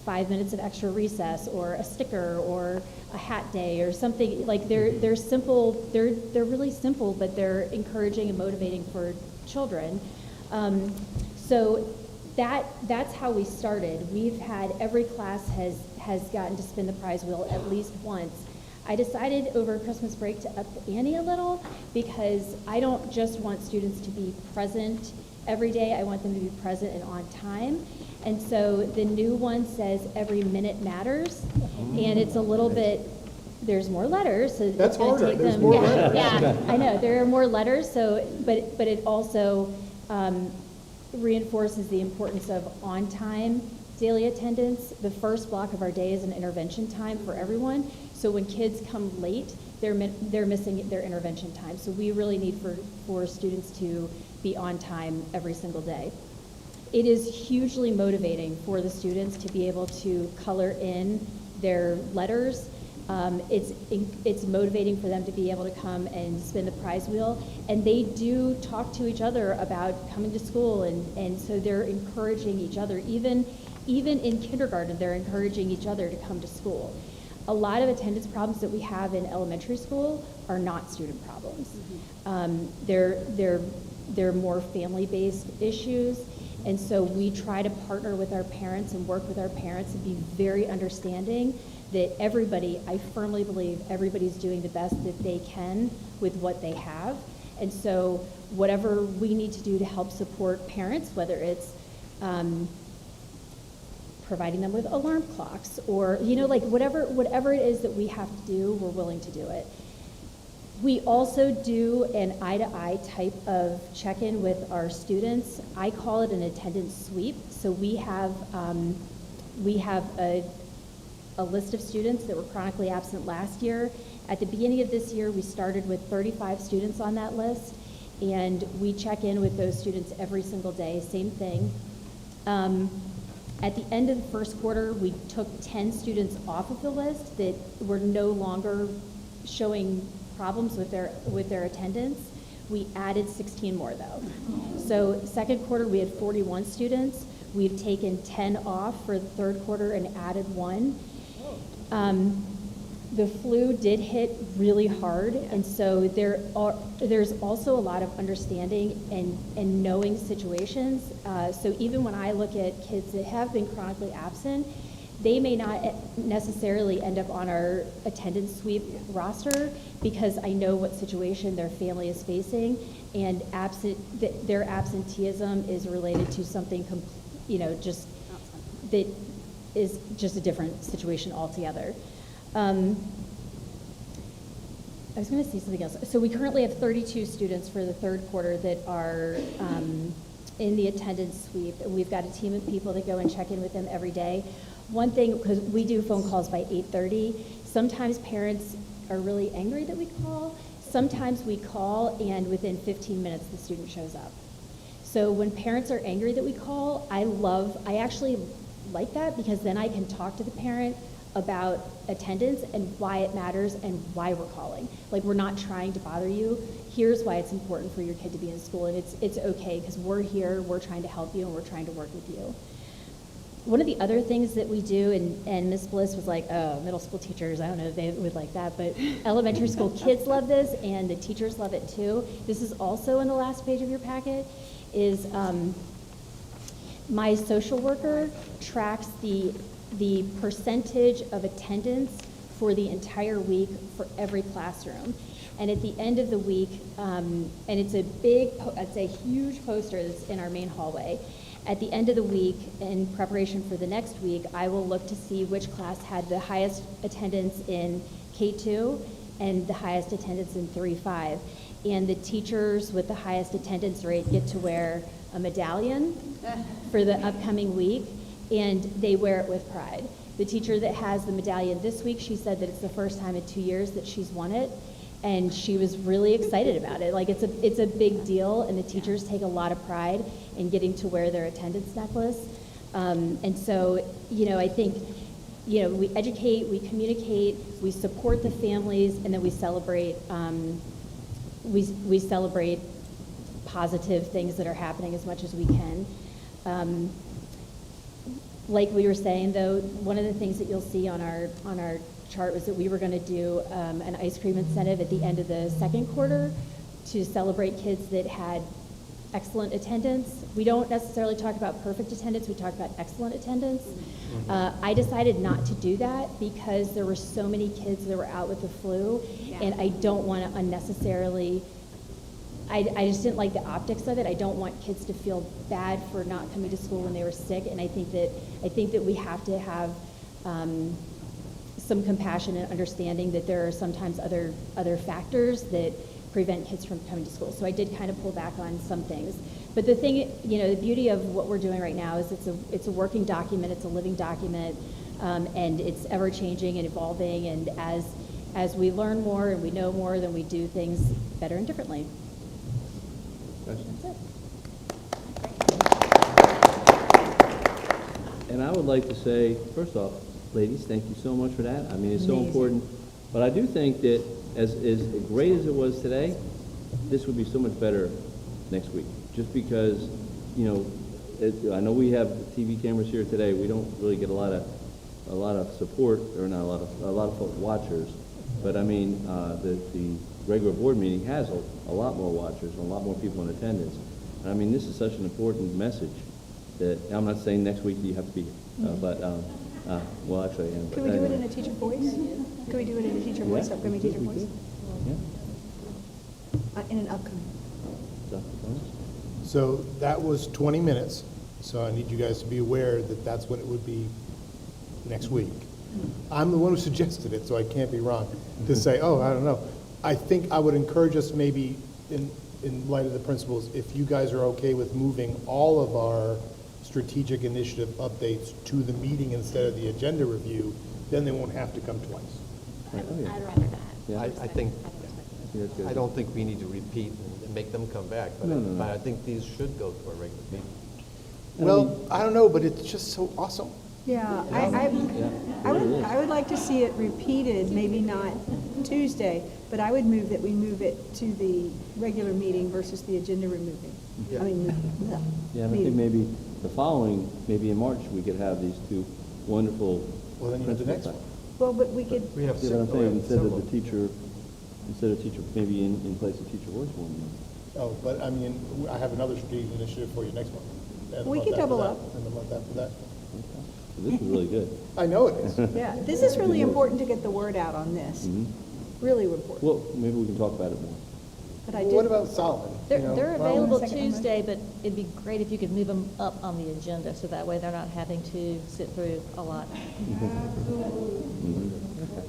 [SPEAKER 19] 5 minutes of extra recess, or a sticker, or a hat day, or something. Like, they're simple. They're really simple, but they're encouraging and motivating for children. So that's how we started. We've had, every class has gotten to spin the prize wheel at least once. I decided over Christmas break to up the ante a little, because I don't just want students to be present every day. I want them to be present and on time. And so the new one says every minute matters, and it's a little bit, there's more letters, so
[SPEAKER 13] That's
[SPEAKER 19] it's going to
[SPEAKER 13] harder.
[SPEAKER 19] take
[SPEAKER 13] There's
[SPEAKER 19] them.
[SPEAKER 13] more
[SPEAKER 19] Yeah,
[SPEAKER 13] letters.
[SPEAKER 19] yeah, I know, there are more letters, so, but it also reinforces the importance of on-time daily attendance. The first block of our day is an intervention time for everyone, so when kids come late, they're missing their intervention time. So we really need for students to be on time every single day. It is hugely motivating for the students to be able to color in their letters. It's motivating for them to be able to come and spin the prize wheel, and they do talk to each other about coming to school, and so they're encouraging each other. Even in kindergarten, they're encouraging each other to come to school. A lot of attendance problems that we have in elementary school are not student problems. They're more family-based issues, and so we try to partner with our parents and work with our parents and be very understanding that everybody, I firmly believe everybody's doing the best that they can with what they have. And so whatever we need to do to help support parents, whether it's providing them with alarm clocks, or, you know, like whatever it is that we have to do, we're willing to do it. We also do an eye-to-eye type of check-in with our students. I call it an attendance sweep. So we have a list of students that were chronically absent last year. At the beginning of this year, we started with 35 students on that list, and we check in with those students every single day, same thing. At the end of the first quarter, we took 10 students off of the list that were no longer showing problems with their attendance. We added 16 more though. So second quarter, we had 41 students. We've taken 10 off for the third quarter and added 1. The flu did hit really hard, and so there's also a lot of understanding and knowing situations. So even when I look at kids that have been chronically absent, they may not necessarily end up on our attendance sweep roster because I know what situation their family is facing, and their absenteeism is related to something, just that is just a different situation altogether. I was going to say something else. So we currently have 32 students for the third quarter that are in the attendance sweep, and we've got a team of people that go and check in with them every day. One thing, because we do phone calls by 8:30, sometimes parents are really angry that we call. Sometimes we call, and within 15 minutes, the student shows up. So when parents are angry that we call, I actually like that, because then I can talk to the parent about attendance and why it matters and why we're calling. Like, we're not trying to bother you. Here's why it's important for your kid to be in school, and it's okay, because we're here, we're trying to help you, and we're trying to work with you. One of the other things that we do, and Ms. Bliss was like, oh, middle school teachers, I don't know if they would like that, but elementary school kids love this, and the teachers love it too. This is also in the last page of your packet, is my social worker tracks the percentage of attendance for the entire week for every classroom. And at the end of the week, and it's a huge poster that's in our main hallway. At the end of the week, in preparation for the next week, I will look to see which class had the highest attendance in K2 and the highest attendance in 3-5. And the teachers with the highest attendance rate get to wear a medallion for the upcoming week, and they wear it with pride. The teacher that has the medallion this week, she said that it's the first time in 2 years that she's won it, and she was really excited about it. Like, it's a big deal, and the teachers take a lot of pride in getting to wear their attendance necklace. And so, I think, we educate, we communicate, we support the families, and then we celebrate, we celebrate positive things that are happening as much as we can. Like we were saying, though, one of the things that you'll see on our chart was that we were going to do an ice cream incentive at the end of the second quarter to celebrate kids that had excellent attendance. We don't necessarily talk about perfect attendance, we talk about excellent attendance. I decided not to do that because there were so many kids that were out with the flu, and I don't want to unnecessarily, I just didn't like the optics of it. I don't want kids to feel bad for not coming to school when they were sick, and I think that we have to have some compassion and understanding that there are sometimes other factors that prevent kids from coming to school. So I did kind of pull back on some things. But the thing, the beauty of what we're doing right now is it's a working document, it's a living document, and it's ever changing and evolving, and as we learn more and we know more, then we do things better and differently. That's it.
[SPEAKER 1] And I would like to say, first off, ladies, thank you so much for that. I mean, it's so important. But I do think that as great as it was today, this would be so much better next week. Just because, I know we have TV cameras here today. We don't really get a lot of support, or not a lot of watchers. But I mean, the regular board meeting has a lot more watchers and a lot more people in attendance. And I mean, this is such an important message that I'm not saying next week you have to be here, but well, actually, I am.
[SPEAKER 8] Can we do it in a teacher voice? Can we do it in a teacher voice, upcoming teacher voice? In an upcoming.
[SPEAKER 13] So that was 20 minutes, so I need you guys to be aware that that's what it would be next week. I'm the one who suggested it, so I can't be wrong to say, oh, I don't know. I think I would encourage us maybe, in light of the principles, if you guys are okay with moving all of our strategic initiative updates to the meeting instead of the agenda review, then they won't have to come twice.
[SPEAKER 12] I'd rather not.
[SPEAKER 1] Yeah.
[SPEAKER 3] I think, I don't think we need to repeat and make them come back, but
[SPEAKER 1] No.
[SPEAKER 3] I think these should go to a regular meeting.
[SPEAKER 13] Well, I don't know, but it's just so awesome.
[SPEAKER 20] Yeah, I would like to see it repeated, maybe not Tuesday, but I would move that we move it to the regular meeting versus the agenda removing.
[SPEAKER 13] Yeah.
[SPEAKER 20] I mean,
[SPEAKER 1] Yeah, I think maybe the following, maybe in March, we could have these two wonderful.
[SPEAKER 13] Well, then you have the next one.
[SPEAKER 20] Well, but we could,
[SPEAKER 13] We have
[SPEAKER 1] Yeah, but I'm saying instead
[SPEAKER 13] several.
[SPEAKER 1] of teacher, maybe in place of teacher voice one month.
[SPEAKER 13] Oh, but I mean, I have another strategic initiative for you next month. and the
[SPEAKER 20] We
[SPEAKER 13] month
[SPEAKER 20] could
[SPEAKER 13] after
[SPEAKER 20] double
[SPEAKER 13] that,
[SPEAKER 20] up.
[SPEAKER 13] And the month after that.
[SPEAKER 1] So this is really good.
[SPEAKER 13] I know it is.
[SPEAKER 20] yeah, this is really important to get the word out on this.
[SPEAKER 1] Mhm.
[SPEAKER 20] Really important.
[SPEAKER 1] Well, maybe we can talk about it more.
[SPEAKER 20] But I
[SPEAKER 13] What
[SPEAKER 20] did,
[SPEAKER 13] about Solomon?
[SPEAKER 14] They're,
[SPEAKER 13] You know,
[SPEAKER 14] they're
[SPEAKER 13] well,
[SPEAKER 14] available
[SPEAKER 6] Second on
[SPEAKER 14] Tuesday, but it'd be great if you could move them up on the agenda, so that way they're not having to sit through a lot.
[SPEAKER 1] Mhm. Okay.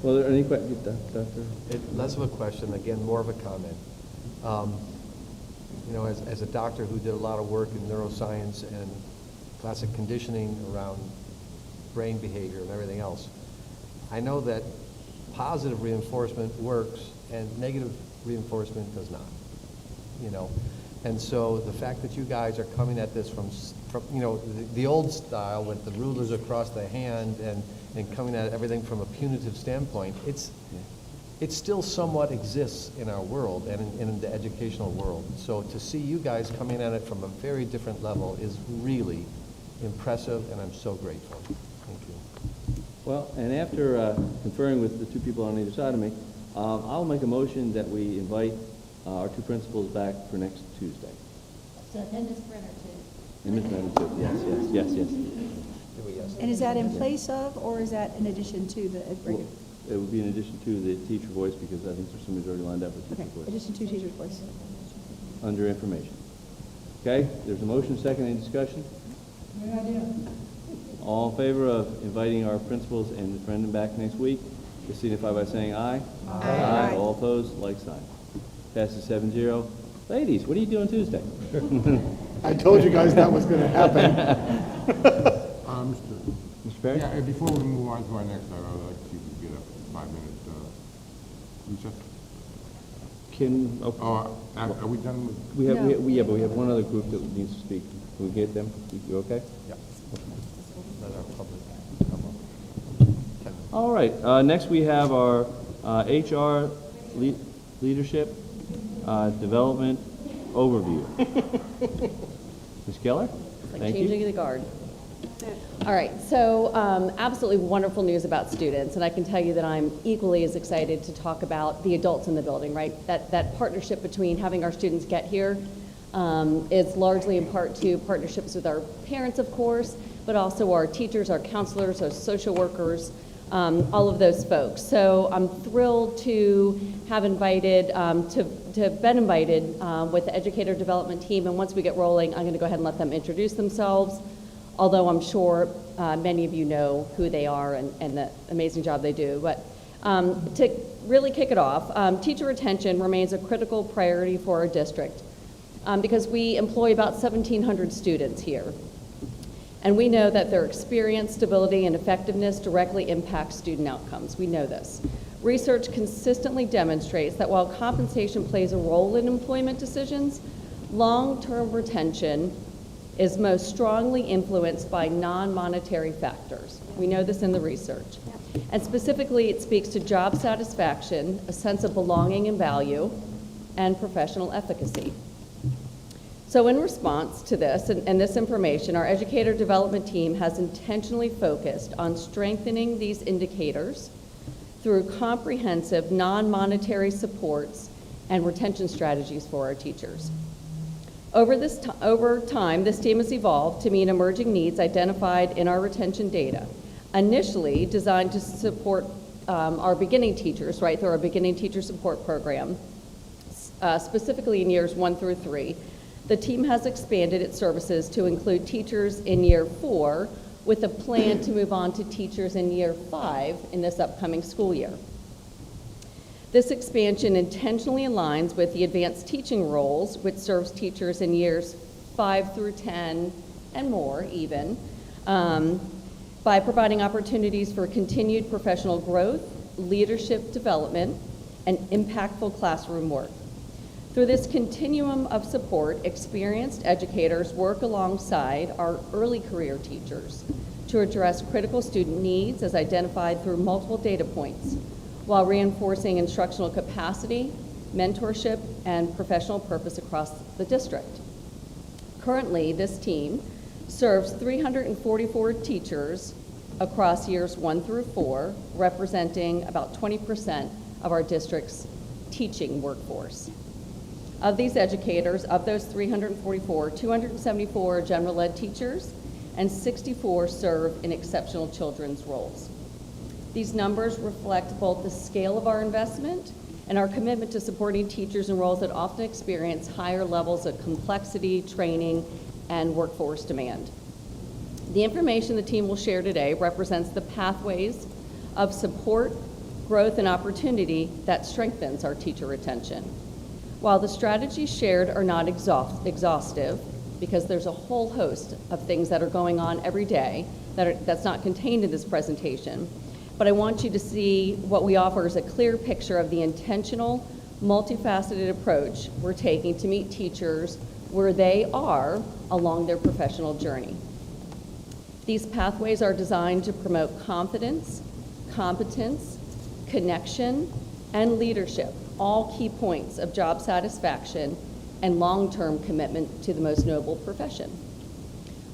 [SPEAKER 1] Well, are there any questions, Doctor?
[SPEAKER 3] Less of a question, again, more of a comment. You know, as a doctor who did a lot of work in neuroscience and classic conditioning around brain behavior and everything else, I know that positive reinforcement works and negative reinforcement does not, you know. And so the fact that you guys are coming at this from you know, the old style with the rulers across the hand and coming at everything from a punitive standpoint, it still somewhat exists in our world and in the educational world. So to see you guys coming at it from a very different level is really impressive, and I'm so grateful. Thank you.
[SPEAKER 1] Well, and after conferring with the two people on either side of me, I'll make a motion that we invite our two principals back for next Tuesday.
[SPEAKER 14] And Ms. Brenner, too.
[SPEAKER 1] And Ms. Madden, too. Yes.
[SPEAKER 20] and is that in place of, or is that in addition to the regular?
[SPEAKER 1] It would be in addition to the teacher voice, because I think there's somebody's already lined up for
[SPEAKER 20] Okay,
[SPEAKER 1] teacher voice,
[SPEAKER 20] addition to teacher's voice.
[SPEAKER 1] under information. Okay, there's a motion, second, any discussion?
[SPEAKER 6] Good idea.
[SPEAKER 1] All in favor of inviting our principals and Ms. Brendan back next week, just signify by saying aye. Aye. All opposed, like sign. Passes 7-0. Ladies, what are you doing Tuesday?
[SPEAKER 13] I told you guys that was gonna happen.
[SPEAKER 1] Mr. Perry?
[SPEAKER 7] Yeah, before we move on to our next item, I'd like to get a 5-minute recess. Are we done with?
[SPEAKER 1] Yeah, but we have one other group that needs to speak. Can we get them? You okay?
[SPEAKER 3] Yeah. Let our public come up.
[SPEAKER 1] All right, next we have our HR leadership development overview. Ms. Keller? Thank you.
[SPEAKER 21] Changing the guard. All right, so absolutely wonderful news about students, and I can tell you that I'm equally as excited to talk about the adults in the building, right? That partnership between having our students get here is largely in part to partnerships with our parents, of course, but also our teachers, our counselors, our social workers, all of those folks. So I'm thrilled to have invited, to have been invited with the educator development team, and once we get rolling, I'm going to go ahead and let them introduce themselves, although I'm sure many of you know who they are and the amazing job they do. But to really kick it off, teacher retention remains a critical priority for our district because we employ about 1,700 students here. And we know that their experience, stability, and effectiveness directly impact student outcomes. We know this. Research consistently demonstrates that while compensation plays a role in employment decisions, long-term retention is most strongly influenced by non-monetary factors. We know this in the research. And specifically, it speaks to job satisfaction, a sense of belonging and value, and professional efficacy. So in response to this and this information, our educator development team has intentionally focused on strengthening these indicators through comprehensive non-monetary supports and retention strategies for our teachers. Over time, this team has evolved to meet emerging needs identified in our retention data, initially designed to support our beginning teachers, right, through our beginning teacher support program, specifically in years 1 through 3. The team has expanded its services to include teachers in year 4 with a plan to move on to teachers in year 5 in this upcoming school year. This expansion intentionally aligns with the advanced teaching roles, which serves teachers in years 5 through 10 and more even, by providing opportunities for continued professional growth, leadership development, and impactful classroom work. Through this continuum of support, experienced educators work alongside our early career teachers to address critical student needs as identified through multiple data points, while reinforcing instructional capacity, mentorship, and professional purpose across the district. Currently, this team serves 344 teachers across years 1 through 4, representing about 20% of our district's teaching workforce. Of these educators, of those 344, 274 are general ed teachers, and 64 serve in exceptional children's roles. These numbers reflect both the scale of our investment and our commitment to supporting teachers in roles that often experience higher levels of complexity, training, and workforce demand. The information the team will share today represents the pathways of support, growth, and opportunity that strengthens our teacher retention. While the strategies shared are not exhaustive, because there's a whole host of things that are going on every day that's not contained in this presentation, but I want you to see what we offer as a clear picture of the intentional, multifaceted approach we're taking to meet teachers where they are along their professional journey. These pathways are designed to promote confidence, competence, connection, and leadership, all key points of job satisfaction and long-term commitment to the most noble profession.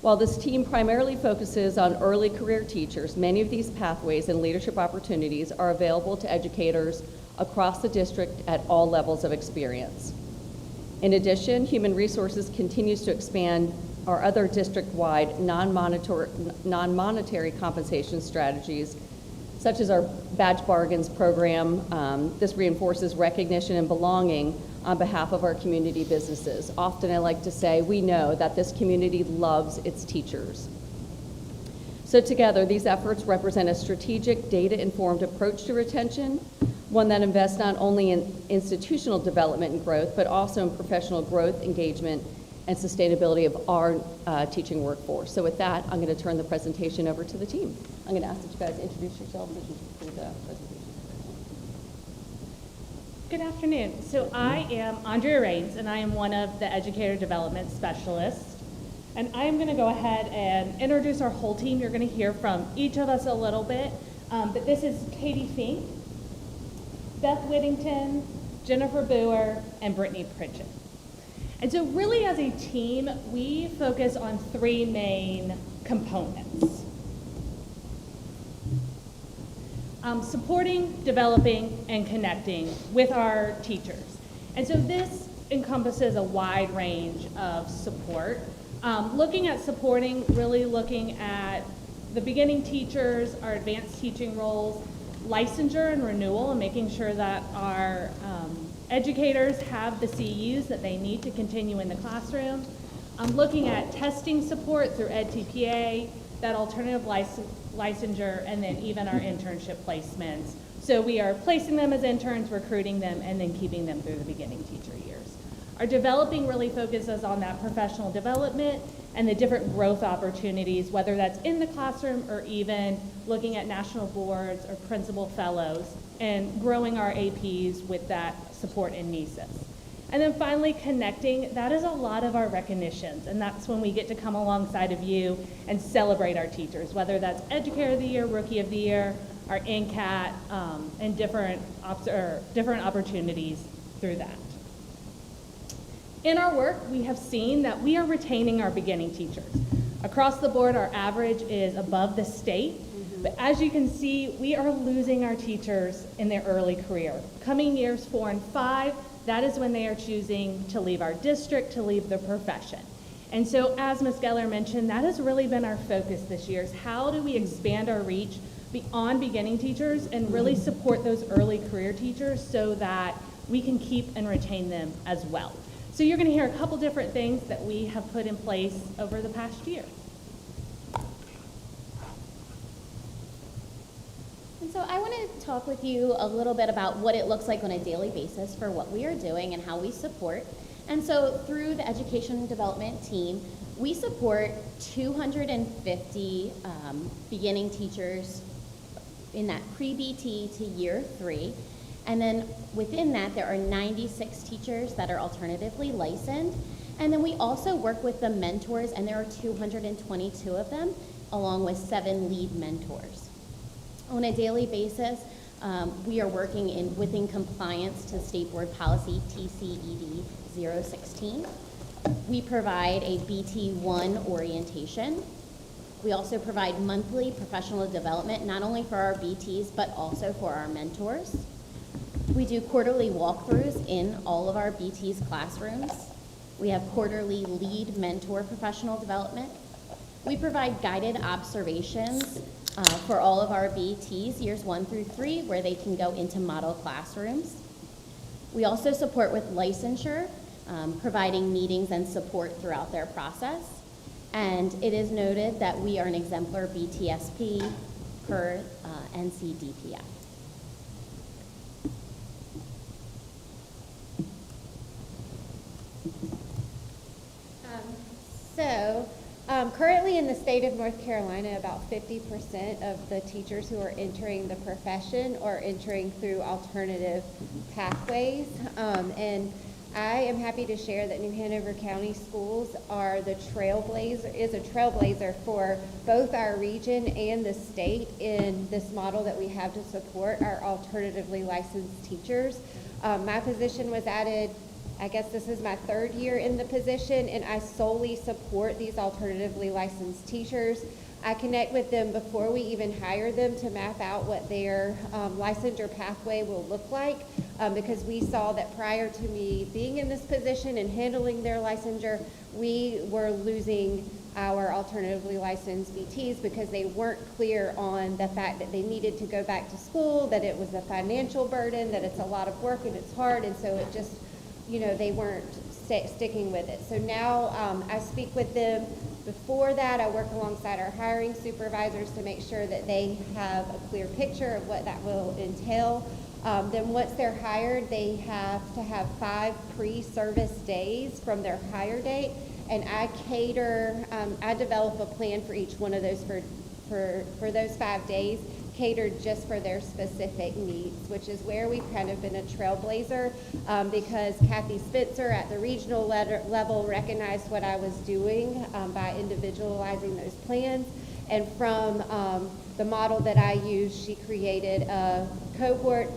[SPEAKER 21] While this team primarily focuses on early career teachers, many of these pathways and leadership opportunities are available to educators across the district at all levels of experience. In addition, Human Resources continues to expand our other district-wide non-monetary compensation strategies, such as our Badge Bargains program. This reinforces recognition and belonging on behalf of our community businesses. Often I like to say, we know that this community loves its teachers. So together, these efforts represent a strategic, data-informed approach to retention, one that invests not only in institutional development and growth, but also in professional growth, engagement, and sustainability of our teaching workforce. So with that, I'm going to turn the presentation over to the team. I'm going to ask that you guys introduce yourselves as you do the presentation.
[SPEAKER 18] Good afternoon. So I am Andrea Raines, and I am one of the educator development specialists. And I am going to go ahead and introduce our whole team. You're going to hear from each of us a little bit. But this is Katie Fink, Beth Whittington, Jennifer Boer, and Brittany Pritchett. And so really as a team, we focus on 3 main components. Supporting, developing, and connecting with our teachers. And so this encompasses a wide range of support. Looking at supporting, really looking at the beginning teachers, our advanced teaching roles, licensure and renewal, and making sure that our educators have the CEUs that they need to continue in the classroom. Looking at testing support through EdTPA, that alternative licensure, and then even our internship placements. So we are placing them as interns, recruiting them, and then keeping them through the beginning teacher years. Our developing really focuses on that professional development and the different growth opportunities, whether that's in the classroom or even looking at national boards or principal fellows and growing our APs with that support in NHCS. And then finally, connecting, that is a lot of our recognitions, and that's when we get to come alongside of you and celebrate our teachers, whether that's Educator of the Year, Rookie of the Year, our NCAT, and different opportunities through that. In our work, we have seen that we are retaining our beginning teachers. Across the board, our average is above the state, but as you can see, we are losing our teachers in their early career. Coming years 4 and 5, that is when they are choosing to leave our district, to leave the profession. And so as Ms. Geller mentioned, that has really been our focus this year, is how do we expand our reach beyond beginning teachers and really support those early career teachers so that we can keep and retain them as well. So you're going to hear a couple different things that we have put in place over the past year.
[SPEAKER 4] And so I want to talk with you a little bit about what it looks like on a daily basis for what we are doing and how we support. And so through the education development team, we support 250 beginning teachers in that pre-BT to year 3. And then within that, there are 96 teachers that are alternatively licensed. And then we also work with the mentors, and there are 222 of them, along with 7 lead mentors. On a daily basis, we are working within compliance to State Board Policy TCED 016. We provide a BT1 orientation. We also provide monthly professional development, not only for our BTs, but also for our mentors. We do quarterly walkthroughs in all of our BTs' classrooms. We have quarterly lead mentor professional development. We provide guided observations for all of our BTs, years 1 through 3, where they can go into model classrooms. We also support with licensure, providing meetings and support throughout their process. And it is noted that we are an exemplar BTSP per NCDPF. Currently in the state of North Carolina, about 50% of the teachers who are entering the profession are entering through alternative pathways. And I am happy to share that New Hanover County Schools is a trailblazer for both our region and the state in this model that we have to support our alternatively licensed teachers. My position was added, I guess this is my 3rd year in the position, and I solely support these alternatively licensed teachers. I connect with them before we even hire them to map out what their licensure pathway will look like, because we saw that prior to me being in this position and handling their licensure, we were losing our alternatively licensed BTs because they weren't clear on the fact that they needed to go back to school, that it was a financial burden, that it's a lot of work and it's hard, and so it just, they weren't sticking with it. So now I speak with them. Before that, I work alongside our hiring supervisors to make sure that they have a clear picture of what that will entail. Then once they're hired, they have to have 5 pre-service days from their hire date, and I develop a plan for each one of those for those 5 days, catered just for their specific needs, which is where we've kind of been a trailblazer, because Kathy Spencer at the regional level recognized what I was doing by individualizing those plans. And from the model that I used, she created a cohort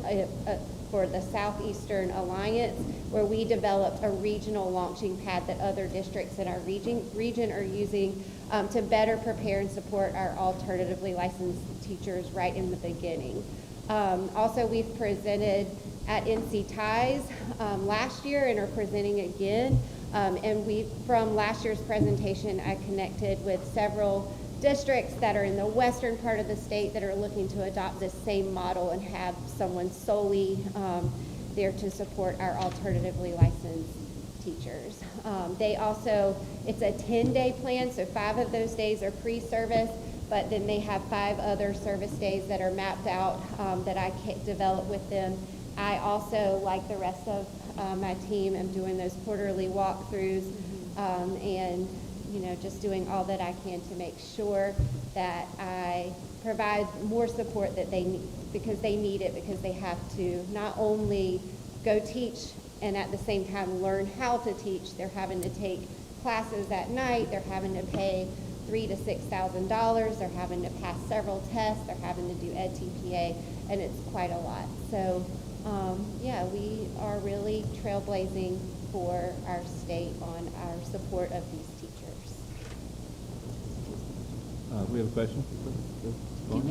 [SPEAKER 4] for the Southeastern Alliance, where we developed a regional launching pad that other districts in our region are using to better prepare and support our alternatively licensed teachers right in the beginning. Also, we've presented at NC Ties last year and are presenting again. And from last year's presentation, I connected with several districts that are in the western part of the state that are looking to adopt this same model and have someone solely there to support our alternatively licensed teachers. It's a 10-day plan, so 5 of those days are pre-service, but then they have 5 other service days that are mapped out that I develop with them. I also, like the rest of my team, am doing those quarterly walkthroughs and just doing all that I can to make sure that I provide more support that they need, because they need it, because they have to not only go teach and at the same time learn how to teach. They're having to take classes at night. They're having to pay $3,000 to $6,000. They're having to pass several tests. They're having to do EdTPA, and it's quite a lot. So, we are really trailblazing for our state on our support of these teachers.
[SPEAKER 1] We have a question?
[SPEAKER 12] Do you have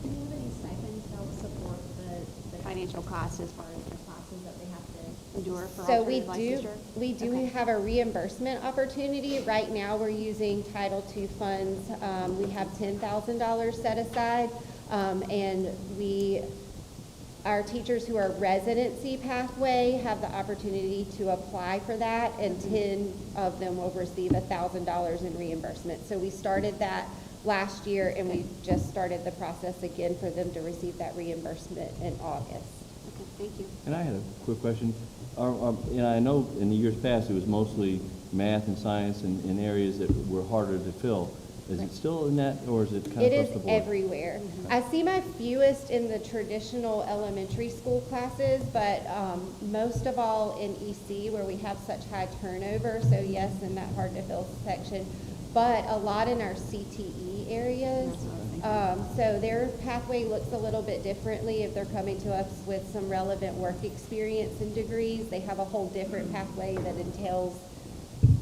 [SPEAKER 12] any stipends to help support the financial costs as far as the classes that they have to endure for
[SPEAKER 4] So
[SPEAKER 12] alternative licensure?
[SPEAKER 4] we do have a reimbursement opportunity. Right now, we're using Title II funds. We have $10,000 set aside, and our teachers who are residency pathway have the opportunity to apply for that, and 10 of them will receive $1,000 in reimbursement. So we started that last year, and we just started the process again for them to receive that reimbursement in August.
[SPEAKER 12] Okay, thank you.
[SPEAKER 1] And I had a quick question. I know in the years past, it was mostly math and science in areas that were harder to fill. Is it still in that, or is it kind of across the board?
[SPEAKER 4] It is everywhere. I see my fewest in the traditional elementary school classes, but most of all in EC, where we have such high turnover. So yes, in that hard to fill section, but a lot in our CTE areas. So their pathway looks a little bit differently. If they're coming to us with some relevant work experience and degrees, they have a whole different pathway that entails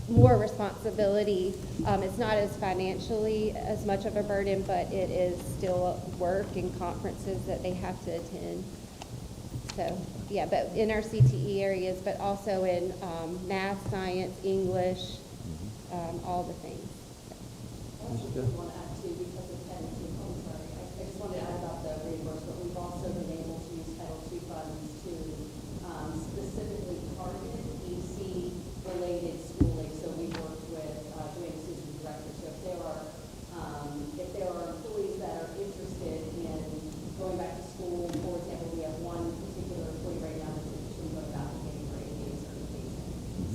[SPEAKER 5] more responsibility. It's not as financially as much of a burden, but it is still work and conferences that they have to attend. So, yeah, but in our CTE areas, but also in math, science, English, all the things.
[SPEAKER 21] I just want to add too, because of Title II, I just wanted to add about the reimbursement. We've also been able to use Title II funds to specifically target EC-related schooling. So we work with Joint Assistant Director. So if there are employees that are interested in going back to school, for example, we have one particular employee right now that's interested in going back and getting her ABA certification.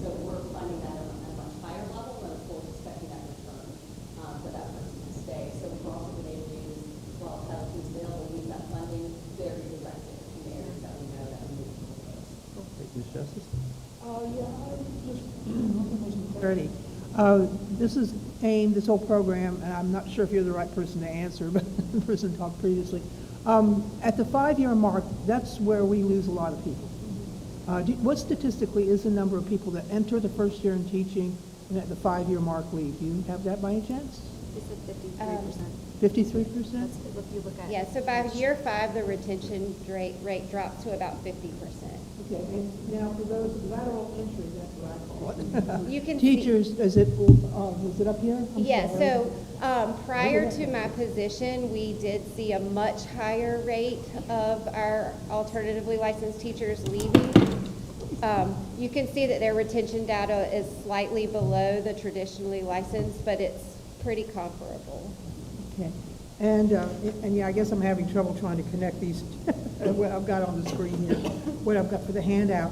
[SPEAKER 21] So we're funding that at a much higher level, and of course expecting that return for that person to stay. So we've also been able to use, while Title II is available, use that funding very directed in the areas that we know that we need to focus.
[SPEAKER 1] Thank you, Ms. Justice.
[SPEAKER 6] Clarity. This is aimed, this whole program, and I'm not sure if you're the right person to answer, but the person talked previously. At the 5-year mark, that's where we lose a lot of people. What statistically is the number of people that enter the first year in teaching and at the 5-year mark leave? Do you have that by any chance?
[SPEAKER 4] It's at 53%.
[SPEAKER 6] 53%?
[SPEAKER 4] That's what you look at.
[SPEAKER 5] Yeah, so by year 5, the retention rate drops to about 50%.
[SPEAKER 6] Okay, and now for those lateral entry, that's what I call it.
[SPEAKER 5] You can see-
[SPEAKER 6] Teachers, is it up here? I'm
[SPEAKER 5] Yeah,
[SPEAKER 6] sorry.
[SPEAKER 5] so prior to my position, we did see a much higher rate of our alternatively licensed teachers leaving. You can see that their retention data is slightly below the traditionally licensed, but it's pretty comparable.
[SPEAKER 6] Okay. And yeah, I guess I'm having trouble trying to connect these, what I've got on the screen here, what I've got for the handout.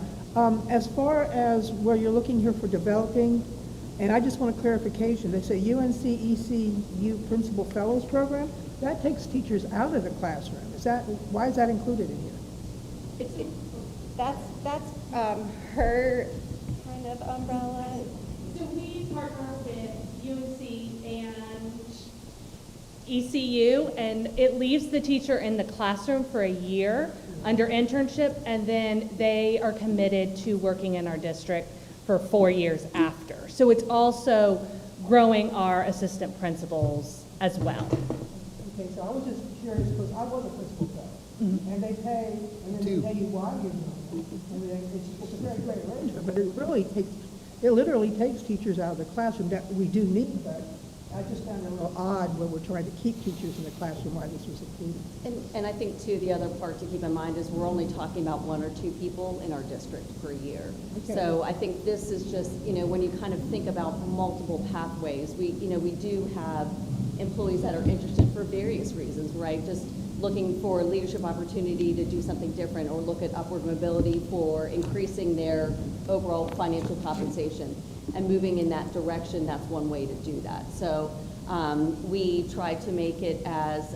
[SPEAKER 6] As far as where you're looking here for developing, and I just want a clarification, they say UNC ECU Principal Fellows Program, that takes teachers out of the classroom. Why is that included in here?
[SPEAKER 5] That's her kind of umbrella.
[SPEAKER 18] So we partner with UNC and ECU, and it leaves the teacher in the classroom for a year under internship, and then they are committed to working in our district for 4 years after. So it's also growing our assistant principals as well.
[SPEAKER 6] Okay, so I was just curious, because I was a principal fellow, and they pay, and then they tell you why you're doing it. And it's a very great arrangement, but it literally takes teachers out of the classroom that we do need, but I just found it a little odd when we're trying to keep teachers in the classroom why this was included.
[SPEAKER 21] And I think too, the other part to keep in mind is we're only talking about 1 or 2 people in our district per year.
[SPEAKER 6] Okay.
[SPEAKER 21] So I think this is just, when you kind of think about multiple pathways, we do have employees that are interested for various reasons, right? Just looking for leadership opportunity to do something different, or look at upward mobility for increasing their overall financial compensation. And moving in that direction, that's one way to do that. So we try to make it as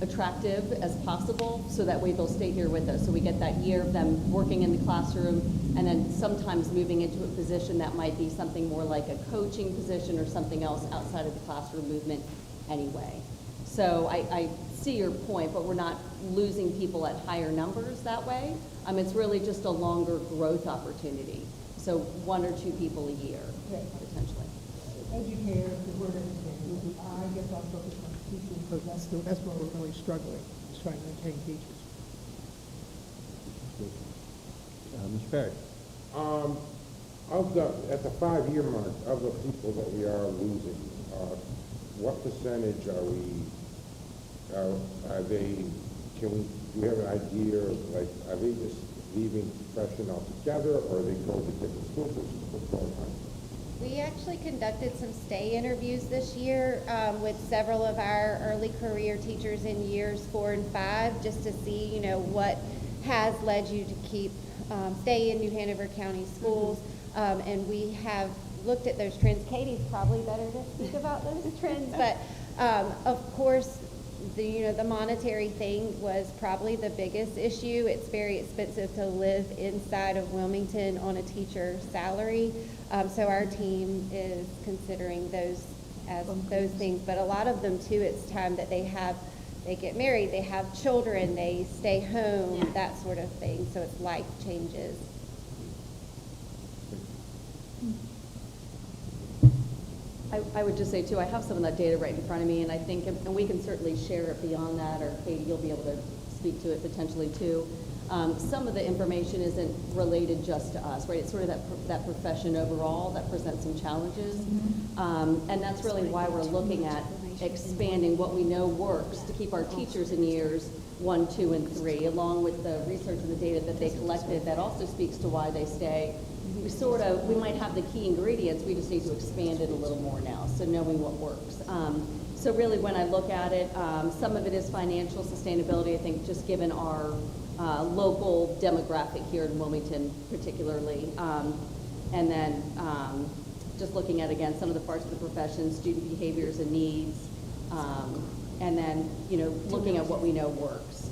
[SPEAKER 21] attractive as possible, so that way they'll stay here with us. So we get that year of them working in the classroom, and then sometimes moving into a position that might be something more like a coaching position or something else outside of the classroom movement anyway. So I see your point, but we're not losing people at higher numbers that way. It's really just a longer growth opportunity. So 1 or 2 people a year, potentially.
[SPEAKER 6] Educator, the word educator, I guess I'll focus on teaching, because that's where we're really struggling, is trying to maintain teachers.
[SPEAKER 1] Mr. Perry.
[SPEAKER 7] At the 5-year mark, of the people that we are losing, what percentage are they, do we have an idea of, like, are they just leaving profession altogether, or are they going to different school systems? What's going on?
[SPEAKER 5] We actually conducted some stay interviews this year with several of our early career teachers in years 4 and 5, just to see, what has led you to stay in New Hanover County schools. And we have looked at those trends. Katie's probably better to speak about those trends, but of course, the monetary thing was probably the biggest issue. It's very expensive to live inside of Wilmington on a teacher salary. So our team is considering those as those things. But a lot of them too, it's time that they get married, they have children, they stay home, that sort of thing. So it's life changes.
[SPEAKER 21] I would just say too, I have some of that data right in front of me, and I think, and we can certainly share it beyond that, or Katie, you'll be able to speak to it potentially too. Some of the information isn't related just to us, right? It's sort of that profession overall that presents some challenges. And that's really why we're looking at expanding what we know works to keep our teachers in years 1, 2, and 3, along with the research and the data that they collected that also speaks to why they stay. We might have the key ingredients, we just need to expand it a little more now, so knowing what works. So really when I look at it, some of it is financial sustainability, I think just given our local demographic here in Wilmington particularly. And then just looking at, again, some of the parts of the profession, student behaviors and needs, and then, looking at what we know works.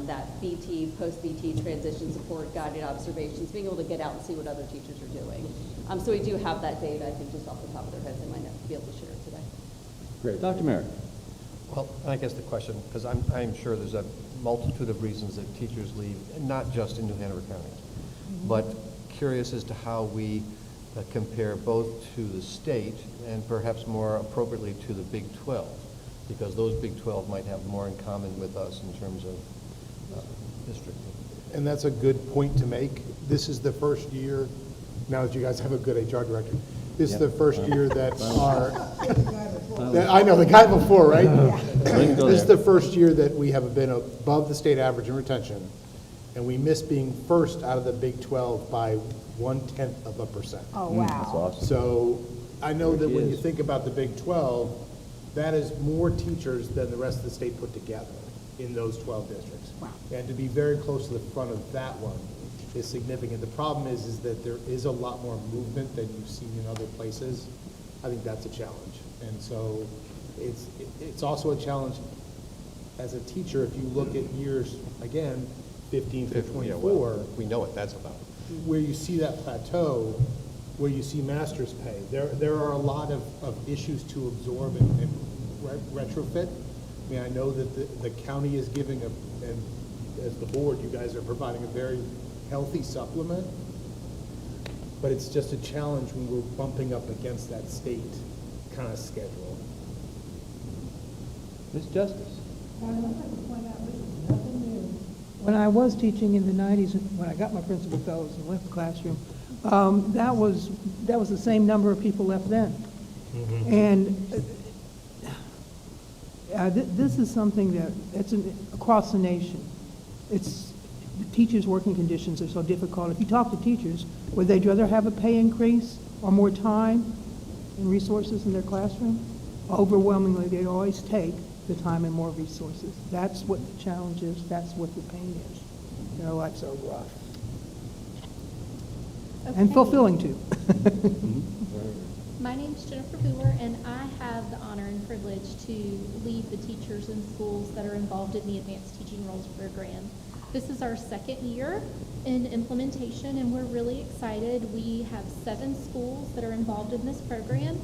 [SPEAKER 21] That BT, post-BT transition support, guided observations, being able to get out and see what other teachers are doing. So we do have that data, I think, just off the top of their heads, they might not be able to share it today.
[SPEAKER 1] Great. Dr. Merrick.
[SPEAKER 10] Well, I guess the question, because I'm sure there's a multitude of reasons that teachers leave, and not just in New Hanover County, but curious as to how we compare both to the state and perhaps more appropriately to the Big 12, because those Big 12 might have more in common with us in terms of district.
[SPEAKER 13] And that's a good point to make. This is the first year, now that you guys have a good HR director, this is the first year that I know, the guy before, right? This is the first year that we have been above the state average in retention, and we missed being first out of the Big 12 by 0.1%.
[SPEAKER 20] Oh, wow.
[SPEAKER 1] That's awesome.
[SPEAKER 13] So I know that when you think about the Big 12, that is more teachers than the rest of the state put together in those 12 districts.
[SPEAKER 20] Wow.
[SPEAKER 13] And to be very close to the front of that one is significant. The problem is that there is a lot more movement than you've seen in other places. I think that's a challenge. And so it's also a challenge as a teacher if you look at years, again, 15 to 24.
[SPEAKER 10] Yeah, well, we know what that's about.
[SPEAKER 13] Where you see that plateau, where you see master's pay. There are a lot of issues to absorb and retrofit. I mean, I know that the county is giving and as the board, you guys are providing a very healthy supplement, but it's just a challenge when we're bumping up against that state kind of schedule.
[SPEAKER 1] Ms. Justice.
[SPEAKER 6] When I was teaching in the 90s, when I got my principal fellows and left the classroom, that was the same number of people left then. Mm-hmm. And this is something that's across the nation. It's the teachers' working conditions are so difficult. If you talk to teachers, would they rather have a pay increase or more time and resources in their classroom? Overwhelmingly, they'd always take the time and more resources. That's what the challenge is. That's what the pain is. Their lives are rough.
[SPEAKER 17] Okay.
[SPEAKER 6] And fulfilling, too.
[SPEAKER 22] My name's Jennifer Booher, and I have the honor and privilege to lead the teachers in schools that are involved in the Advanced Teaching Roles program. This is our second year in implementation, and we're really excited. We have 7 schools that are involved in this program.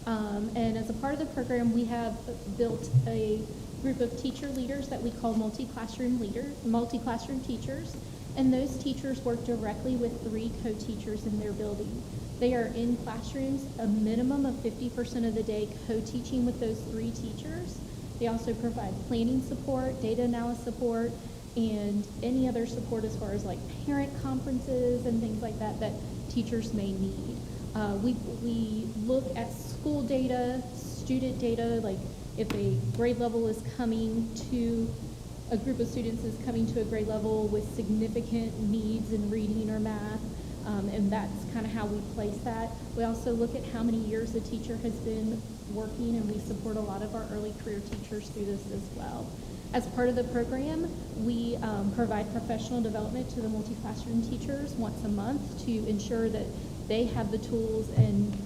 [SPEAKER 22] And as a part of the program, we have built a group of teacher leaders that we call multi-classroom teachers. And those teachers work directly with 3 co-teachers in their building. They are in classrooms a minimum of 50% of the day co-teaching with those 3 teachers. They also provide planning support, data analysis support, and any other support as far as like parent conferences and things like that that teachers may need. We look at school data, student data, like if a grade level is coming to, a group of students is coming to a grade level with significant needs in reading or math, and that's kind of how we place that. We also look at how many years a teacher has been working, and we support a lot of our early career teachers through this as well. As part of the program, we provide professional development to the multi-classroom teachers once a month to ensure that they have the tools and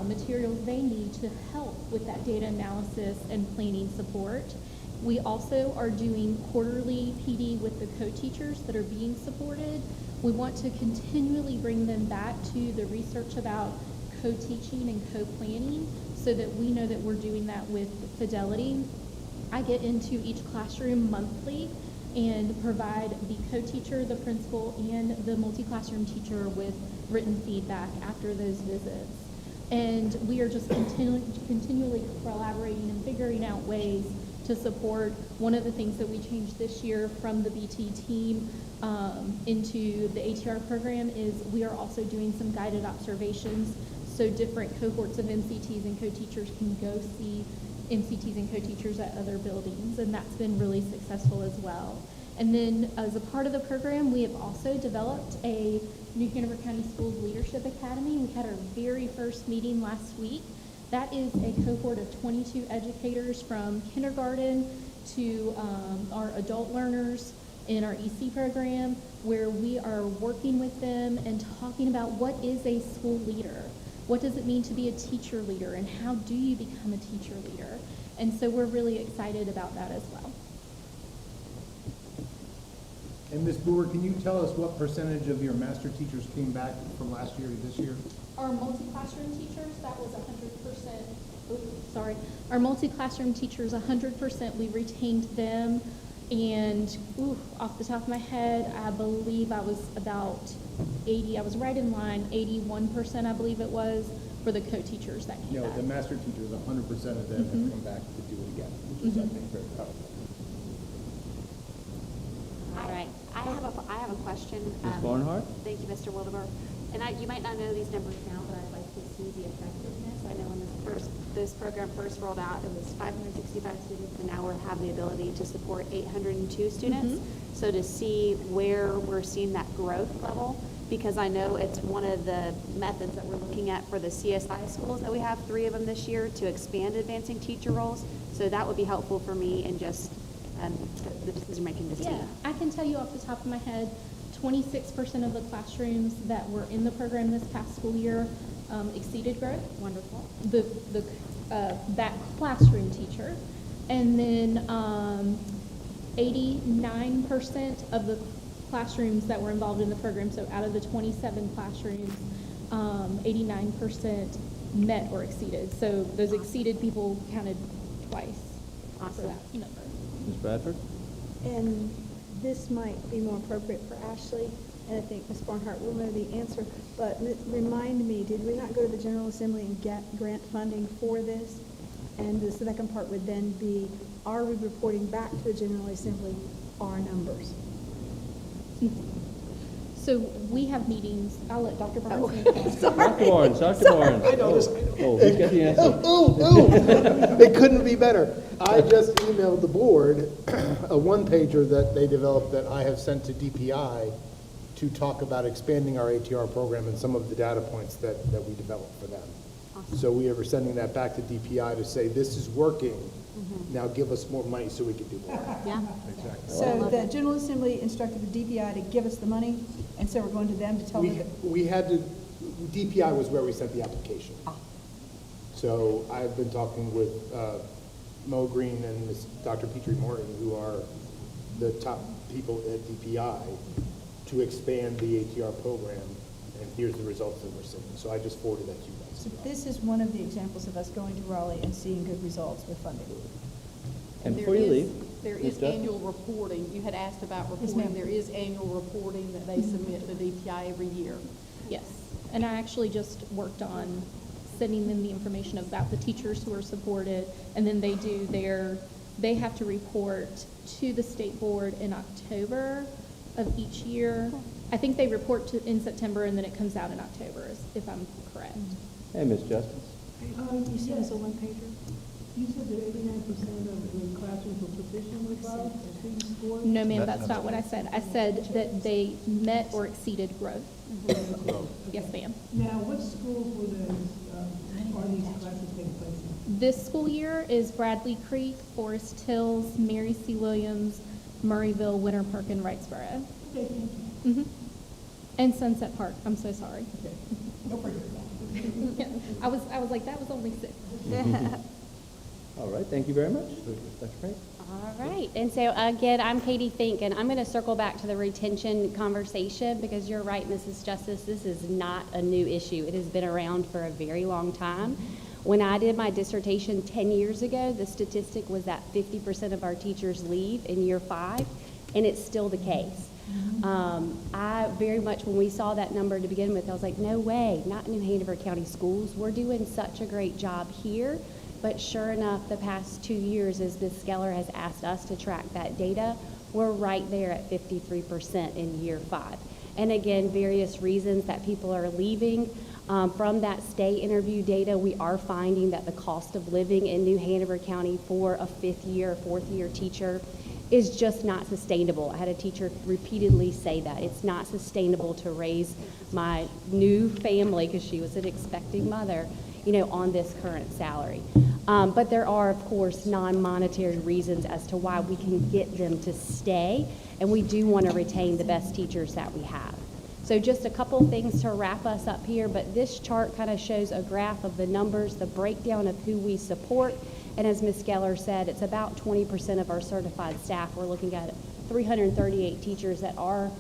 [SPEAKER 22] materials they need to help with that data analysis and planning support. We also are doing quarterly PD with the co-teachers that are being supported. We want to continually bring them back to the research about co-teaching and co-planning so that we know that we're doing that with fidelity. I get into each classroom monthly and provide the co-teacher, the principal, and the multi-classroom teacher with written feedback after those visits. And we are just continually collaborating and figuring out ways to support. One of the things that we changed this year from the BT team into the ATR program is we are also doing some guided observations, so different cohorts of MCTs and co-teachers can go see MCTs and co-teachers at other buildings, and that's been really successful as well. And then as a part of the program, we have also developed a New Hanover County Schools Leadership Academy. We had our very first meeting last week. That is a cohort of 22 educators from kindergarten to our adult learners in our EC program, where we are working with them and talking about what is a school leader, what does it mean to be a teacher leader, and how do you become a teacher leader. And so we're really excited about that as well.
[SPEAKER 13] And Ms. Brewer, can you tell us what percentage of your master teachers came back from last year to this year?
[SPEAKER 22] Our multi-classroom teachers, that was 100%. Oh, sorry. Our multi-classroom teachers, 100%, we retained them. And off the top of my head, I believe I was about 80, I was right in line, 81% I believe it was, for the co-teachers that came back.
[SPEAKER 13] The master teachers, 100% of them have come back to do it again, which is, I think, very powerful.
[SPEAKER 15] All right. I have a question.
[SPEAKER 1] Ms. Barnhart?
[SPEAKER 15] Thank you, Mr. Wildeber. And you might not know these numbers now, but I'd like to see the effectiveness. I know when this program first rolled out, it was 565 students, and now we have the ability to support 802 students. So to see where we're seeing that growth level, because I know it's one of the methods that we're looking at for the CSI schools that we have 3 of them this year to expand advancing teacher roles. So that would be helpful for me in just the decision-making to see.
[SPEAKER 22] Yeah, I can tell you off the top of my head, 26% of the classrooms that were in the program this past school year exceeded growth. Wonderful. That classroom teacher. And then 89% of the classrooms that were involved in the program, so out of the 27 classrooms, 89% met or exceeded. So those exceeded people counted twice for that number.
[SPEAKER 1] Ms. Bradford?
[SPEAKER 8] And this might be more appropriate for Ashley, and I think Ms. Barnhart will know the answer, but remind me, did we not go to the General Assembly and get grant funding for this? And the second part would then be, are we reporting back to the General Assembly our numbers?
[SPEAKER 22] So we have meetings. I'll let Dr. Barnes
[SPEAKER 1] Dr. Barnes.
[SPEAKER 13] I know this.
[SPEAKER 1] Oh, he's got the answer.
[SPEAKER 13] It couldn't be better. I just emailed the board a one-pager that they developed that I have sent to DPI to talk about expanding our ATR program and some of the data points that we developed for them. Awesome. So we are sending that back to DPI to say, this is working. Now give us more money so we can do more.
[SPEAKER 15] Yeah.
[SPEAKER 13] Exactly.
[SPEAKER 8] So the General Assembly instructed the DPI to give us the money, and so we're going to them to tell them.
[SPEAKER 13] We had to, DPI was where we sent the application. So I've been talking with Mo Green and Dr. Petrie Morton, who are the top people at DPI, to expand the ATR program, and here's the results that we're seeing. So I just forwarded that to you guys.
[SPEAKER 8] So this is one of the examples of us going to Raleigh and seeing good results with funding.
[SPEAKER 1] And before you leave,
[SPEAKER 16] there
[SPEAKER 1] Ms.
[SPEAKER 16] is
[SPEAKER 1] Duff?
[SPEAKER 16] annual reporting. You had asked about
[SPEAKER 8] Yes,
[SPEAKER 16] reporting.
[SPEAKER 8] ma'am.
[SPEAKER 16] There is annual reporting that they submit to DPI every year.
[SPEAKER 22] Yes, and I actually just worked on sending them the information about the teachers who are supported, and then they have to report to the state board in October of each year. I think they report in September, and then it comes out in October, if I'm correct.
[SPEAKER 1] Hey, Ms. Justice.
[SPEAKER 8] You said it's a one-pager?
[SPEAKER 6] You said that 89% of the classrooms were proficient with Bob, student scores?
[SPEAKER 22] No, ma'am, that's not what I said. I said that they met or exceeded growth. Yes, ma'am.
[SPEAKER 6] Now, what schools were are these classes taking place in?
[SPEAKER 22] This school year is Bradley Creek, Forest Hills, Mary C. Williams, Murrayville, Winter Park, and Wrightsboro.
[SPEAKER 6] Okay, thank you.
[SPEAKER 22] And Sunset Park. I'm so sorry.
[SPEAKER 6] Okay. No problem.
[SPEAKER 22] I was like, that was only 6.
[SPEAKER 1] All right, thank you very much. Dr. Frank?
[SPEAKER 21] All right, and so again, I'm Katie Fink, and I'm going to circle back to the retention conversation because you're right, Mrs. Justice, this is not a new issue. It has been around for a very long time. When I did my dissertation 10 years ago, the statistic was that 50% of our teachers leave in year 5, and it's still the case. I very much, when we saw that number to begin with, I was like, no way, not New Hanover County Schools. We're doing such a great job here. But sure enough, the past 2 years, as Ms. Skeller has asked us to track that data, we're right there at 53% in year 5. And again, various reasons that people are leaving. From that stay interview data, we are finding that the cost of living in New Hanover County for a 5th year, 4th year teacher is just not sustainable. I had a teacher repeatedly say that. It's not sustainable to raise my new family, because she was an expecting mother, on this current salary. But there are, of course, non-monetary reasons as to why we can get them to stay, and we do want to retain the best teachers that we have. So just a couple things to wrap us up here, but this chart kind of shows a graph of the numbers, the breakdown of who we support, and as Ms. Geller said, it's about 20% of our certified staff. We're looking at 338 teachers that our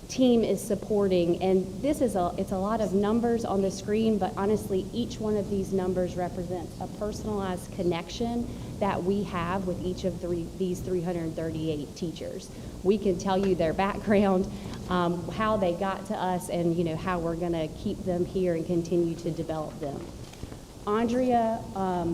[SPEAKER 21] team is supporting, and it's a lot of numbers on the screen, but honestly, each one of these numbers represents a personalized connection that we have with each of these 338 teachers. We can tell you their background, how they got to us, and how we're going to keep them here and continue to develop them. Andrea,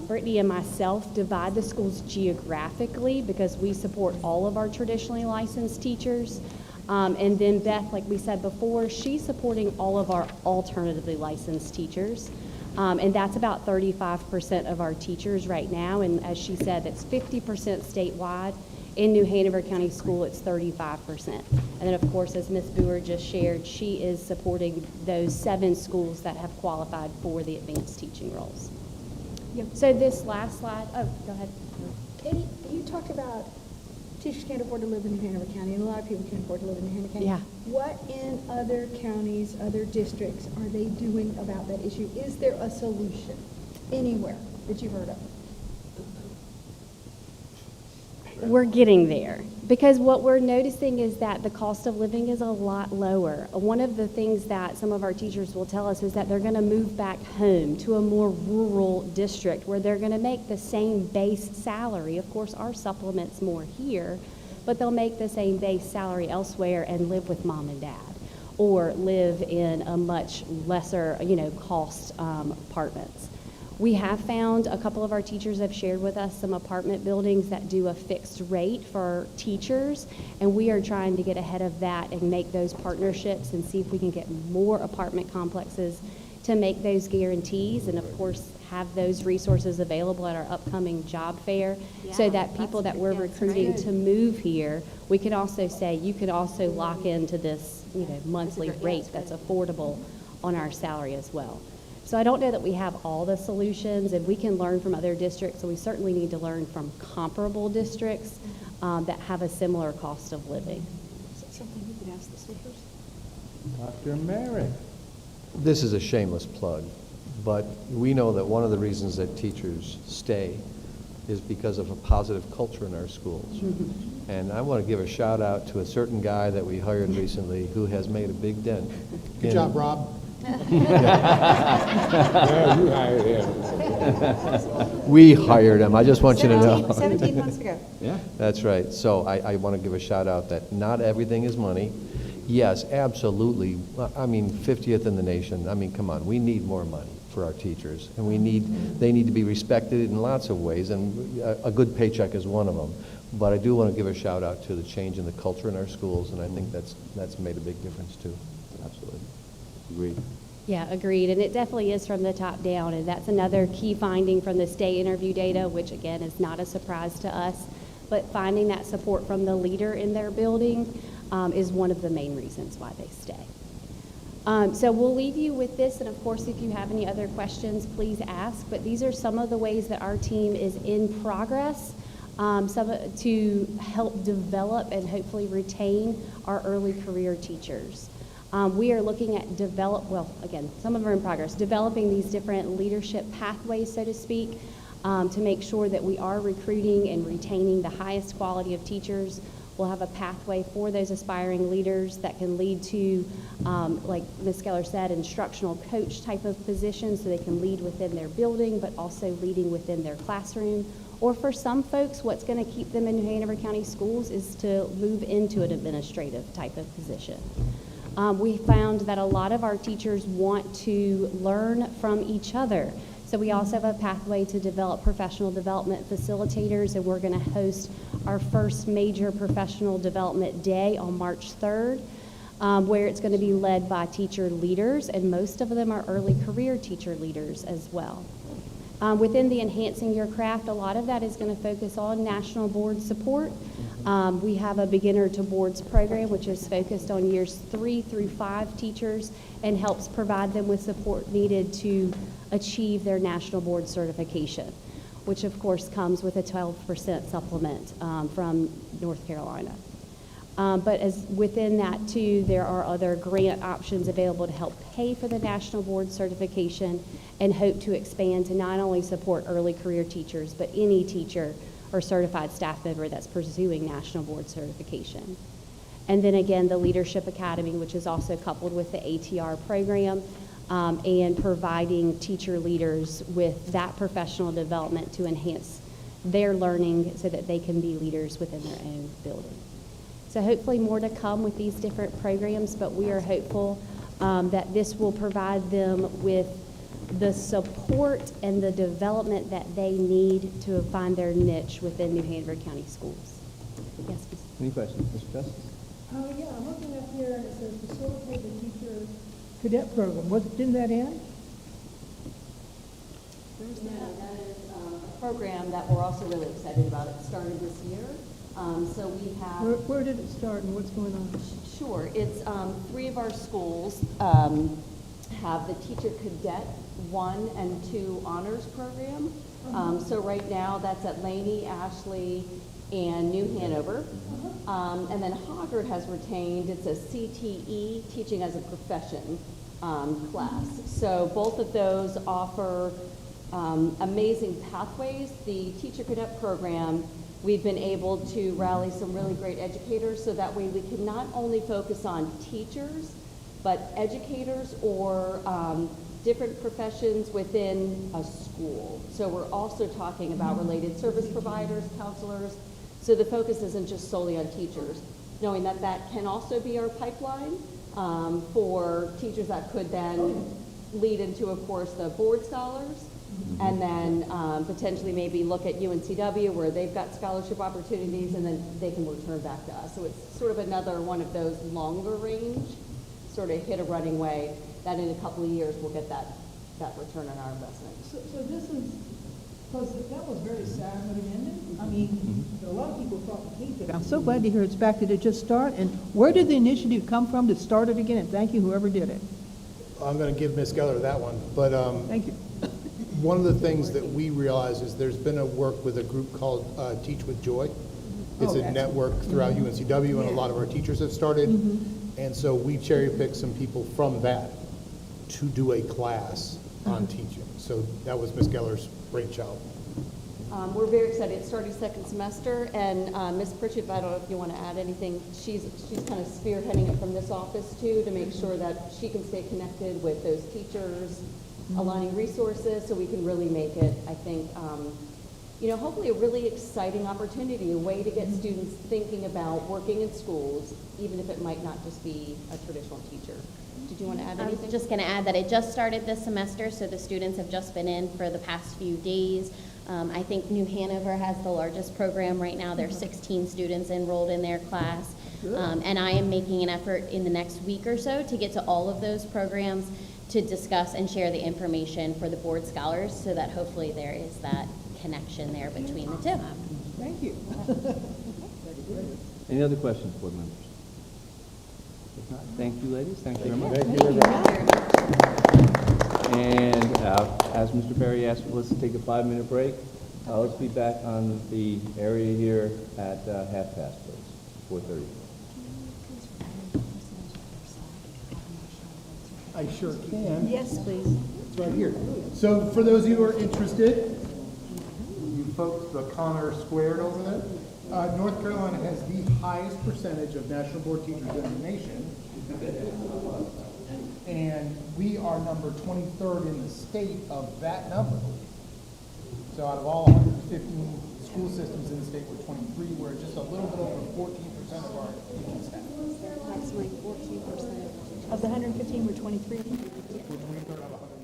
[SPEAKER 21] Brittany, and myself divide the schools geographically because we support all of our traditionally licensed teachers. And then Beth, like we said before, she's supporting all of our alternatively licensed teachers. And that's about 35% of our teachers right now. And as she said, that's 50% statewide. In New Hanover County School, it's 35%. And then, of course, as Ms. Boer just shared, she is supporting those 7 schools that have qualified for the advanced teaching roles.
[SPEAKER 20] Yep.
[SPEAKER 21] So this last slide, oh, go ahead.
[SPEAKER 20] Katie, you talked about teachers can't afford to live in New Hanover County, and a lot of people can't afford to live in New Hanover County.
[SPEAKER 21] Yeah.
[SPEAKER 20] What in other counties, other districts are they doing about that issue? Is there a solution anywhere that you've heard of?
[SPEAKER 21] We're getting there, because what we're noticing is that the cost of living is a lot lower. One of the things that some of our teachers will tell us is that they're going to move back home to a more rural district where they're going to make the same base salary. Of course, our supplement's more here, but they'll make the same base salary elsewhere and live with mom and dad, or live in a much lesser, cost apartments. We have found a couple of our teachers have shared with us some apartment buildings that do a fixed rate for teachers, and we are trying to get ahead of that and make those partnerships and see if we can get more apartment complexes to make those guarantees, and of course have those resources available at our upcoming job fair, so that people that we're recruiting to move here, we can also say you can also lock into this monthly rate that's affordable on our salary as well. So I don't know that we have all the solutions, and we can learn from other districts, so we certainly need to learn from comparable districts that have a similar cost of living.
[SPEAKER 20] Is that something you could ask the speakers?
[SPEAKER 1] Dr. Merrick.
[SPEAKER 10] This is a shameless plug, but we know that one of the reasons that teachers stay is because of a positive culture in our schools. And I want to give a shout out to a certain guy that we hired recently who has made a big dent.
[SPEAKER 13] Good job, Rob.
[SPEAKER 7] Yeah, you hired him.
[SPEAKER 10] We hired him, I just want you to know.
[SPEAKER 20] 17 months ago.
[SPEAKER 1] Yeah.
[SPEAKER 10] That's right. So I want to give a shout out that not everything is money. Yes, absolutely. I mean, 50th in the nation. I mean, come on, we need more money for our teachers, and they need to be respected in lots of ways, and a good paycheck is one of them. But I do want to give a shout out to the change in the culture in our schools, and I think that's made a big difference too.
[SPEAKER 1] Absolutely. Agreed.
[SPEAKER 21] Yeah, agreed. And it definitely is from the top down. And that's another key finding from the stay interview data, which again is not a surprise to us. But finding that support from the leader in their building is one of the main reasons why they stay. So we'll leave you with this. And of course, if you have any other questions, please ask. But these are some of the ways that our team is in progress to help develop and hopefully retain our early career teachers. We are looking at some of them are in progress, developing these different leadership pathways, so to speak, to make sure that we are recruiting and retaining the highest quality of teachers. We'll have a pathway for those aspiring leaders that can lead to, like Ms. Geller said, instructional coach type of positions, so they can lead within their building, but also leading within their classroom,
[SPEAKER 2] Or for some folks, what's going to keep them in New Hanover County Schools is to move into an administrative type of position. We found that a lot of our teachers want to learn from each other. So we also have a pathway to develop professional development facilitators, and we're going to host our first major professional development day on March 3rd, where it's going to be led by teacher leaders, and most of them are early career teacher leaders as well. Within the Enhancing Your Craft, a lot of that is going to focus on national board support. We have a beginner to boards program, which is focused on years 3 through 5 teachers and helps provide them with support needed to achieve their national board certification, which of course comes with a 12% supplement from North Carolina. But as within that too, there are other grant options available to help pay for the national board certification and hope to expand to not only support early career teachers, but any teacher or certified staff member that's pursuing national board certification. And then again, the Leadership Academy, which is also coupled with the ATR program, and providing teacher leaders with that professional development to enhance their learning so that they can be leaders within their own building. So hopefully more to come with these different programs, but we are hopeful that this will provide them with the support and the development that they need to find their niche within New Hanover County Schools. Yes, Ms.
[SPEAKER 1] Any questions, Mr. Justice?
[SPEAKER 6] Yeah, I'm looking up here and it says facilitate the teacher cadet program. Didn't that end?
[SPEAKER 21] That is a program that we're also really excited about. It started this year. So we have...
[SPEAKER 6] Where did it start and what's going on?
[SPEAKER 21] Sure. It's 3 of our schools have the Teacher Cadet 1 and 2 honors program. So right now that's at Laney, Ashley, and New Hanover. And then Hoggard has retained, it's a CTE, Teaching as a Profession class. So both of those offer amazing pathways. The Teacher Cadet program, we've been able to rally some really great educators so that way we can not only focus on teachers, but educators or different professions within a school. So we're also talking about related service providers, counselors. So the focus isn't just solely on teachers, knowing that that can also be our pipeline for teachers that could then lead into, of course, the board scholars, and then potentially maybe look at UNCW where they've got scholarship opportunities, and then they can return back to us. So it's sort of another one of those longer range, sort of hit a running way that in a couple of years we'll get that return on our investment.
[SPEAKER 6] So this is, because that was very sad when it ended. I mean, a lot of people thought the case. I'm so glad to hear it's back. Did it just start? And where did the initiative come from to start it again? And thank you, whoever did it.
[SPEAKER 13] I'm going to give Ms. Geller that one, but
[SPEAKER 6] thank you.
[SPEAKER 13] One of the things that we realize is there's been a work with a group called Teach with Joy. It's a network throughout UNCW, and a lot of our teachers have started. And so we cherry picked some people from that to do a class on teaching. So that was Ms. Geller's brainchild.
[SPEAKER 21] We're very excited. It's starting second semester, and Ms. Pritchett, I don't know if you want to add anything. She's kind of spearheading it from this office too, to make sure that she can stay connected with those teachers, aligning resources, so we can really make it, I think, hopefully a really exciting opportunity, a way to get students thinking about working in schools, even if it might not just be a traditional teacher. Did you want to add anything?
[SPEAKER 4] I was just going to add that it just started this semester, so the students have just been in for the past few days. I think New Hanover has the largest program right now. There's 16 students enrolled in their class. And I am making an effort in the next week or so to get to all of those programs to discuss and share the information for the board scholars so that hopefully there is that connection there between the two.
[SPEAKER 6] Thank you.
[SPEAKER 1] Any other questions, board members? If not, thank you, ladies. Thank you very much.
[SPEAKER 13] Thank you very much.
[SPEAKER 1] And as Mr. Perry asked, let's take a 5-minute break. Let's be back on the area here at 5:30, please, 4:30.
[SPEAKER 13] I sure can.
[SPEAKER 20] Yes, please.
[SPEAKER 13] It's right here. So for those of you who are interested, you folks, the Connor squared over there, North Carolina has the highest percentage of national board teachers in the nation. And we are number 23rd in the state of that number. So out of all 115
[SPEAKER 9] school systems in the state were 23. We're just a little bit over 14% of our teaching staff.
[SPEAKER 8] Approximately 14%. Of the 115, we're 23.
[SPEAKER 9] We're 23rd out of 100.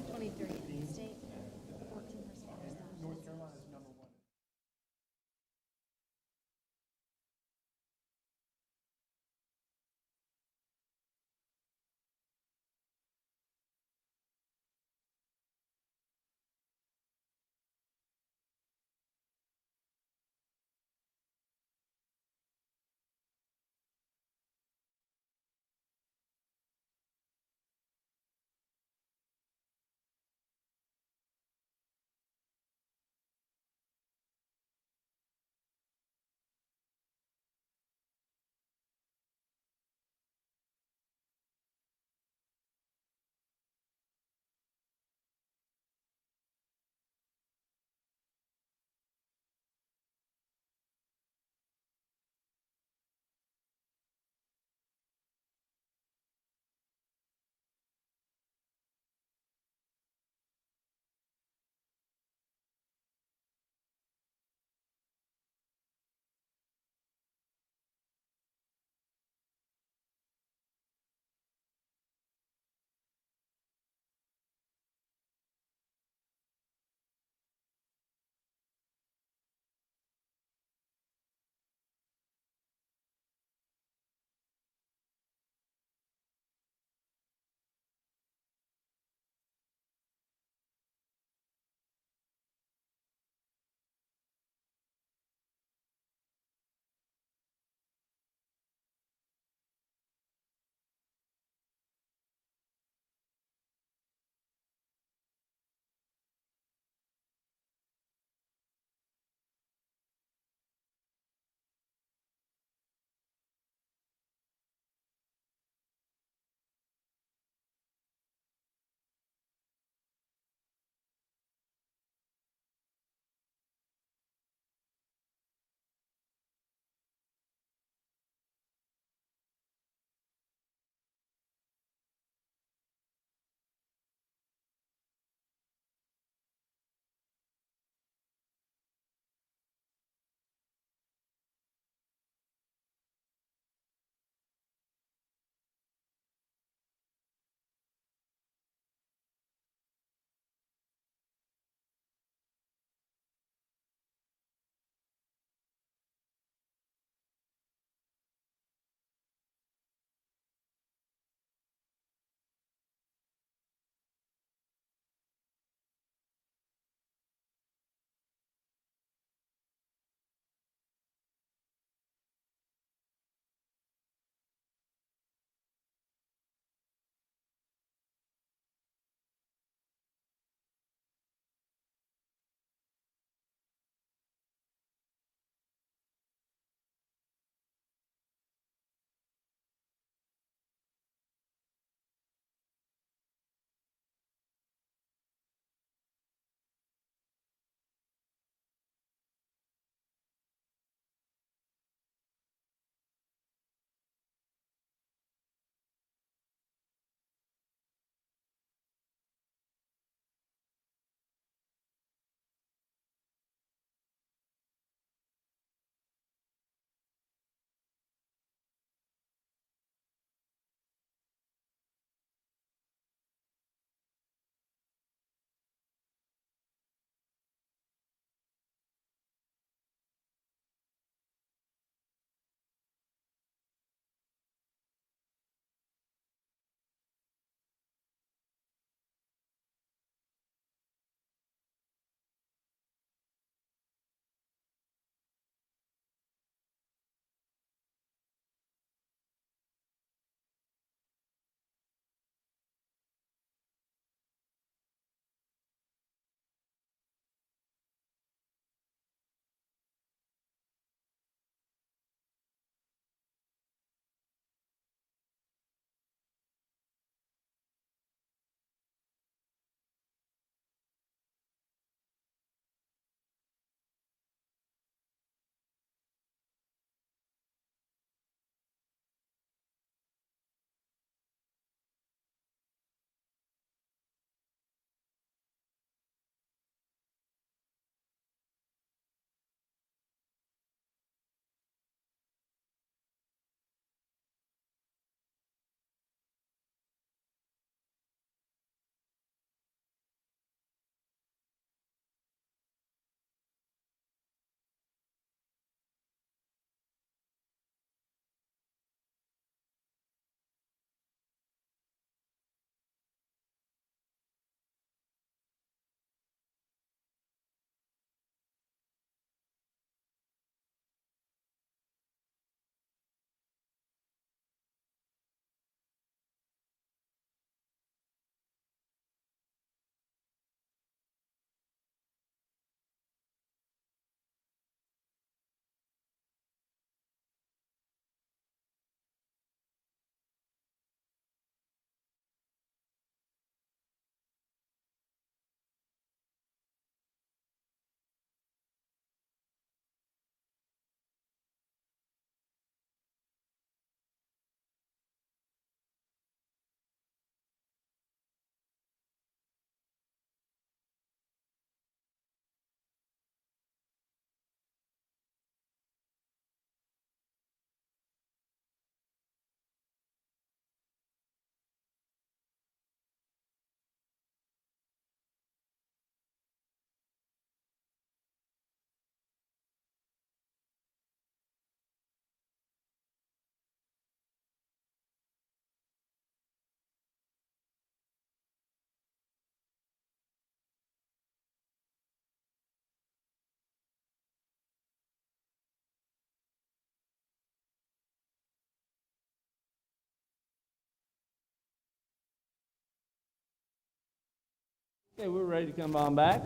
[SPEAKER 1] Okay, we're ready to come on back.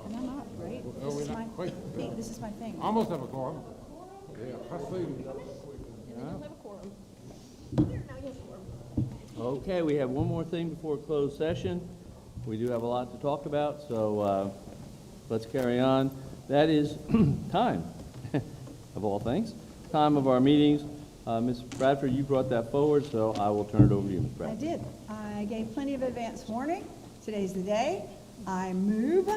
[SPEAKER 8] And I'm up, right?
[SPEAKER 7] Oh, we're not quite.
[SPEAKER 8] This is my thing.
[SPEAKER 7] Almost have a quorum. Yeah, hustling.
[SPEAKER 1] Okay, we have one more thing before closed session. We do have a lot to talk about, so let's carry on. That is time, of all things. Time of our meetings. Ms. Bradford, you brought that forward, so I will turn it over to you, Ms.
[SPEAKER 20] I
[SPEAKER 1] Bradford.
[SPEAKER 20] did. I gave plenty of advance warning. Today's the day. I move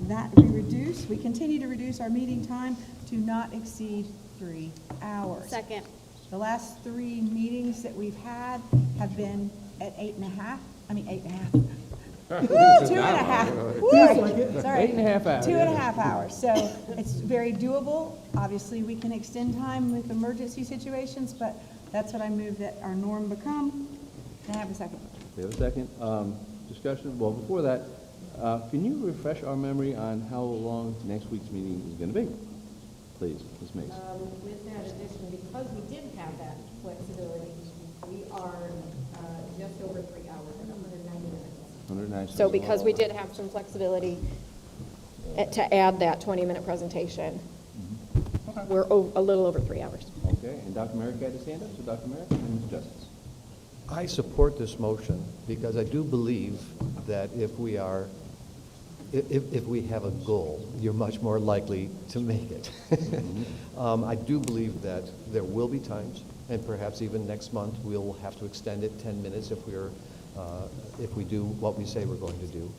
[SPEAKER 20] that we continue to reduce our meeting time to not exceed 3 hours.
[SPEAKER 12] Second.
[SPEAKER 20] The last 3 meetings that we've had have been at 8.5. 2.5. Sorry.
[SPEAKER 1] 8.5 hours.
[SPEAKER 20] 2.5 hours. So it's very doable. Obviously, we can extend time with emergency situations, but that's what I move that our norm become. Can I have a second?
[SPEAKER 1] We have a second. Discussion. Well, before that, can you refresh our memory on how long next week's meeting is going to be? Please, Ms. Mason.
[SPEAKER 11] With that addition, because we did have that flexibility, we are just over 3 hours at 190 minutes.
[SPEAKER 1] 190.
[SPEAKER 11] So because we did have some flexibility to add that 20-minute presentation, we're a little over 3 hours.
[SPEAKER 1] Okay, and Dr. Merrick had his hand up, so Dr. Merrick and Ms. Justice.
[SPEAKER 3] I support this motion because I do believe that if we have a goal, you're much more likely to make it. I do believe that there will be times, and perhaps even next month, we'll have to extend it 10 minutes if we do what we say we're going to do.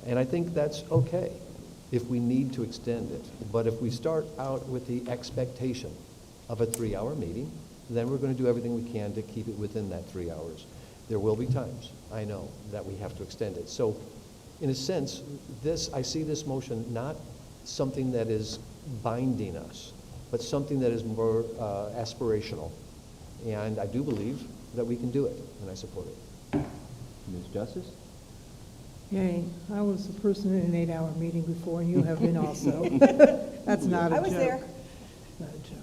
[SPEAKER 3] And I think that's okay if we need to extend it. But if we start out with the expectation of a 3-hour meeting, then we're going to do everything we can to keep it within that 3 hours. There will be times, I know, that we have to extend it. So in a sense, I see this motion not something that is binding us, but something that is more aspirational. And I do believe that we can do it, and I support it.
[SPEAKER 1] Ms. Justice?
[SPEAKER 6] Yay, I was a person in an 8-hour meeting before, and you have been also. That's not a joke.
[SPEAKER 20] I was there.
[SPEAKER 6] Not a joke.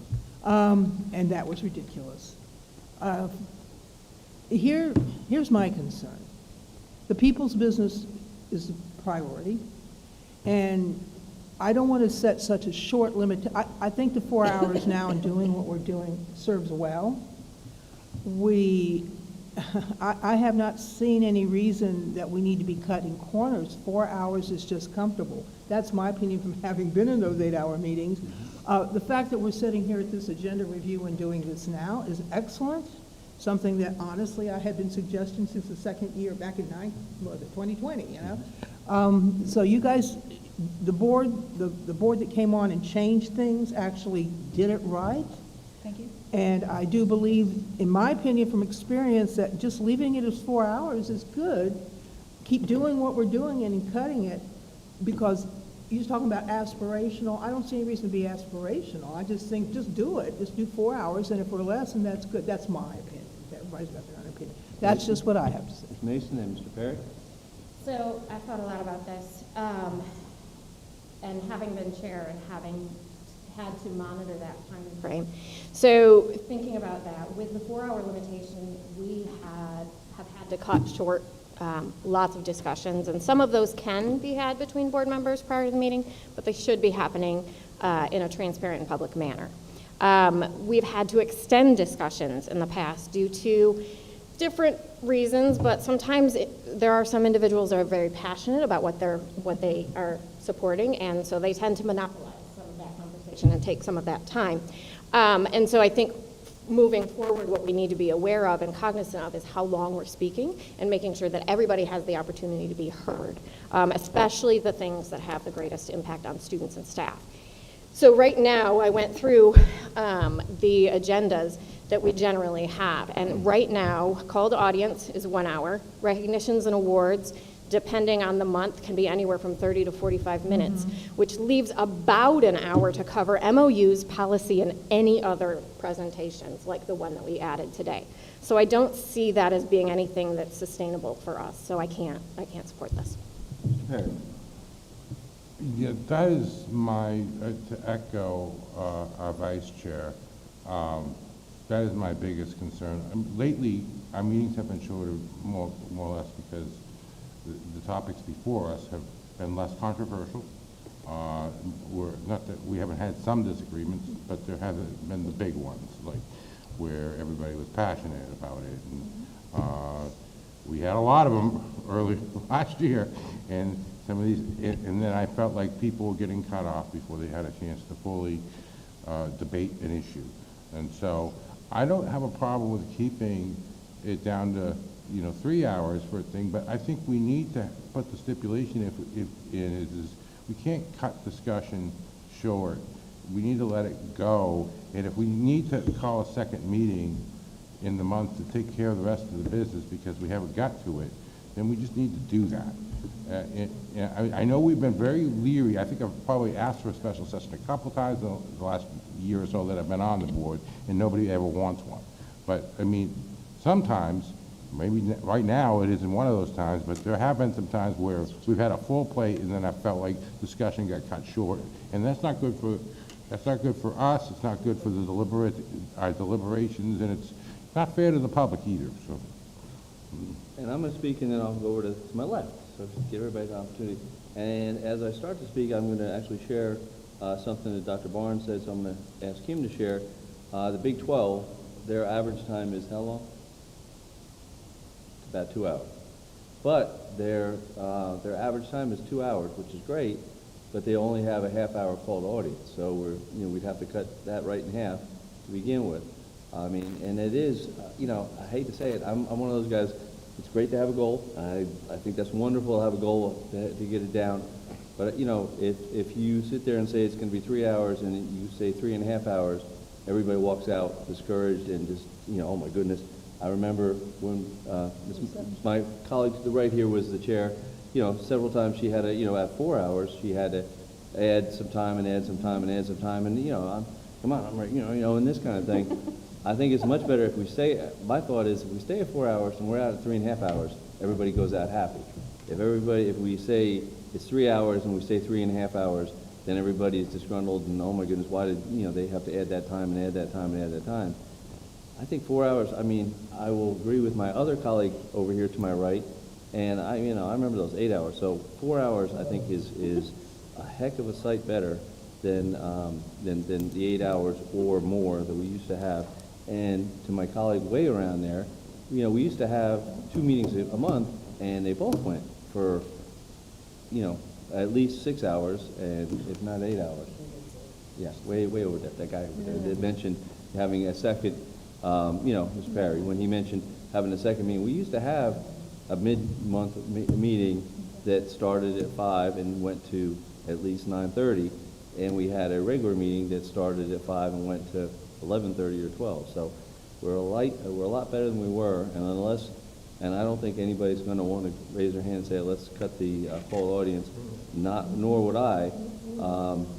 [SPEAKER 6] And that was ridiculous. Here's my concern. The people's business is the priority, and I don't want to set such a short limit. I think the 4 hours now and doing what we're doing serves well. I have not seen any reason that we need to be cutting corners. 4 hours is just comfortable. That's my opinion from having been in those 8-hour meetings. The fact that we're sitting here at this agenda review and doing this now is excellent. Something that honestly I had been suggesting since the second year back in 2020, you know? So you guys, the board that came on and changed things actually did it right.
[SPEAKER 20] Thank you.
[SPEAKER 6] And I do believe, in my opinion, from experience, that just leaving it as 4 hours is good. Keep doing what we're doing and cutting it, because you're talking about aspirational. I don't see any reason to be aspirational. I just think, just do it. Just do 4 hours, and if we're less, then that's good. That's my opinion. Everybody's got their own opinion. That's just what I have to say.
[SPEAKER 1] Ms. Mason and Mr. Perry?
[SPEAKER 11] So I thought a lot about this, and having been chair and having had to monitor that time frame. So thinking about that, with the 4-hour limitation, we have had to cut short lots of discussions, and some of those can be had between board members prior to the meeting, but they should be happening in a transparent and public manner. We've had to extend discussions in the past due to different reasons, but sometimes there are some individuals that are very passionate about what they are supporting, and so they tend to monopolize some of that conversation and take some of that time. And so I think moving forward, what we need to be aware of and cognizant of is how long we're speaking and making sure that everybody has the opportunity to be heard, especially the things that have the greatest impact on students and staff. So right now, I went through the agendas that we generally have. And right now, call to audience is 1 hour. Recognitions and awards, depending on the month, can be anywhere from 30 to 45 minutes, which leaves about an hour to cover MOUs, policy, and any other presentations like the one that we added today. So I don't see that as being anything that's sustainable for us. So I can't support this.
[SPEAKER 1] Mr. Perry?
[SPEAKER 7] Yeah, that is to echo our vice chair, that is my biggest concern. Lately, our meetings have been shorter more or less because the topics before us have been less controversial. Not that we haven't had some disagreements, but there haven't been the big ones, like where everybody was passionate about it. And we had a lot of them early last year, and some of these, and then I felt like people were getting cut off before they had a chance to fully debate an issue. And so I don't have a problem with keeping it down to 3 hours for a thing, but I think we need to put the stipulation if we can't cut discussion short. We need to let it go, and if we need to call a second meeting in the month to take care of the rest of the business because we haven't got to it, then we just need to do that. I know we've been very leery. I think I've probably asked for a special session a couple times in the last year or so that I've been on the board, and nobody ever wants one. But, I mean, sometimes, maybe right now it isn't one of those times, but there have been some times where we've had a full plate and then I felt like discussion got cut short. And that's not good for us, it's not good for our deliberations, and it's not fair to the public either, so.
[SPEAKER 1] And I'm going to speak, and then I'll go over to my left, so just give everybody the opportunity. And as I start to speak, I'm going to actually share something that Dr. Barnes said, so I'm going to ask him to share. The Big 12, their average time is how long? About 2 hours. But their average time is 2 hours, which is great, but they only have a half-hour called audience. So we'd have to cut that right in half to begin with. I mean, and it is, I hate to say it, I'm one of those guys. It's great to have a goal. I think that's wonderful to have a goal to get it down. But if you sit there and say it's going to be 3 hours and you say 3.5 hours, everybody walks out discouraged and just, oh my goodness. I remember when my colleague to the right here was the chair, several times she had to, at 4 hours, she had to add some time and add some time and add some time. And, I'm right, and this kind of thing. I think it's much better if we stay, my thought is if we stay at 4 hours and we're out at 3.5 hours, everybody goes out happy. If we say it's 3 hours and we stay 3.5 hours, then everybody is disgruntled and, oh my goodness, why did, they have to add that time and add that time and add that time. I think 4 hours, I will agree with my other colleague over here to my right, and I remember those 8 hours. So 4 hours, I think, is a heck of a sight better than the 8 hours or more that we used to have. And to my colleague way around there, we used to have 2 meetings a month, and they both went for, at least 6 hours, and if not 8 hours. Yeah, way over that guy that mentioned having a second. Mr. Perry, when he mentioned having a second meeting, we used to have a mid-month meeting that started at 5 and went to at least 9:30, and we had a regular meeting that started at 5 and went to 11:30 or 12. So we're a lot better than we were, and I don't think anybody's going to want to raise their hand and say, let's cut the call audience. Nor would I.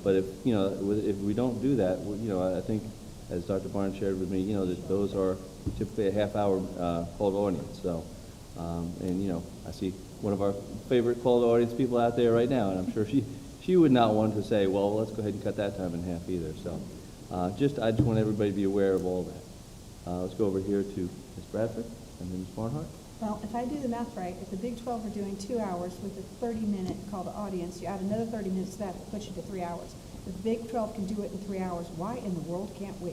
[SPEAKER 1] But if we don't do that, I think, as Dr. Barnes shared with me, that those are typically a half-hour called audience. So, I see one of our favorite called audience people out there right now, and I'm sure she would not want to say, well, let's go ahead and cut that time in half either. So, I just want everybody to be aware of all that. Let's go over here to Ms. Bradford and then Ms. Barnhart.
[SPEAKER 20] Well, if I do the math right, if the Big 12 are doing 2 hours with a 30-minute call to audience, you add another 30 minutes to that, it puts you to 3 hours. If the Big 12 can do it in 3 hours, why in the world can't we?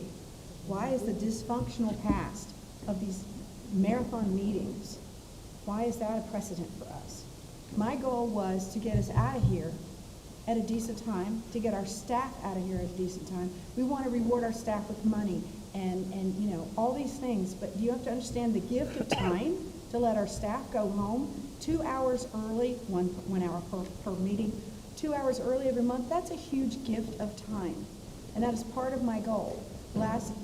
[SPEAKER 20] Why is the dysfunctional past of these marathon meetings, why is that a precedent for us? My goal was to get us out of here at a decent time, to get our staff out of here at a decent time. We want to reward our staff with money and all these things, but you have to understand the gift of time to let our staff go home 2 hours early, one hour per meeting, 2 hours early every month. That's a huge gift of time, and that is part of my goal. The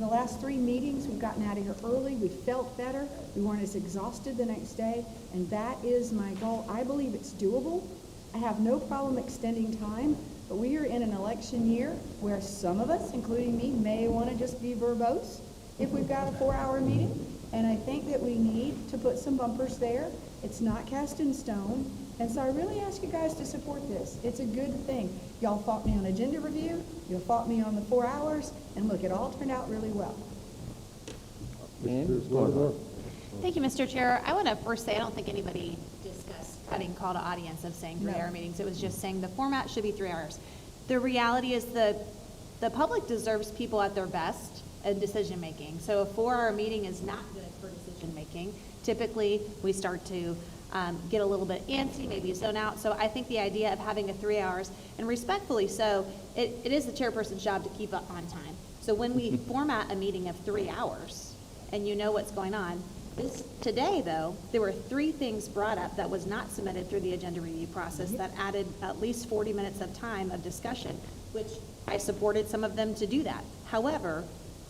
[SPEAKER 20] last 3 meetings, we've gotten out of here early. We felt better. We weren't as exhausted the next day, and that is my goal. I believe it's doable. I have no problem extending time, but we are in an election year where some of us, including me, may want to just be verbose if we've got a 4-hour meeting, and I think that we need to put some bumpers there. It's not cast in stone, and so I really ask you guys to support this. It's a good thing. Y'all fought me on agenda review, you fought me on the 4 hours, and look, it all turned out really well.
[SPEAKER 12] Thank you, Mr. Chair. I want to first say I don't think anybody discussed cutting call to audience of saying 3-hour
[SPEAKER 6] No.
[SPEAKER 12] meetings. It was just saying the format should be 3 hours. The reality is the public deserves people at their best in decision-making. So a 4-hour meeting is not good for decision-making. Typically, we start to get a little bit antsy, maybe zone out. So I think the idea of having a 3 hours, and respectfully so, it is the chairperson's job to keep up on time. So when we format a meeting of 3 hours, and you know what's going on, today, though, there were 3 things brought up that was not submitted through the agenda review process that added at least 40 minutes of time of discussion, which I supported some of them to do that. However,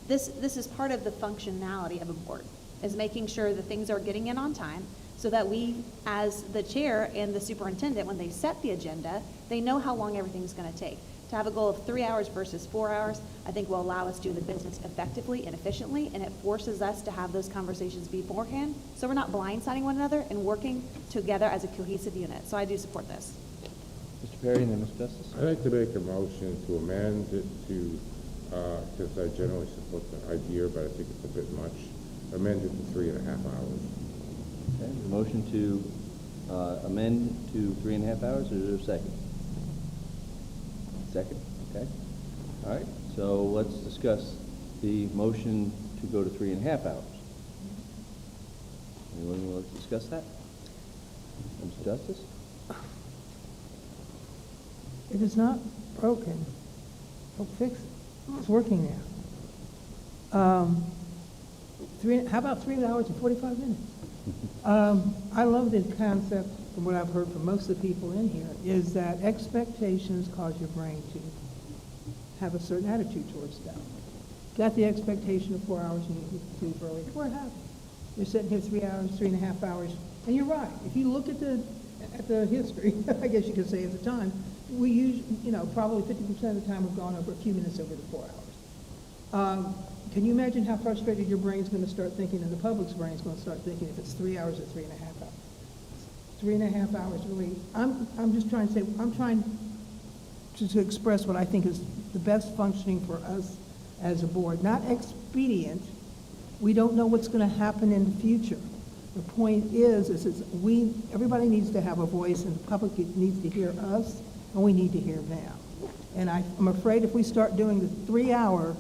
[SPEAKER 12] this is part of the functionality of a board, is making sure that things are getting in on time so that we, as the chair and the superintendent, when they set the agenda, they know how long everything's going to take. To have a goal of 3 hours versus 4 hours, I think will allow us to do the business effectively and efficiently, and it forces us to have those conversations beforehand, so we're not blindsiding one another and working together as a cohesive unit. So I do support this.
[SPEAKER 1] Mr. Perry and then Ms. Justice.
[SPEAKER 7] I'd like to make a motion to amend it to, because I generally support the idea, but I think it's a bit much, amend it to 3.5 hours.
[SPEAKER 1] Okay, the motion to amend to 3.5 hours, or is there a second? Second, okay. All right, so let's discuss the motion to go to 3.5 hours. Anyone want to discuss that? Mr. Justice?
[SPEAKER 6] If it's not broken, don't fix it. It's working now. How about 3 hours and 45 minutes? I love the concept, from what I've heard from most of the people in here, is that expectations cause your brain to have a certain attitude towards stuff. Got the expectation of 4 hours and you sleep early. What happened? You're sitting here 3 hours, 3.5 hours, and you're right. If you look at the history, I guess you could say at the time, we use, probably 50% of the time we've gone over a few minutes over the 4 hours. Can you imagine how frustrated your brain's going to start thinking, and the public's brain's going to start thinking, if it's 3 hours or 3.5 hours? 3.5 hours, really. I'm just trying to say, I'm trying to express what I think is the best functioning for us as a board. Not expedient. We don't know what's going to happen in the future. The point is everybody needs to have a voice, and the public needs to hear us, and we need to hear them. And I'm afraid if we start doing the 3-hour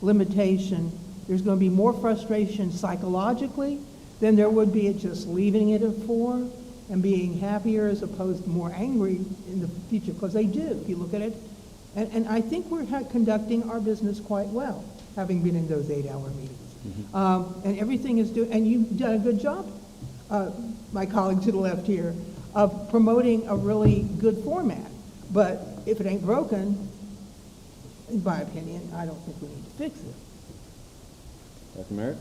[SPEAKER 6] limitation, there's going to be more frustration psychologically than there would be at just leaving it at 4 and being happier as opposed to more angry in the future, because they do, if you look at it. And I think we're conducting our business quite well, having been in those 8-hour meetings. And everything is and you've done a good job, my colleague to the left here, of promoting a really good format. But if it ain't broken, in my opinion, I don't think we need to fix it.
[SPEAKER 1] Dr. Merritt?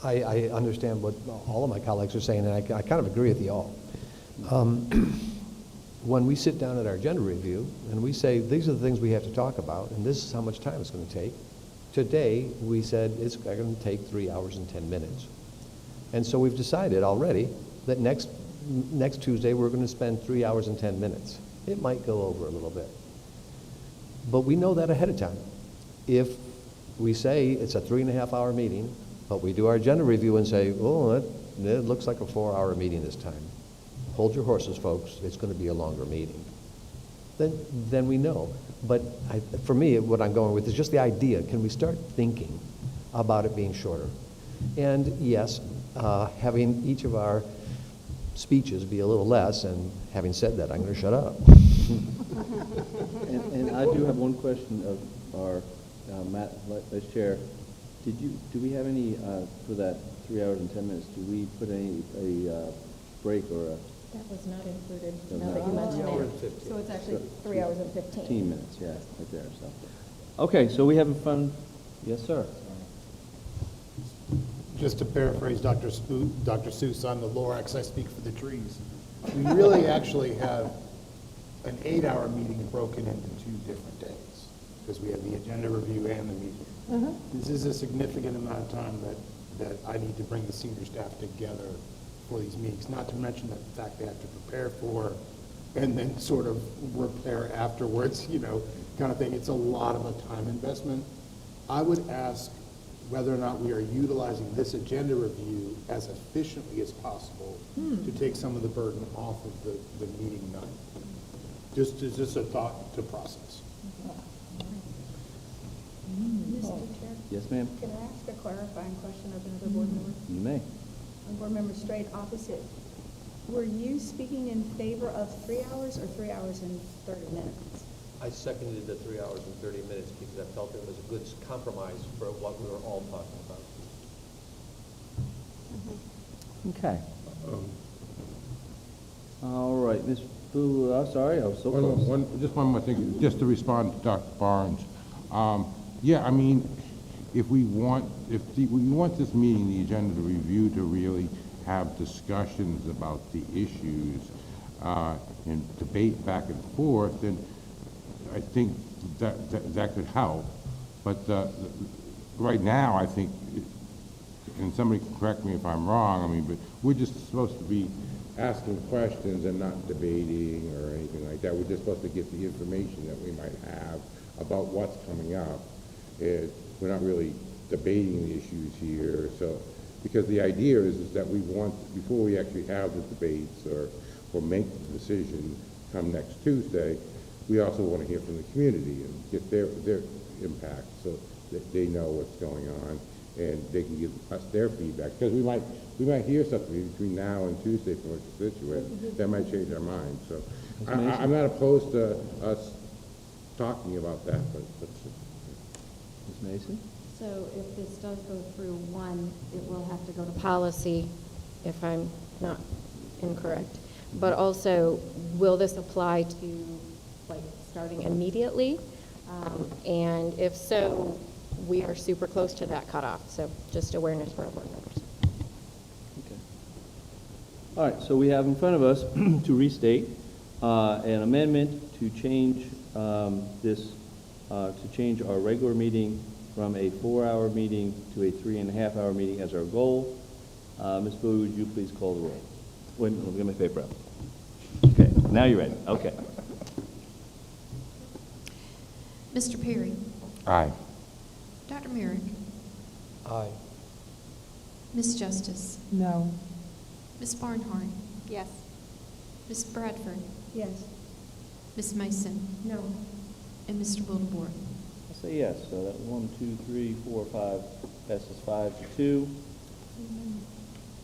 [SPEAKER 10] I understand what all of my colleagues are saying, and I kind of agree with you all. When we sit down at our agenda review and we say, these are the things we have to talk about, and this is how much time it's going to take, today we said it's going to take 3 hours and 10 minutes. And so we've decided already that next Tuesday we're going to spend 3 hours and 10 minutes. It might go over a little bit. But we know that ahead of time. If we say it's a 3.5-hour meeting, but we do our agenda review and say, oh, it looks like a 4-hour meeting this time. Hold your horses, folks. It's going to be a longer meeting. Then we know. But for me, what I'm going with is just the idea. Can we start thinking about it being shorter? And yes, having each of our speeches be a little less, and having said that, I'm going to shut up.
[SPEAKER 1] And I do have one question of our Matt, Vice Chair. Do we have any, for that 3 hours and 10 minutes, do we put a break or a?
[SPEAKER 11] That was not included,
[SPEAKER 1] That was
[SPEAKER 11] now
[SPEAKER 1] not
[SPEAKER 11] that you mention
[SPEAKER 1] included.
[SPEAKER 11] it. So it's actually 3 hours and 15.
[SPEAKER 1] 15 minutes, yeah, right there, so. Okay, so we have fun. Yes, sir.
[SPEAKER 13] Just to paraphrase Dr. Seuss on the Lorax, I speak for the trees. We really actually have an 8-hour meeting broken into 2 different days, because we have the agenda review and the meeting. This is a significant amount of time that I need to bring the senior staff together for these meetings, not to mention the fact they have to prepare for and then sort of repair afterwards, kind of thing. It's a lot of a time investment. I would ask whether or not we are utilizing this agenda review as efficiently as possible to take some of the burden off of the meeting night. Just a thought to process.
[SPEAKER 8] Mr. Chair?
[SPEAKER 1] Yes, ma'am?
[SPEAKER 8] Can I ask a clarifying question of another board member?
[SPEAKER 1] You may.
[SPEAKER 8] Board member straight opposite. Were you speaking in favor of 3 hours or 3 hours and 30 minutes?
[SPEAKER 10] I seconded the 3 hours and 30 minutes because I felt it was a good compromise for what we were all talking about.
[SPEAKER 1] Okay. All right, Ms. Boo, sorry, I was so close.
[SPEAKER 7] Just one more thing, just to respond to Dr. Barnes. Yeah, I mean, if we want this meeting, the agenda to review, to really have discussions about the issues and debate back and forth, then I think that could help. But right now, I think, and somebody can correct me if I'm wrong, I mean, but we're just supposed to be asking questions and not debating or anything like that. We're just supposed to get the information that we might have about what's coming up. We're not really debating the issues here, so, because the idea is that we want, before we actually have the debates or make the decision come next Tuesday, we also want to hear from the community and get their impact so that they know what's going on and they can give us their feedback. Because we might hear something between now and Tuesday from a constituent that might change our mind. So I'm not opposed to us talking about that, but
[SPEAKER 1] Ms. Mason?
[SPEAKER 11] So if this does go through one, it will have to go to policy, if I'm not incorrect. But also, will this apply to, like, starting immediately? And if so, we are super close to that cutoff, so just awareness for our board members.
[SPEAKER 1] Okay. All right, so we have in front of us, to restate, an amendment to change to change our regular meeting from a 4-hour meeting to a 3.5-hour meeting as our goal. Ms. Bowie, would you please call the roll? Wait, let me get my paper out. Okay, now you're ready. Okay.
[SPEAKER 14] Mr. Perry?
[SPEAKER 7] Aye.
[SPEAKER 14] Dr. Merrick?
[SPEAKER 10] Aye.
[SPEAKER 14] Ms. Justice?
[SPEAKER 6] No.
[SPEAKER 14] Ms. Barnhart?
[SPEAKER 15] Yes.
[SPEAKER 14] Ms. Bradford?
[SPEAKER 8] Yes.
[SPEAKER 14] Ms. Mason?
[SPEAKER 11] No.
[SPEAKER 14] And Mr. Wildebohr?
[SPEAKER 1] I'll say yes. So that 1, 2, 3, 4, 5 passes 5-2.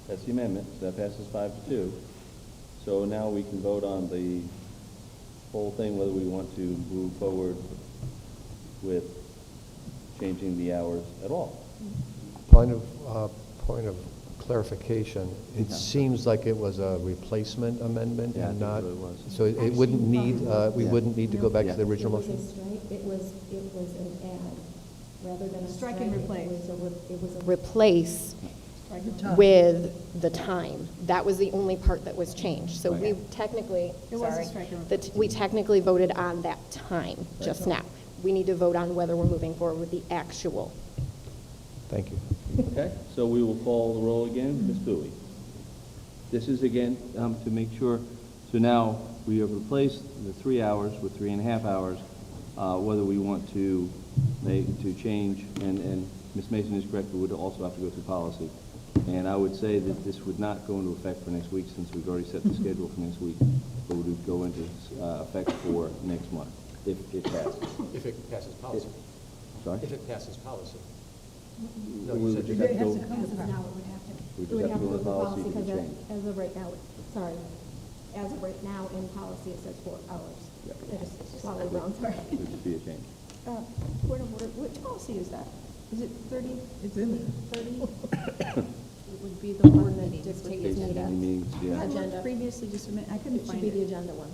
[SPEAKER 1] That's the amendment. So that passes 5-2. So now we can vote on the whole thing, whether we want to move forward with changing the hours at all.
[SPEAKER 10] Point of clarification. It seems like it was a replacement amendment
[SPEAKER 1] Yeah, I
[SPEAKER 10] and
[SPEAKER 1] think
[SPEAKER 10] not,
[SPEAKER 1] it was.
[SPEAKER 10] so it wouldn't need, we wouldn't need to go back to the original
[SPEAKER 11] It was a
[SPEAKER 10] motion?
[SPEAKER 11] strike, it was an add, rather than a
[SPEAKER 8] Strike
[SPEAKER 11] strike.
[SPEAKER 8] and replace.
[SPEAKER 11] It was a replace
[SPEAKER 8] Strike the time.
[SPEAKER 11] with the time. That was the only part that was changed. So we technically,
[SPEAKER 8] It was a
[SPEAKER 11] sorry,
[SPEAKER 8] strike and
[SPEAKER 11] we technically voted on that time just now. We need to vote on whether we're moving forward with the actual.
[SPEAKER 10] Thank you.
[SPEAKER 1] Okay, so we will call the roll again. Ms. Bowie. This is again to make sure, so now we have replaced the 3 hours with 3.5 hours, whether we want to change, and Ms. Mason is correct, we would also have to go through policy. And I would say that this would not go into effect for next week since we've already set the schedule for next week, but would go into effect for next month, if it passes.
[SPEAKER 10] If it passes policy.
[SPEAKER 1] Sorry?
[SPEAKER 10] If it passes policy. No,
[SPEAKER 1] We
[SPEAKER 10] you
[SPEAKER 1] would
[SPEAKER 10] said
[SPEAKER 1] just
[SPEAKER 10] you
[SPEAKER 1] have to go-
[SPEAKER 11] Now it would have to.
[SPEAKER 1] We just have to go with policy to
[SPEAKER 11] because
[SPEAKER 1] change.
[SPEAKER 11] as of right now, as of right now in policy, it says 4 hours.
[SPEAKER 1] Yeah.
[SPEAKER 11] I just swallowed around, sorry.
[SPEAKER 1] It would just be a change.
[SPEAKER 8] Point of order, which policy is that? Is it 30?
[SPEAKER 6] It's in there.
[SPEAKER 8] 30?
[SPEAKER 11] It would be the one that dictates
[SPEAKER 1] Basically,
[SPEAKER 11] meetings.
[SPEAKER 1] meetings, yeah.
[SPEAKER 8] I looked
[SPEAKER 11] Agenda.
[SPEAKER 8] previously, just a minute, I couldn't
[SPEAKER 11] It should
[SPEAKER 8] find
[SPEAKER 11] be
[SPEAKER 8] it.
[SPEAKER 11] the agenda one.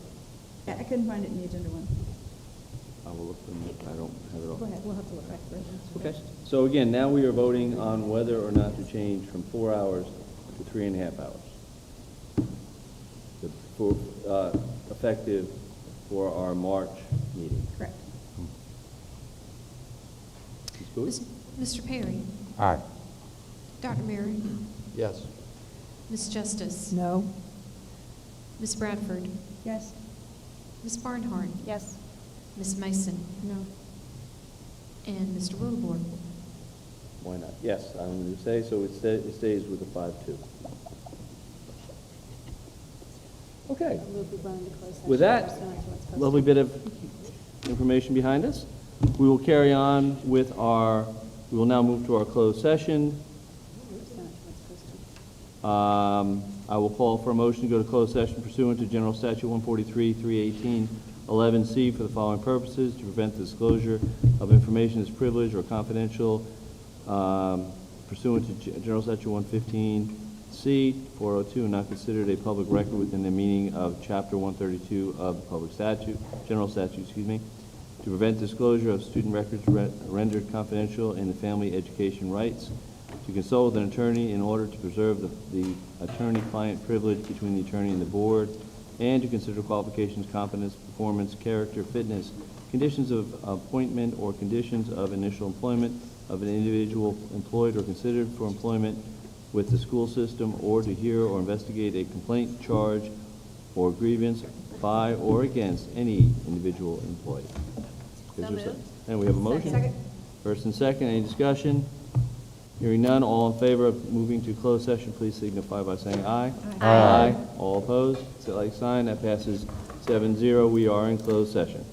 [SPEAKER 8] I couldn't find it in the agenda one.
[SPEAKER 1] I will look them, I don't have it all.
[SPEAKER 11] Go ahead, we'll have to look back for it.
[SPEAKER 1] Okay, so again, now we are voting on whether or not to change from 4 hours to 3.5 hours. Effective for our March meeting.
[SPEAKER 8] Correct.
[SPEAKER 1] Ms. Bowie?
[SPEAKER 14] Mr. Perry?
[SPEAKER 7] Aye.
[SPEAKER 14] Dr. Merrick?
[SPEAKER 10] Yes.
[SPEAKER 14] Ms. Justice?
[SPEAKER 6] No.
[SPEAKER 14] Ms. Bradford?
[SPEAKER 8] Yes.
[SPEAKER 14] Ms. Barnhart?
[SPEAKER 15] Yes.
[SPEAKER 14] Ms. Mason?
[SPEAKER 11] No.
[SPEAKER 14] And Mr. Wildebohr?
[SPEAKER 1] Why not? Yes, I'm going to say, so it stays with the 5-2. Okay. With that lovely bit of information behind us, we will carry on with we will now move to our closed session. I will call for a motion to go to closed session pursuant to General Statute 143, 318, 11C for the following purposes: to prevent the disclosure of information as privileged or confidential pursuant to General Statute 115C, 402, and not considered a public record within the meaning of Chapter 132 of the Public Statute, General Statute, excuse me, to prevent disclosure of student records rendered confidential in the family education rights, to consult with an attorney in order to preserve the attorney-client privilege between the attorney and the board, and to consider qualifications, competence, performance, character, fitness, conditions of appointment, or conditions of initial employment of an individual employed or considered for employment with the school system, or to hear or investigate a complaint, charge, or grievance by or against any individual employee. And we have a motion.
[SPEAKER 8] Second.
[SPEAKER 1] First and second, any discussion? Hearing none, all in favor of moving to closed session, please signify by saying aye.
[SPEAKER 7] Aye.
[SPEAKER 1] All opposed, say like sign. That passes 7-0. We are in closed session.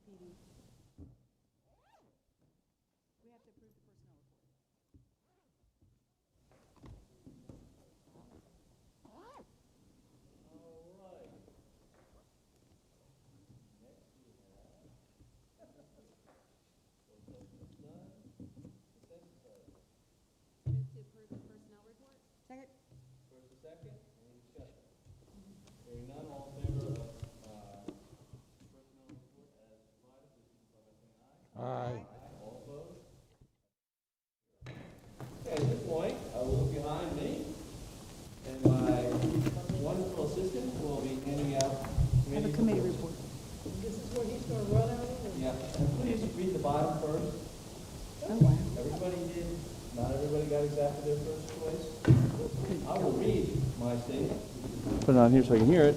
[SPEAKER 8] PD. We have to approve the personnel report.
[SPEAKER 15] Move to approve the personnel report?
[SPEAKER 8] Second?
[SPEAKER 1] First and second, any discussion? Hearing none, all in favor of personnel report as provided, please signify by saying aye.
[SPEAKER 7] Aye.
[SPEAKER 1] All opposed? Okay, at this point, I will look behind me, and my wonderful assistant will be handing out
[SPEAKER 8] Have a committee report.
[SPEAKER 6] This is what he's going to run out of?
[SPEAKER 1] Yeah, and please read the bottom first.
[SPEAKER 8] Oh, wow.
[SPEAKER 1] Everybody did, not everybody got exactly their first choice. I will read my statement. Put it on here so I can hear it.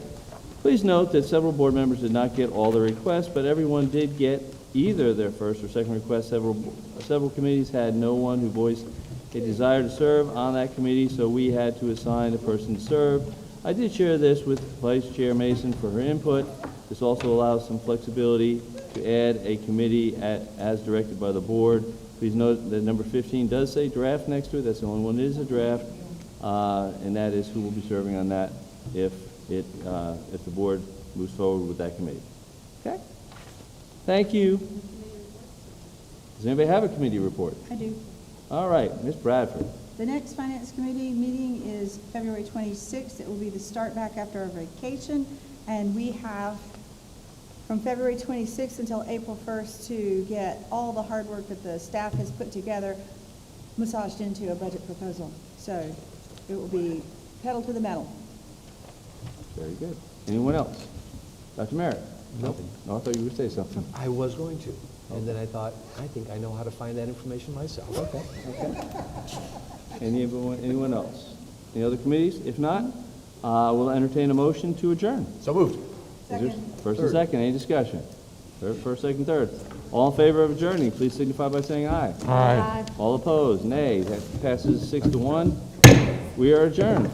[SPEAKER 1] Please note that several board members did not get all their requests, but everyone did get either their first or second request. Several committees had no one who voiced a desire to serve on that committee, so we had to assign a person to serve. I did share this with Vice Chair Mason for her input. This also allows some flexibility to add a committee as directed by the board. Please note that number 15 does say draft next to it. That's the only one that is a draft, and that is who will be serving on that if the board moves forward with that committee. Okay? Thank you. Does anybody have a committee report?
[SPEAKER 8] I do.
[SPEAKER 1] All right, Ms. Bradford.
[SPEAKER 8] The next Finance Committee meeting is February 26th. It will be the start back after our vacation, and we have from February 26th until April 1st to get all the hard work that the staff has put together massaged into a budget proposal. So it will be pedal to the metal.
[SPEAKER 1] Very good. Anyone else? Dr. Merritt?
[SPEAKER 3] Nothing.
[SPEAKER 1] No, I thought you would say something.
[SPEAKER 3] I was going to, and then I thought, I think I know how to find that information myself.
[SPEAKER 1] Okay. Anyone else? Any other committees? If not, we'll entertain a motion to adjourn.
[SPEAKER 3] So moved.
[SPEAKER 1] First and second, any discussion? First, second, third. All in favor of adjourning, please signify by saying aye.
[SPEAKER 7] Aye.
[SPEAKER 1] All opposed, nay. That passes 6-1. We are adjourned.